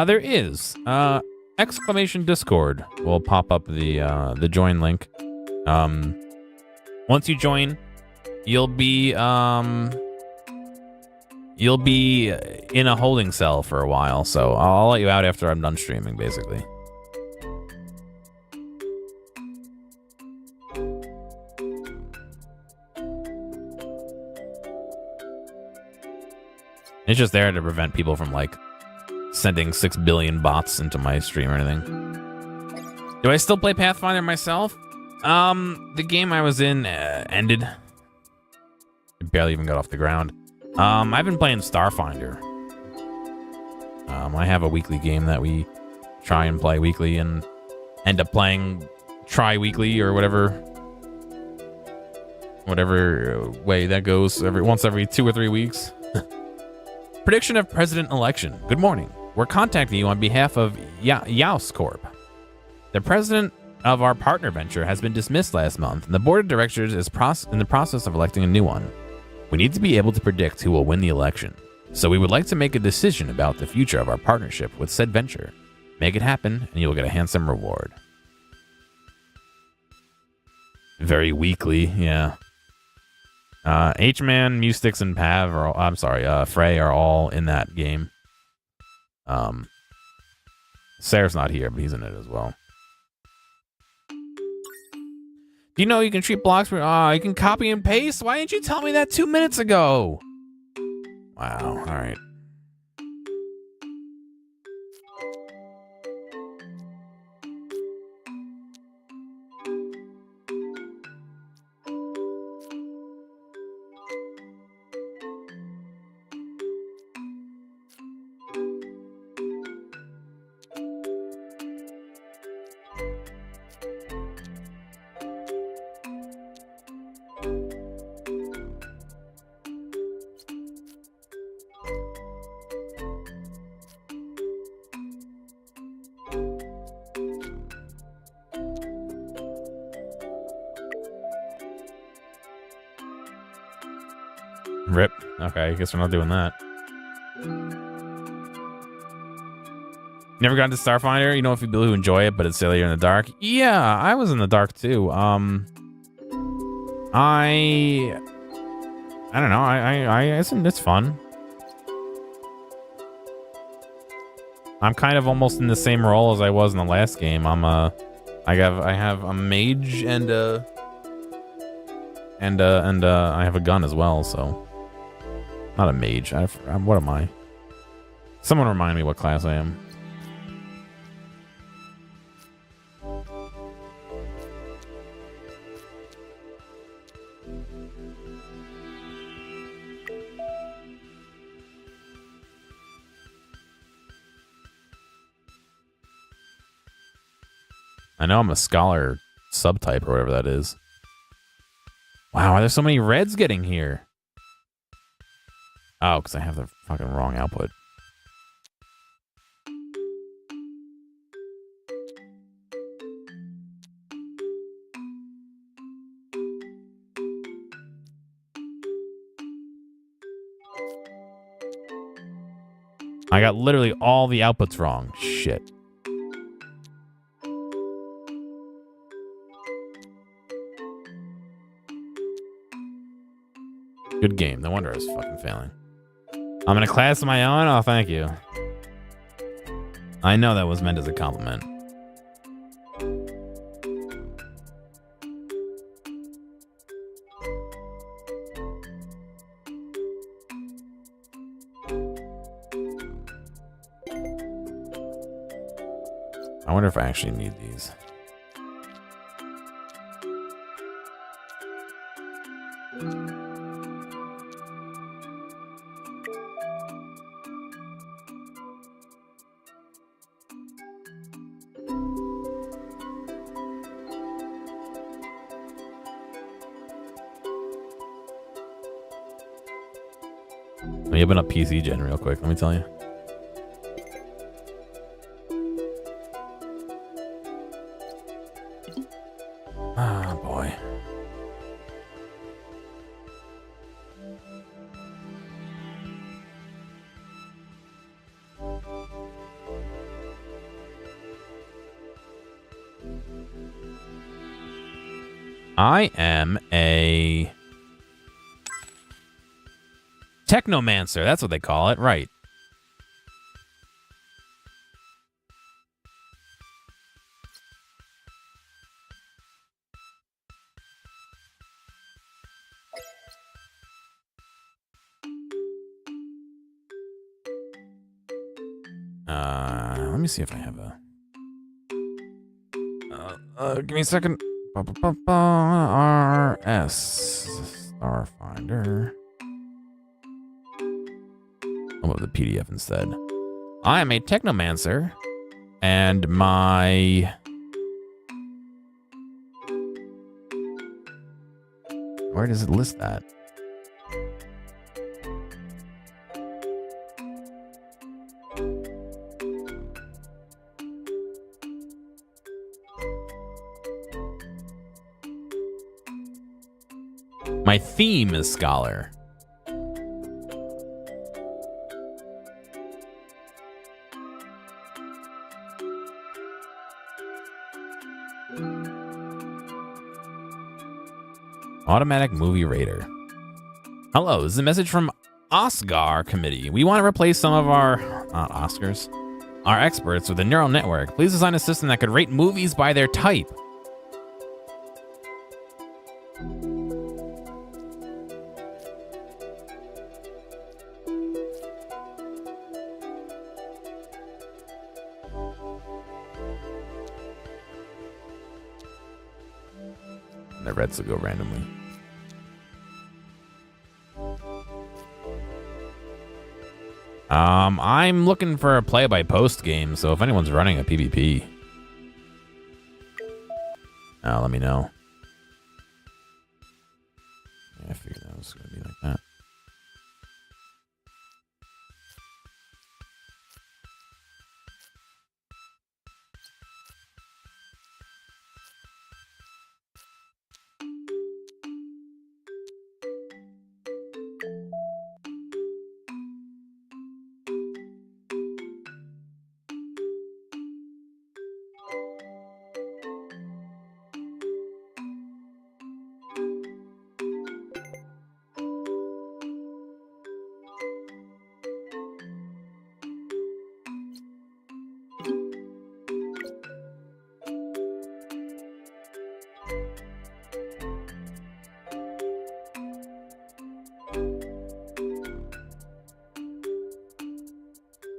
There is. Exclamation Discord will pop up the join link. Once you join, you'll be in a holding cell for a while. So I'll let you out after I'm done streaming, basically. It's just there to prevent people from like sending 6 billion bots into my stream or anything. Do I still play Pathfinder myself? The game I was in ended. It barely even got off the ground. I've been playing Starfinder. I have a weekly game that we try and play weekly and end up playing tri-weekly or whatever way that goes once every 2 or 3 weeks. Prediction of president election. Good morning. We're contacting you on behalf of Yaus Corp. The president of our partner venture has been dismissed last month, and the board of directors is in the process of electing a new one. We need to be able to predict who will win the election, so we would like to make a decision about the future of our partnership with said venture. Make it happen, and you will get a handsome reward. Very weakly, yeah. H-Man, Mustix, and Pav Frey are all in that game. Sarah's not here, but he's in it as well. Do you know you can treat blocks for you can copy and paste? Why didn't you tell me that 2 minutes ago? Wow, alright. Rip. Okay, I guess we're not doing that. Never got into Starfinder? You know, if you people who enjoy it, but it's silly in the dark. Yeah, I was in the dark too. I don't know. I think it's fun. I'm kind of almost in the same role as I was in the last game. I have a mage and I have a gun as well. So not a mage. What am I? Someone remind me what class I am. I know I'm a scholar subtype or whatever that is. Wow, are there so many reds getting here? Oh, because I have the fucking wrong output. I got literally all the outputs wrong. Shit. Good game. No wonder I was fucking failing. I'm in a class of my own? Oh, thank you. I know that was meant as a compliment. I wonder if I actually need these. Let me open up PC Gen real quick, let me tell you. Ah, boy. I am a technomancer. That's what they call it, right? Let me see if I have a. Give me a second. RS Starfinder. I'll move the PDF instead. I am a technomancer, and my where does it list that? My theme is scholar. Automatic movie rater. Hello, this is a message from Oscar Committee. We want to replace some of our Oscars, our experts with a neural network. Please design a system that could rate movies by their type. The reds will go randomly. I'm looking for a play-by-post game, so if anyone's running a PvP, let me know. Yeah, I figured that was going to be like that.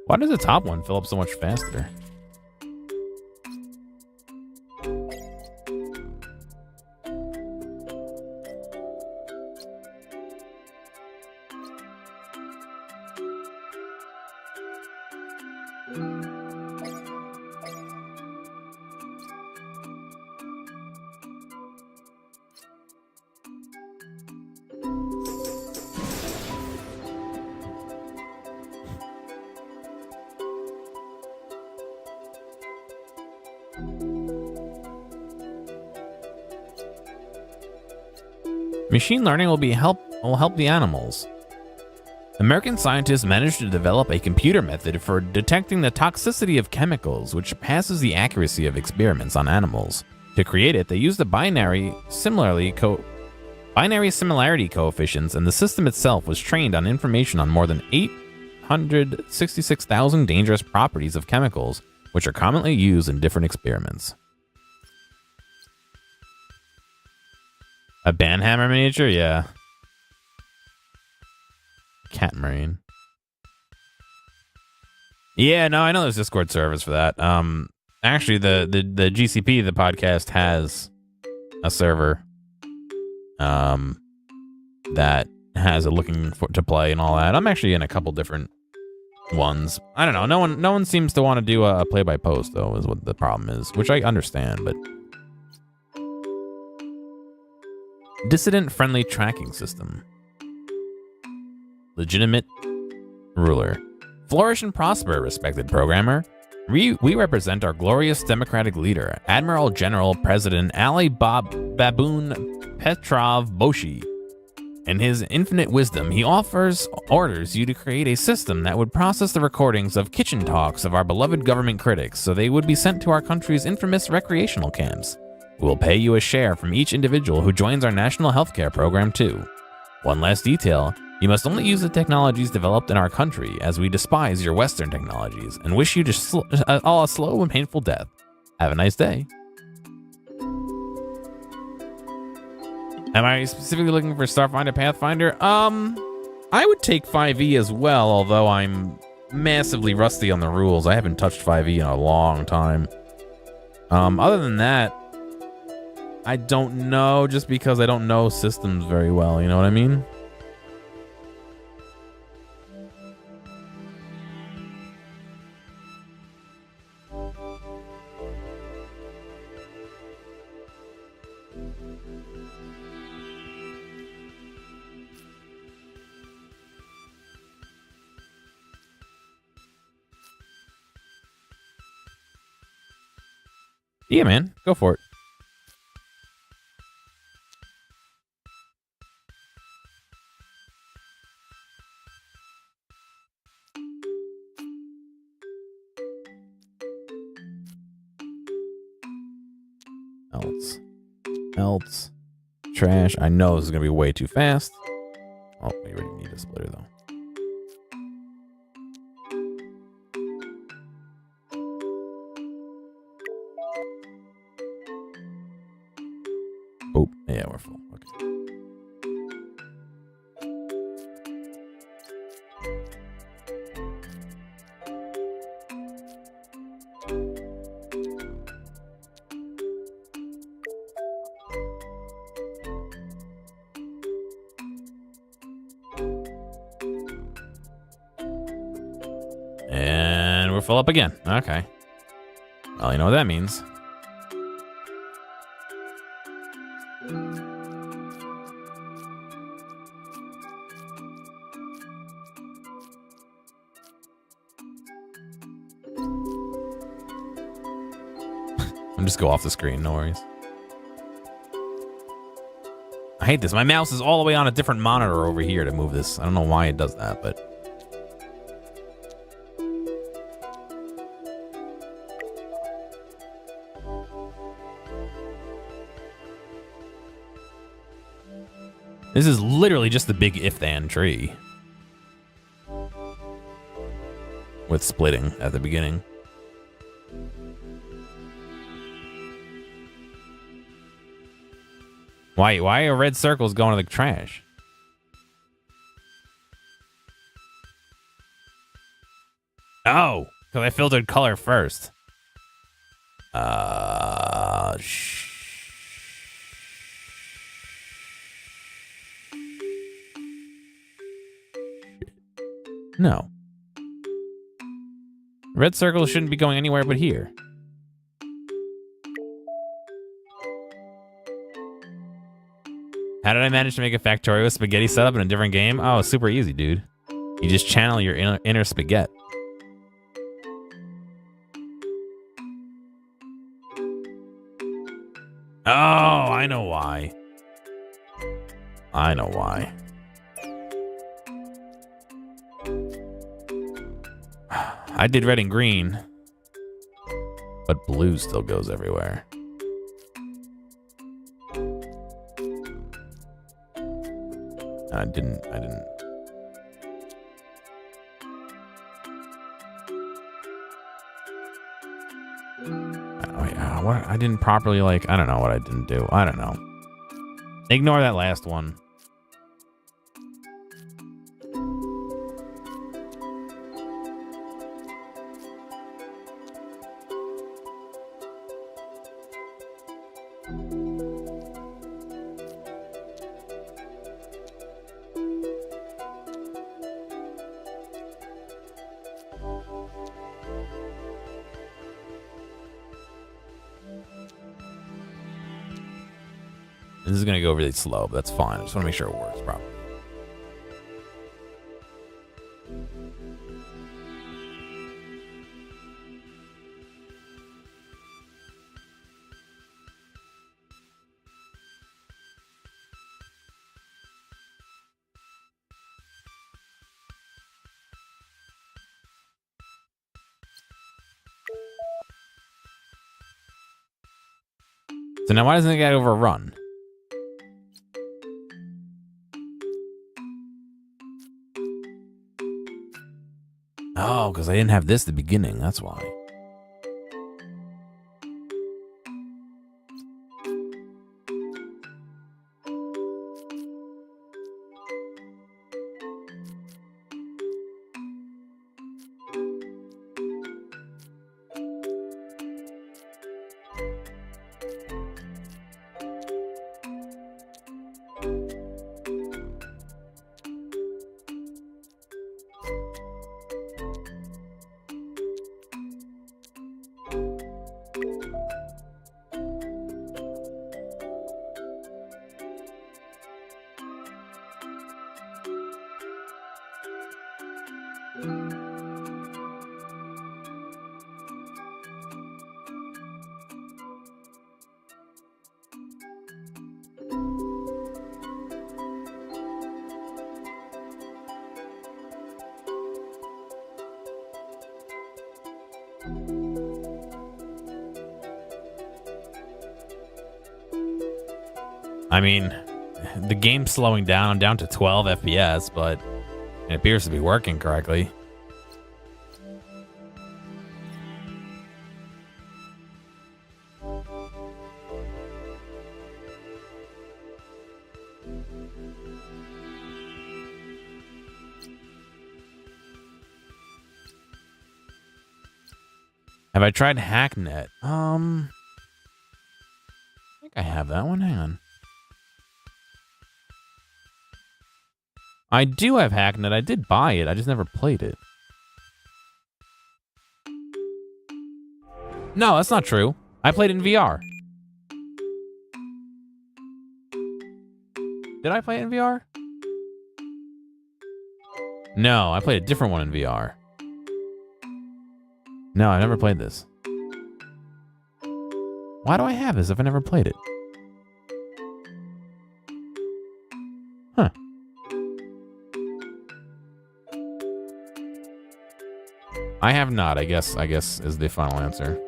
Why does the top one fill up so much faster? Machine learning will help the animals. American scientists managed to develop a computer method for detecting the toxicity of chemicals, which passes the accuracy of experiments on animals. To create it, they used the binary similarity coefficients, and the system itself was trained on information on more than 866,000 dangerous properties of chemicals, which are commonly used in different experiments. A banhammer miniature? Yeah. Catmarine. Yeah, no, I know there's Discord servers for that. Actually, the GCP, the podcast, has a server that has a looking to play and all that. I'm actually in a couple different ones. I don't know. No one seems to want to do a play by post though, is what the problem is, which I understand, but dissident friendly tracking system. Legitimate ruler. Flourish and prosper, respected programmer. We represent our glorious democratic leader, Admiral General President Ali Baboon Petrov Boshi. In his infinite wisdom, he orders you to create a system that would process the recordings of kitchen talks of our beloved government critics so they would be sent to our country's infamous recreational camps. We will pay you a share from each individual who joins our national healthcare program too. One last detail, you must only use the technologies developed in our country, as we despise your Western technologies and wish you all a slow and painful death. Have a nice day. Am I specifically looking for Starfinder Pathfinder? I would take 5e as well, although I'm massively rusty on the rules. I haven't touched 5e in a long time. Other than that, I don't know, just because I don't know systems very well, you know what I mean? Yeah, man, go for it. Else. Trash. I know this is going to be way too fast. Oh, we already need a splitter, though. Oh, yeah, we're full. Okay. And we're full up again. Okay. Well, you know what that means. Just go off the screen, no worries. I hate this. My mouse is all the way on a different monitor over here to move this. I don't know why it does that, but... This is literally just the big if-then tree. With splitting at the beginning. Why are red circles going to the trash? Oh, because I filtered color first. No. Red circle shouldn't be going anywhere but here. How did I manage to make a Factorio spaghetti setup in a different game? Oh, super easy, dude. You just channel your inner spaghetti. Oh, I know why. I know why. I did red and green, but blue still goes everywhere. I didn't. What? I didn't properly, like, I don't know what I didn't do. I don't know. Ignore that last one. This is going to go really slow, but that's fine. I just want to make sure it works properly. So now why doesn't it get overrun? Oh, because I didn't have this at the beginning. That's why. I mean, the game's slowing down. I'm down to 12 FPS, but it appears to be working correctly. Have I tried Hacknet? I think I have that one. Hang on. I do have Hacknet. I did buy it. I just never played it. No, that's not true. I played it in VR. Did I play it in VR? No, I played a different one in VR. No, I never played this. Why do I have this if I never played it? Huh. I have not, I guess is the final answer.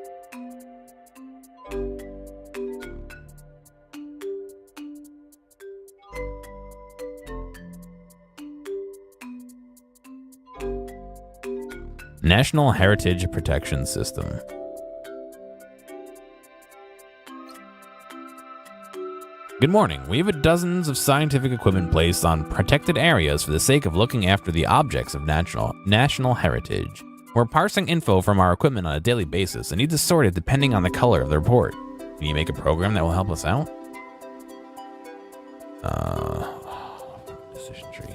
National Heritage Protection System. Good morning. We have dozens of scientific equipment placed on protected areas for the sake of looking after the objects of national heritage. We're parsing info from our equipment on a daily basis and need to sort it depending on the color of the report. Can you make a program that will help us out? Decision trees.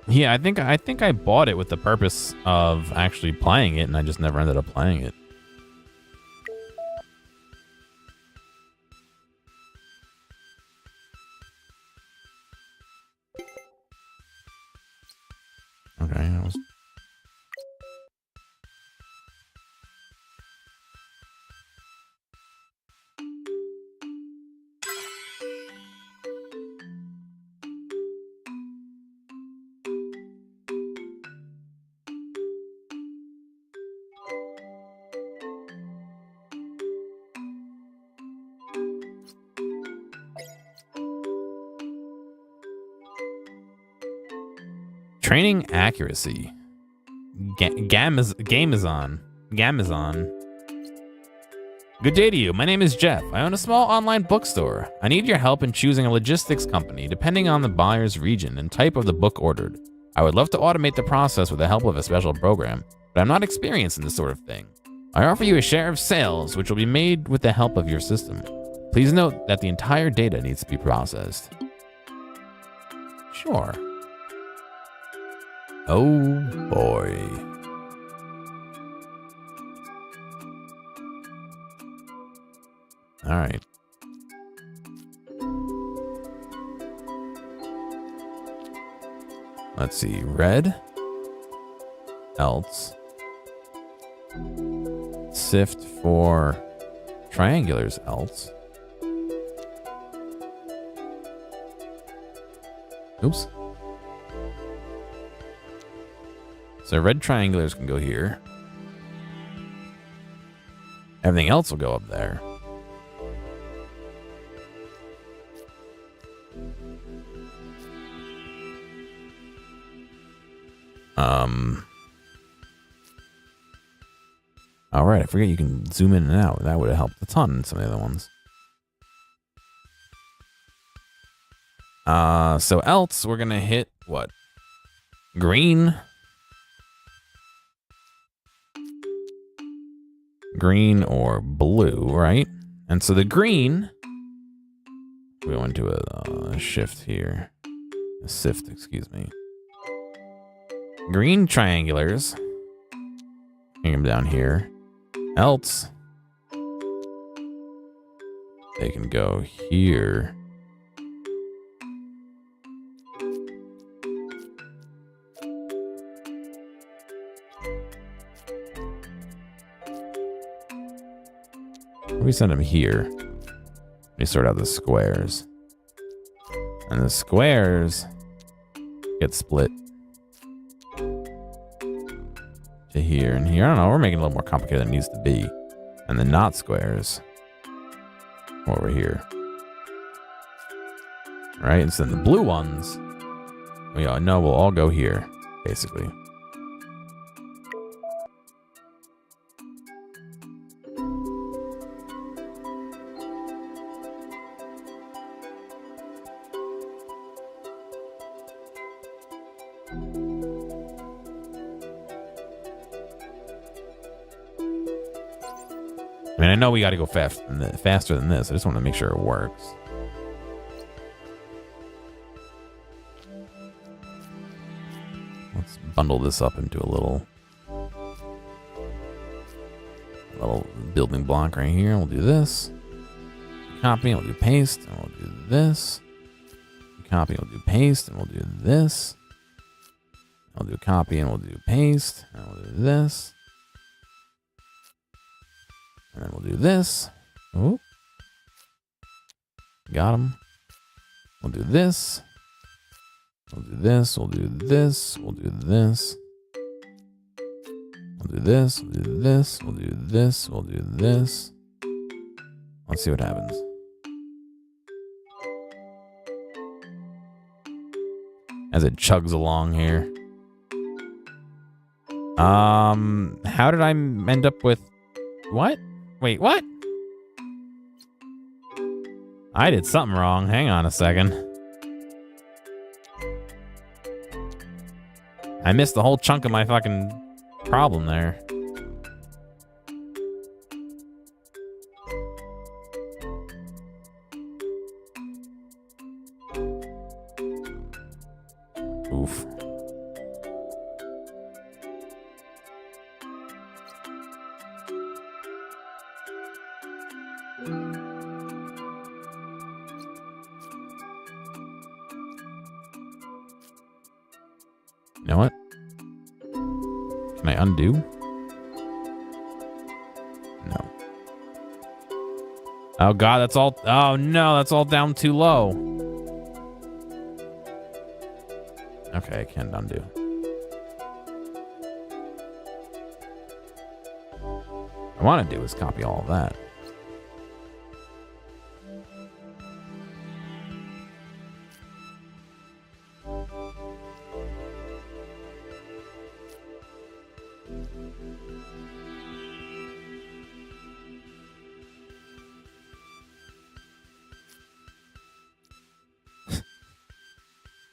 Yeah, I think I bought it with the purpose of actually playing it, and I just never ended up playing it. Okay, that was... Training accuracy. Gamazon. Good day to you. My name is Jeff. I own a small online bookstore. I need your help in choosing a logistics company depending on the buyer's region and type of the book ordered. I would love to automate the process with the help of a special program, but I'm not experienced in this sort of thing. I offer you a share of sales, which will be made with the help of your system. Please note that the entire data needs to be processed. Sure. Oh boy. All right. Let's see. Red. Else. Sift for triangulars. Else. Oops. So red triangulars can go here. Everything else will go up there. All right, I forget you can zoom in and out. That would have helped a ton in some of the other ones. So else we're gonna hit what? Green. Green or blue, right? And so the green, we go into a shift here. A sift, excuse me. Green triangulars. Bring them down here. Else, they can go here. We send them here. We sort out the squares. And the squares get split to here and here. I don't know, we're making it a little more complicated than it needs to be. And the not squares over here. Right? And so then the blue ones, we all know will all go here, basically. I mean, I know we got to go faster than this. I just want to make sure it works. Let's bundle this up into a little building block right here. We'll do this. Copy, and we'll do paste, and we'll do this. Copy, and we'll do paste, and we'll do this. I'll do copy, and we'll do paste, and we'll do this. And then we'll do this. Oh. Got him. We'll do this. We'll do this. We'll do this. We'll do this. We'll do this. We'll do this. We'll do this. We'll do this. Let's see what happens. as it chugs along here. How did I end up with what? Wait, what? I did something wrong. Hang on a second. I missed the whole chunk of my fucking problem there. Oof. You know what? Can I undo? No. Oh god, that's all. Oh no, that's all down too low. Okay, I can't undo. What I want to do is copy all of that.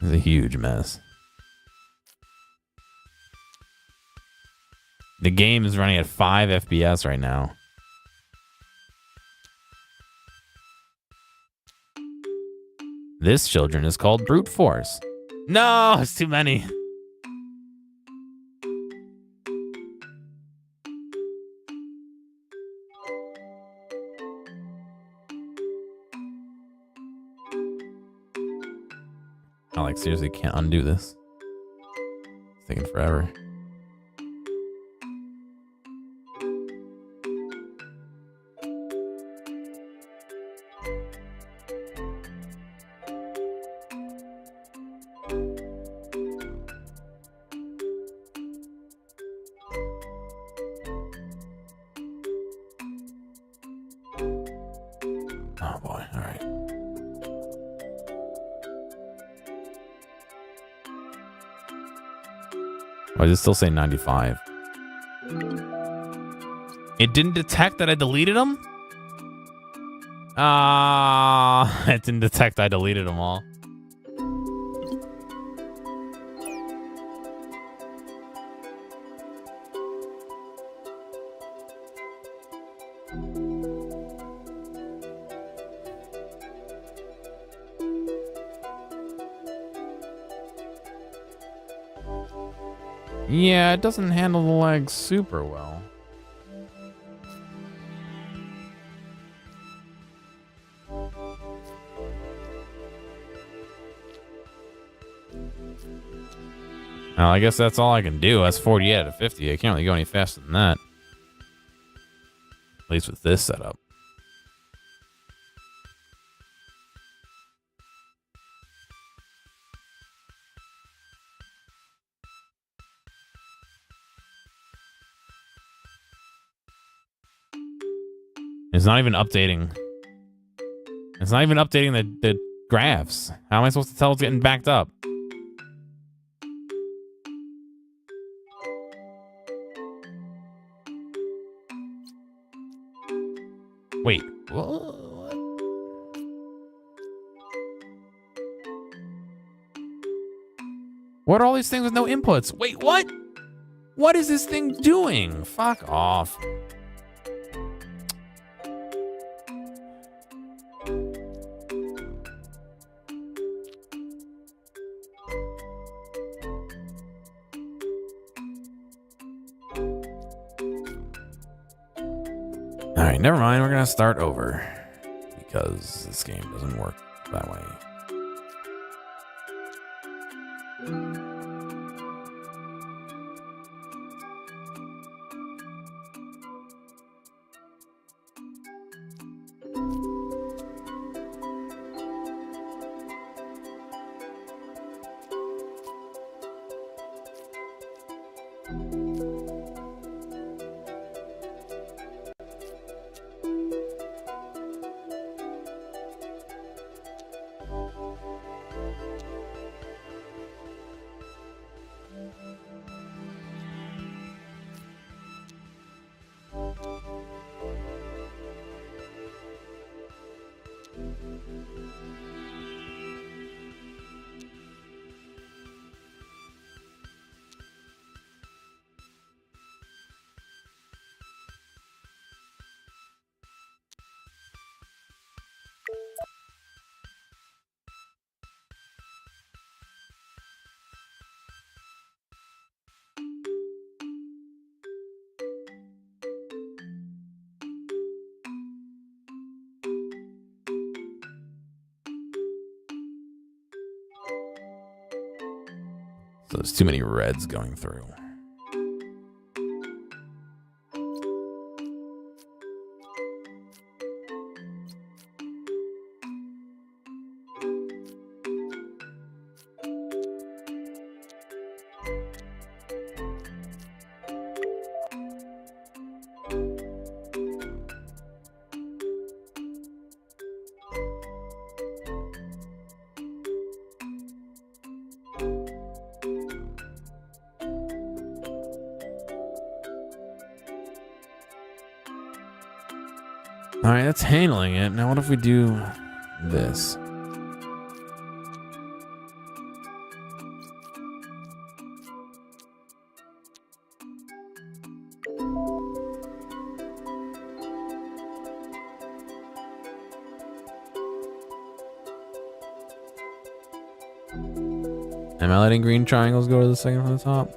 It's a huge mess. The game is running at 5 FPS right now. This children is called brute force. No, it's too many. I like seriously can't undo this. It's taking forever. Oh boy, all right. Why does it still say 95? It didn't detect that I deleted them? It didn't detect I deleted them all. Yeah, it doesn't handle the lag super well. Well, I guess that's all I can do. That's 48 out of 50. I can't really go any faster than that. At least with this setup. It's not even updating. It's not even updating the graphs. How am I supposed to tell it's getting backed up? Wait. What? What are all these things with no inputs? Wait, what? What is this thing doing? Fuck off. All right, never mind. We're going to start over because this game doesn't work that way. So there's too many reds going through. All right, that's handling it. Now what if we do this? Am I letting green triangles go to the second from the top?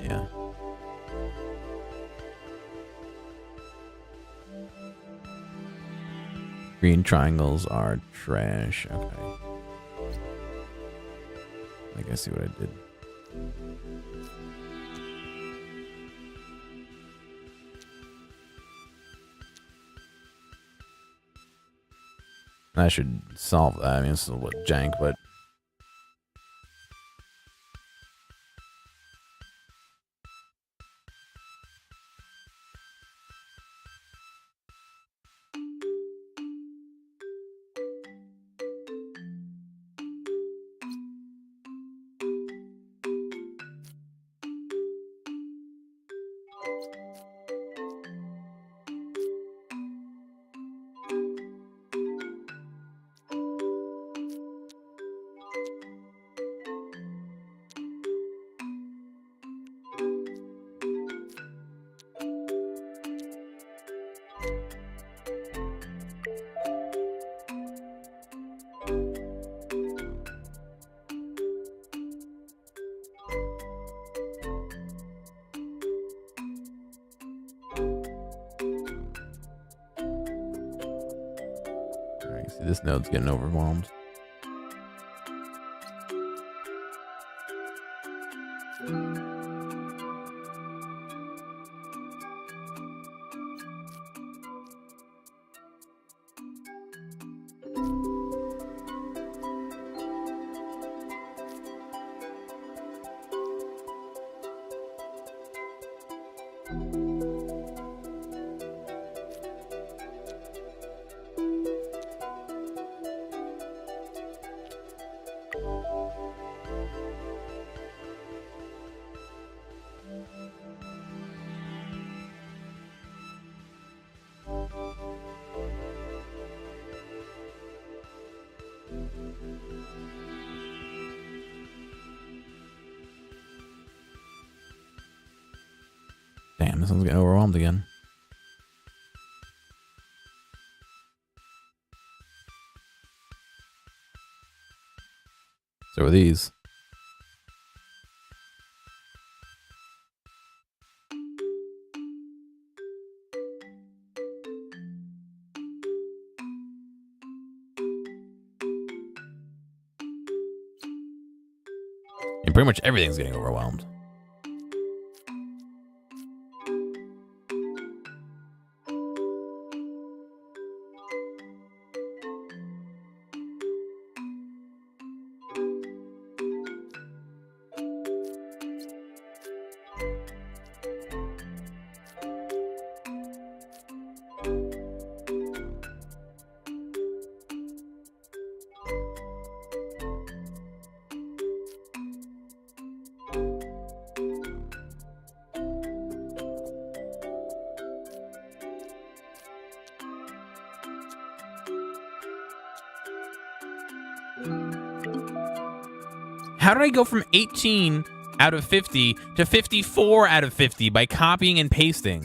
Yeah. Green triangles are trash. Okay. I think I see what I did. I should solve that. I mean, it's a little jank, but see, this node's getting overwhelmed. Damn, this one's getting overwhelmed again. So are these. And pretty much everything's getting overwhelmed. How did I go from 18 out of 50 to 54 out of 50 by copying and pasting?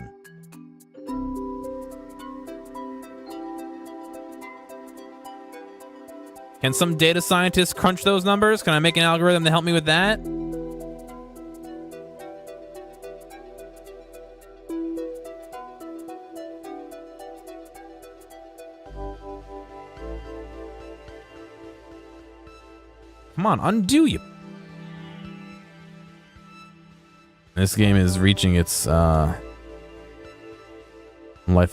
Can some data scientist crunch those numbers? Can I make an algorithm to help me with that? Come on, undo you. This game is reaching its life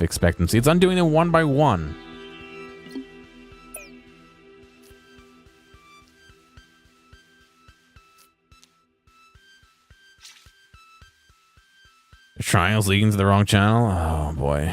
expectancy. It's undoing them one by one. The triangle's leading to the wrong channel. Oh boy.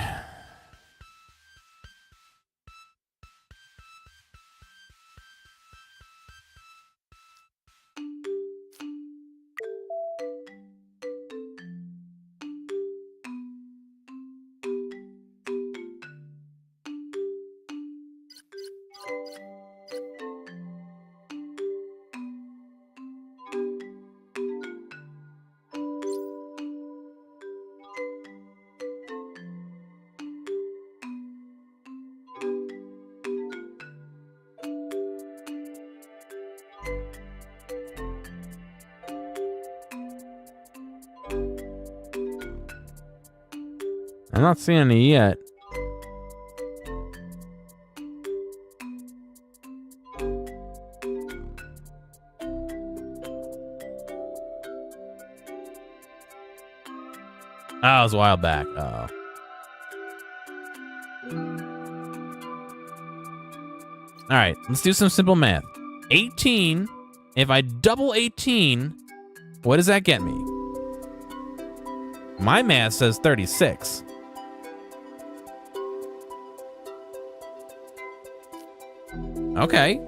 I'm not seeing any yet. Oh, it was a while back. Oh. All right, let's do some simple math. 18, if I double 18, what does that get me? My math says 36. Okay.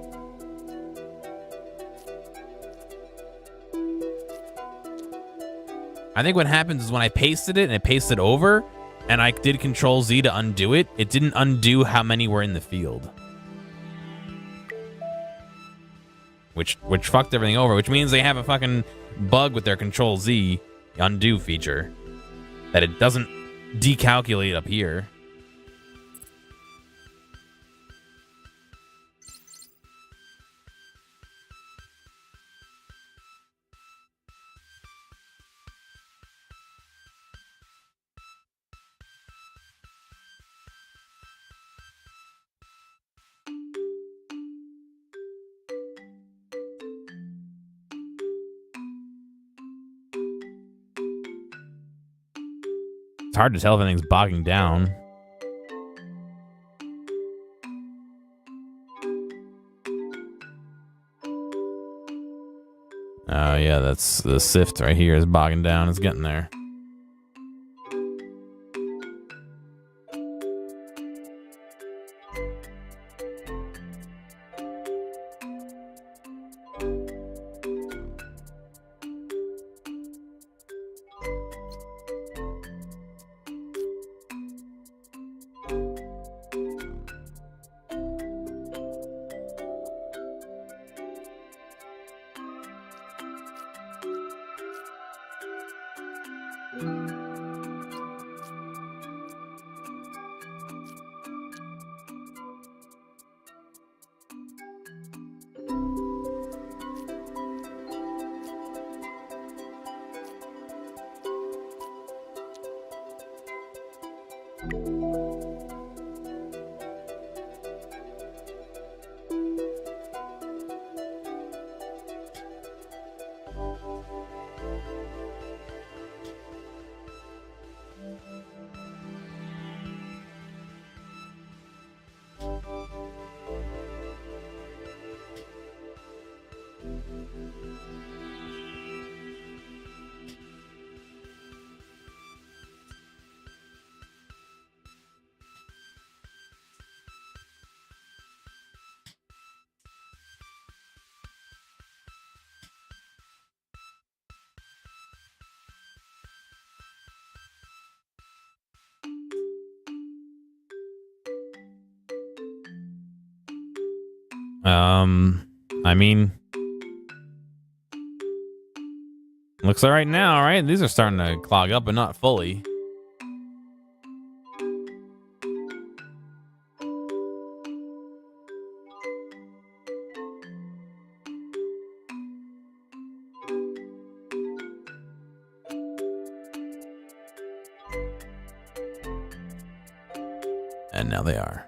I think what happens is when I pasted it and it pasted over and I did Control Z to undo it, it didn't undo how many were in the field. Which fucked everything over, which means they have a fucking bug with their Control Z undo feature that it doesn't decalculate up here. It's hard to tell if anything's bogging down. Oh yeah, that's the sift right here is bogging down. It's getting there. I mean, Looks all right now, right? These are starting to clog up, but not fully. And now they are.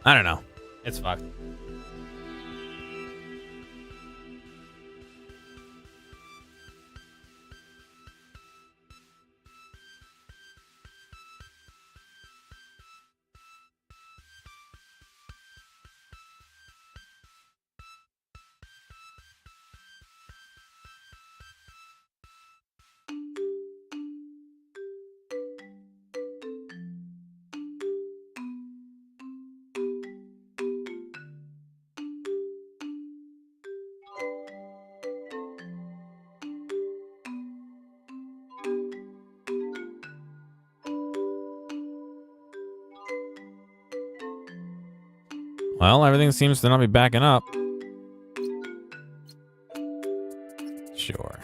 I don't know. It's fucked. Well, everything seems to not be backing up. Sure.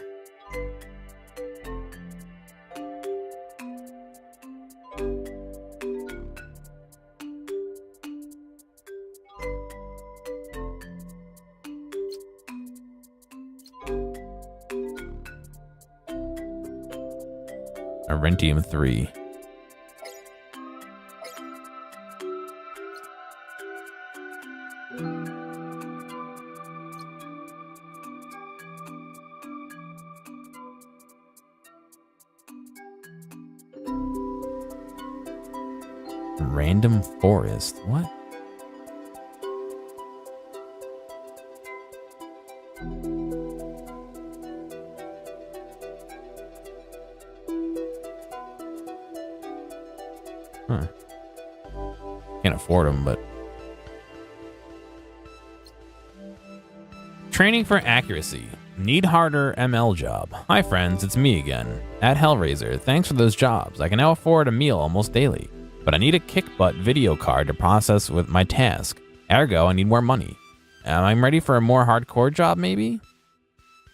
Hmantheawsome 3. Random forest. What? Huh. Can't afford them, but... Training for accuracy. Need harder ML job. Hi friends, it's me again. At Hellraiser, thanks for those jobs. I can now afford a meal almost daily. But I need a kick-butt video card to process with my task. Ergo, I need more money. Am I ready for a more hardcore job, maybe?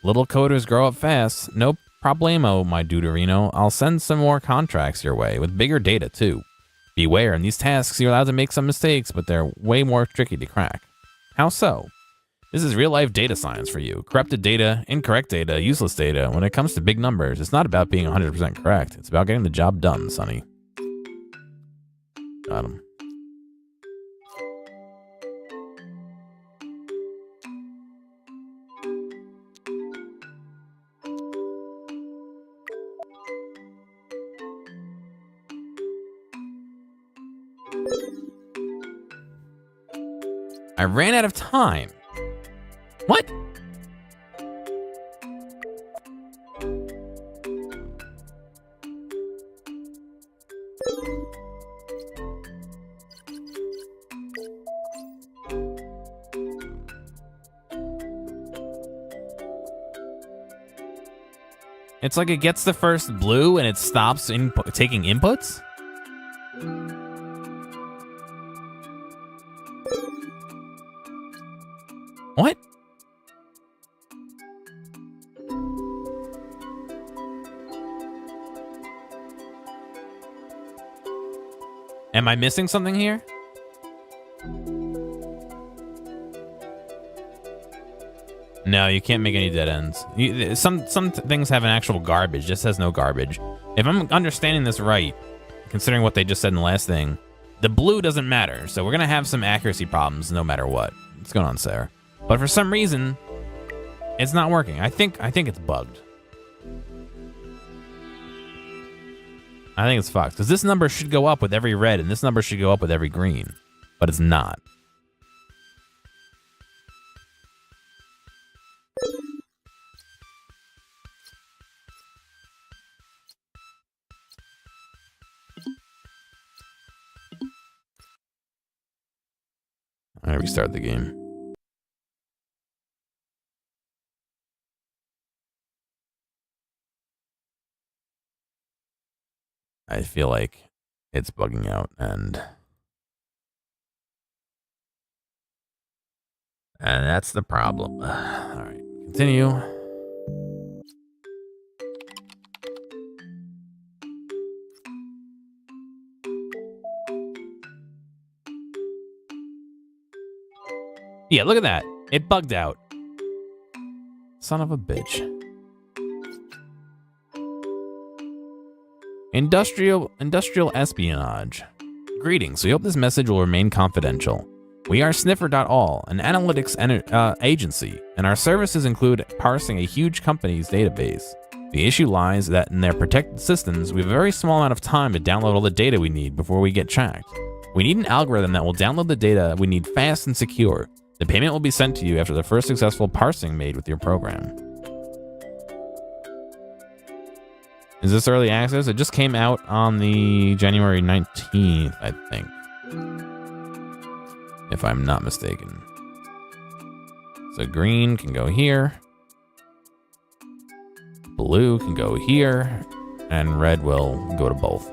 Little coders grow up fast. No problemo, my Deuterino. I'll send some more contracts your way, with bigger data, too. Beware, in these tasks, you're allowed to make some mistakes, but they're way more tricky to crack. How so? This is real-life data science for you. Corrupted data, incorrect data, useless data. When it comes to big numbers, it's not about being 100% correct. It's about getting the job done, Sonny. Got him. I ran out of time. What? It's like it gets the first blue and it stops taking inputs? What? Am I missing something here? No, you can't make any dead ends. Some things have an actual garbage. This has no garbage. If I'm understanding this right, considering what they just said in the last thing, the blue doesn't matter. So we're gonna have some accuracy problems no matter what. What's going on, Sarah? But for some reason, it's not working. I think it's bugged. I think it's fucked because this number should go up with every red and this number should go up with every green, but it's not. I restart the game. I feel like it's bugging out and that's the problem. All right, continue. Yeah, look at that. It bugged out. Son of a bitch. Industrial espionage. Greetings. We hope this message will remain confidential. We are Sniffer.all, an analytics agency, and our services include parsing a huge company's database. The issue lies that in their protected systems, we have a very small amount of time to download all the data we need before we get tracked. We need an algorithm that will download the data we need fast and secure. The payment will be sent to you after the first successful parsing made with your program. Is this early access? It just came out on the January 19th, I think. If I'm not mistaken. So green can go here. Blue can go here. And red will go to both.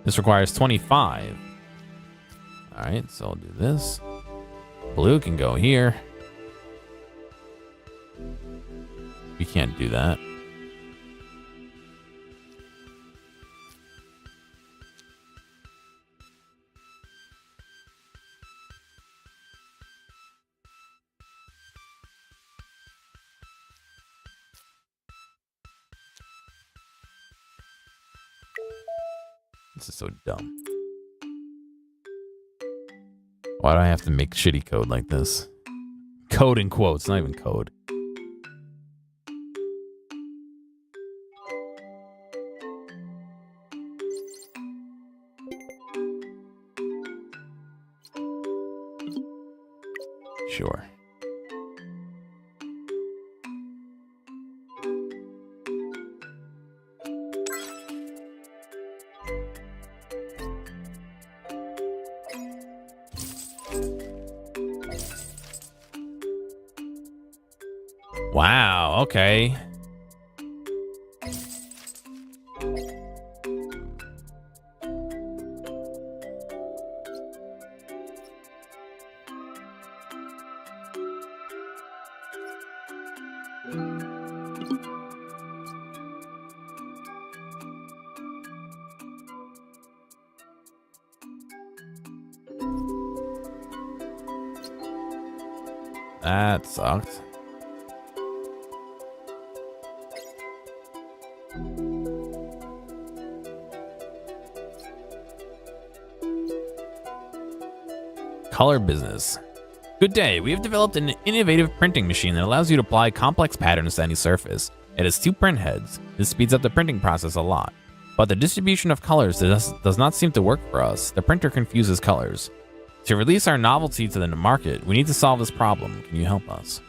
This requires 25. All right, so I'll do this. Blue can go here. We can't do that. This is so dumb. Why do I have to make shitty code like this? Code in quotes, not even code. Sure. Wow, okay. That sucked. Color business. Good day. We have developed an innovative printing machine that allows you to apply complex patterns to any surface. It has 2 print heads. This speeds up the printing process a lot. But the distribution of colors does not seem to work for us. The printer confuses colors. To release our novelty to the market, we need to solve this problem. Can you help us?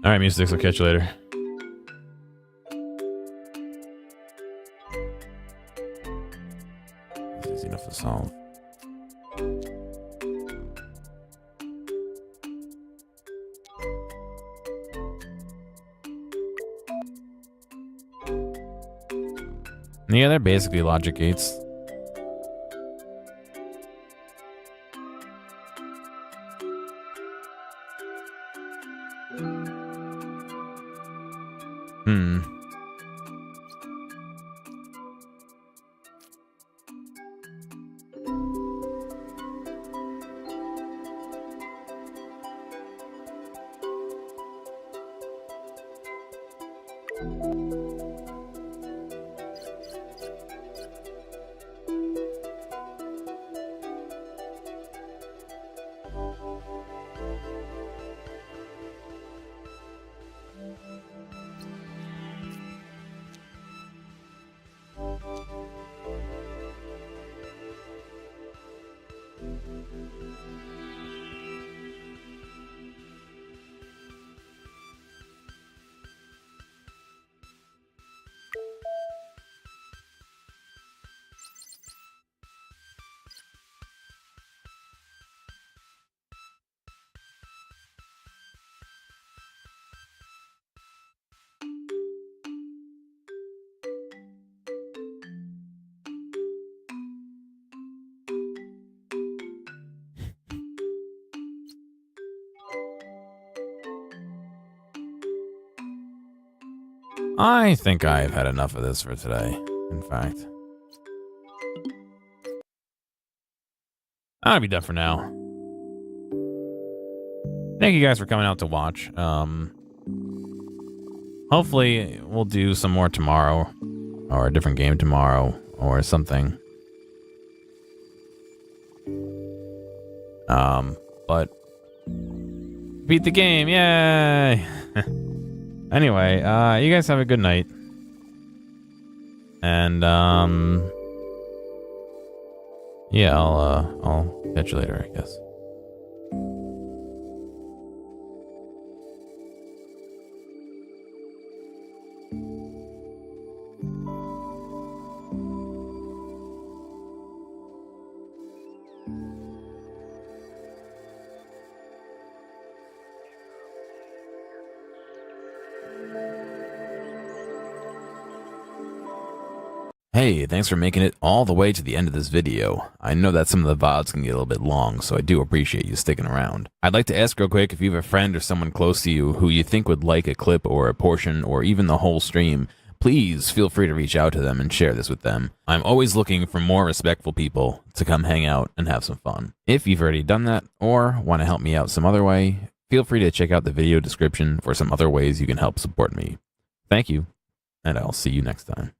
All right, Music, I'll catch you later. It's easy enough to solve. Yeah, they're basically logic gates. I think I've had enough of this for today, in fact. I'll be done for now. Thank you guys for coming out to watch. Hopefully we'll do some more tomorrow, or a different game tomorrow, or something. But beat the game, yay! Anyway, you guys have a good night. And, yeah, I'll catch you later, I guess. Hey, thanks for making it all the way to the end of this video. I know that some of the VODs can get a little bit long, so I do appreciate you sticking around. I'd like to ask real quick if you have a friend or someone close to you who you think would like a clip or a portion or even the whole stream, please feel free to reach out to them and share this with them. I'm always looking for more respectful people to come hang out and have some fun. If you've already done that or want to help me out some other way, feel free to check out the video description for some other ways you can help support me. Thank you, and I'll see you next time.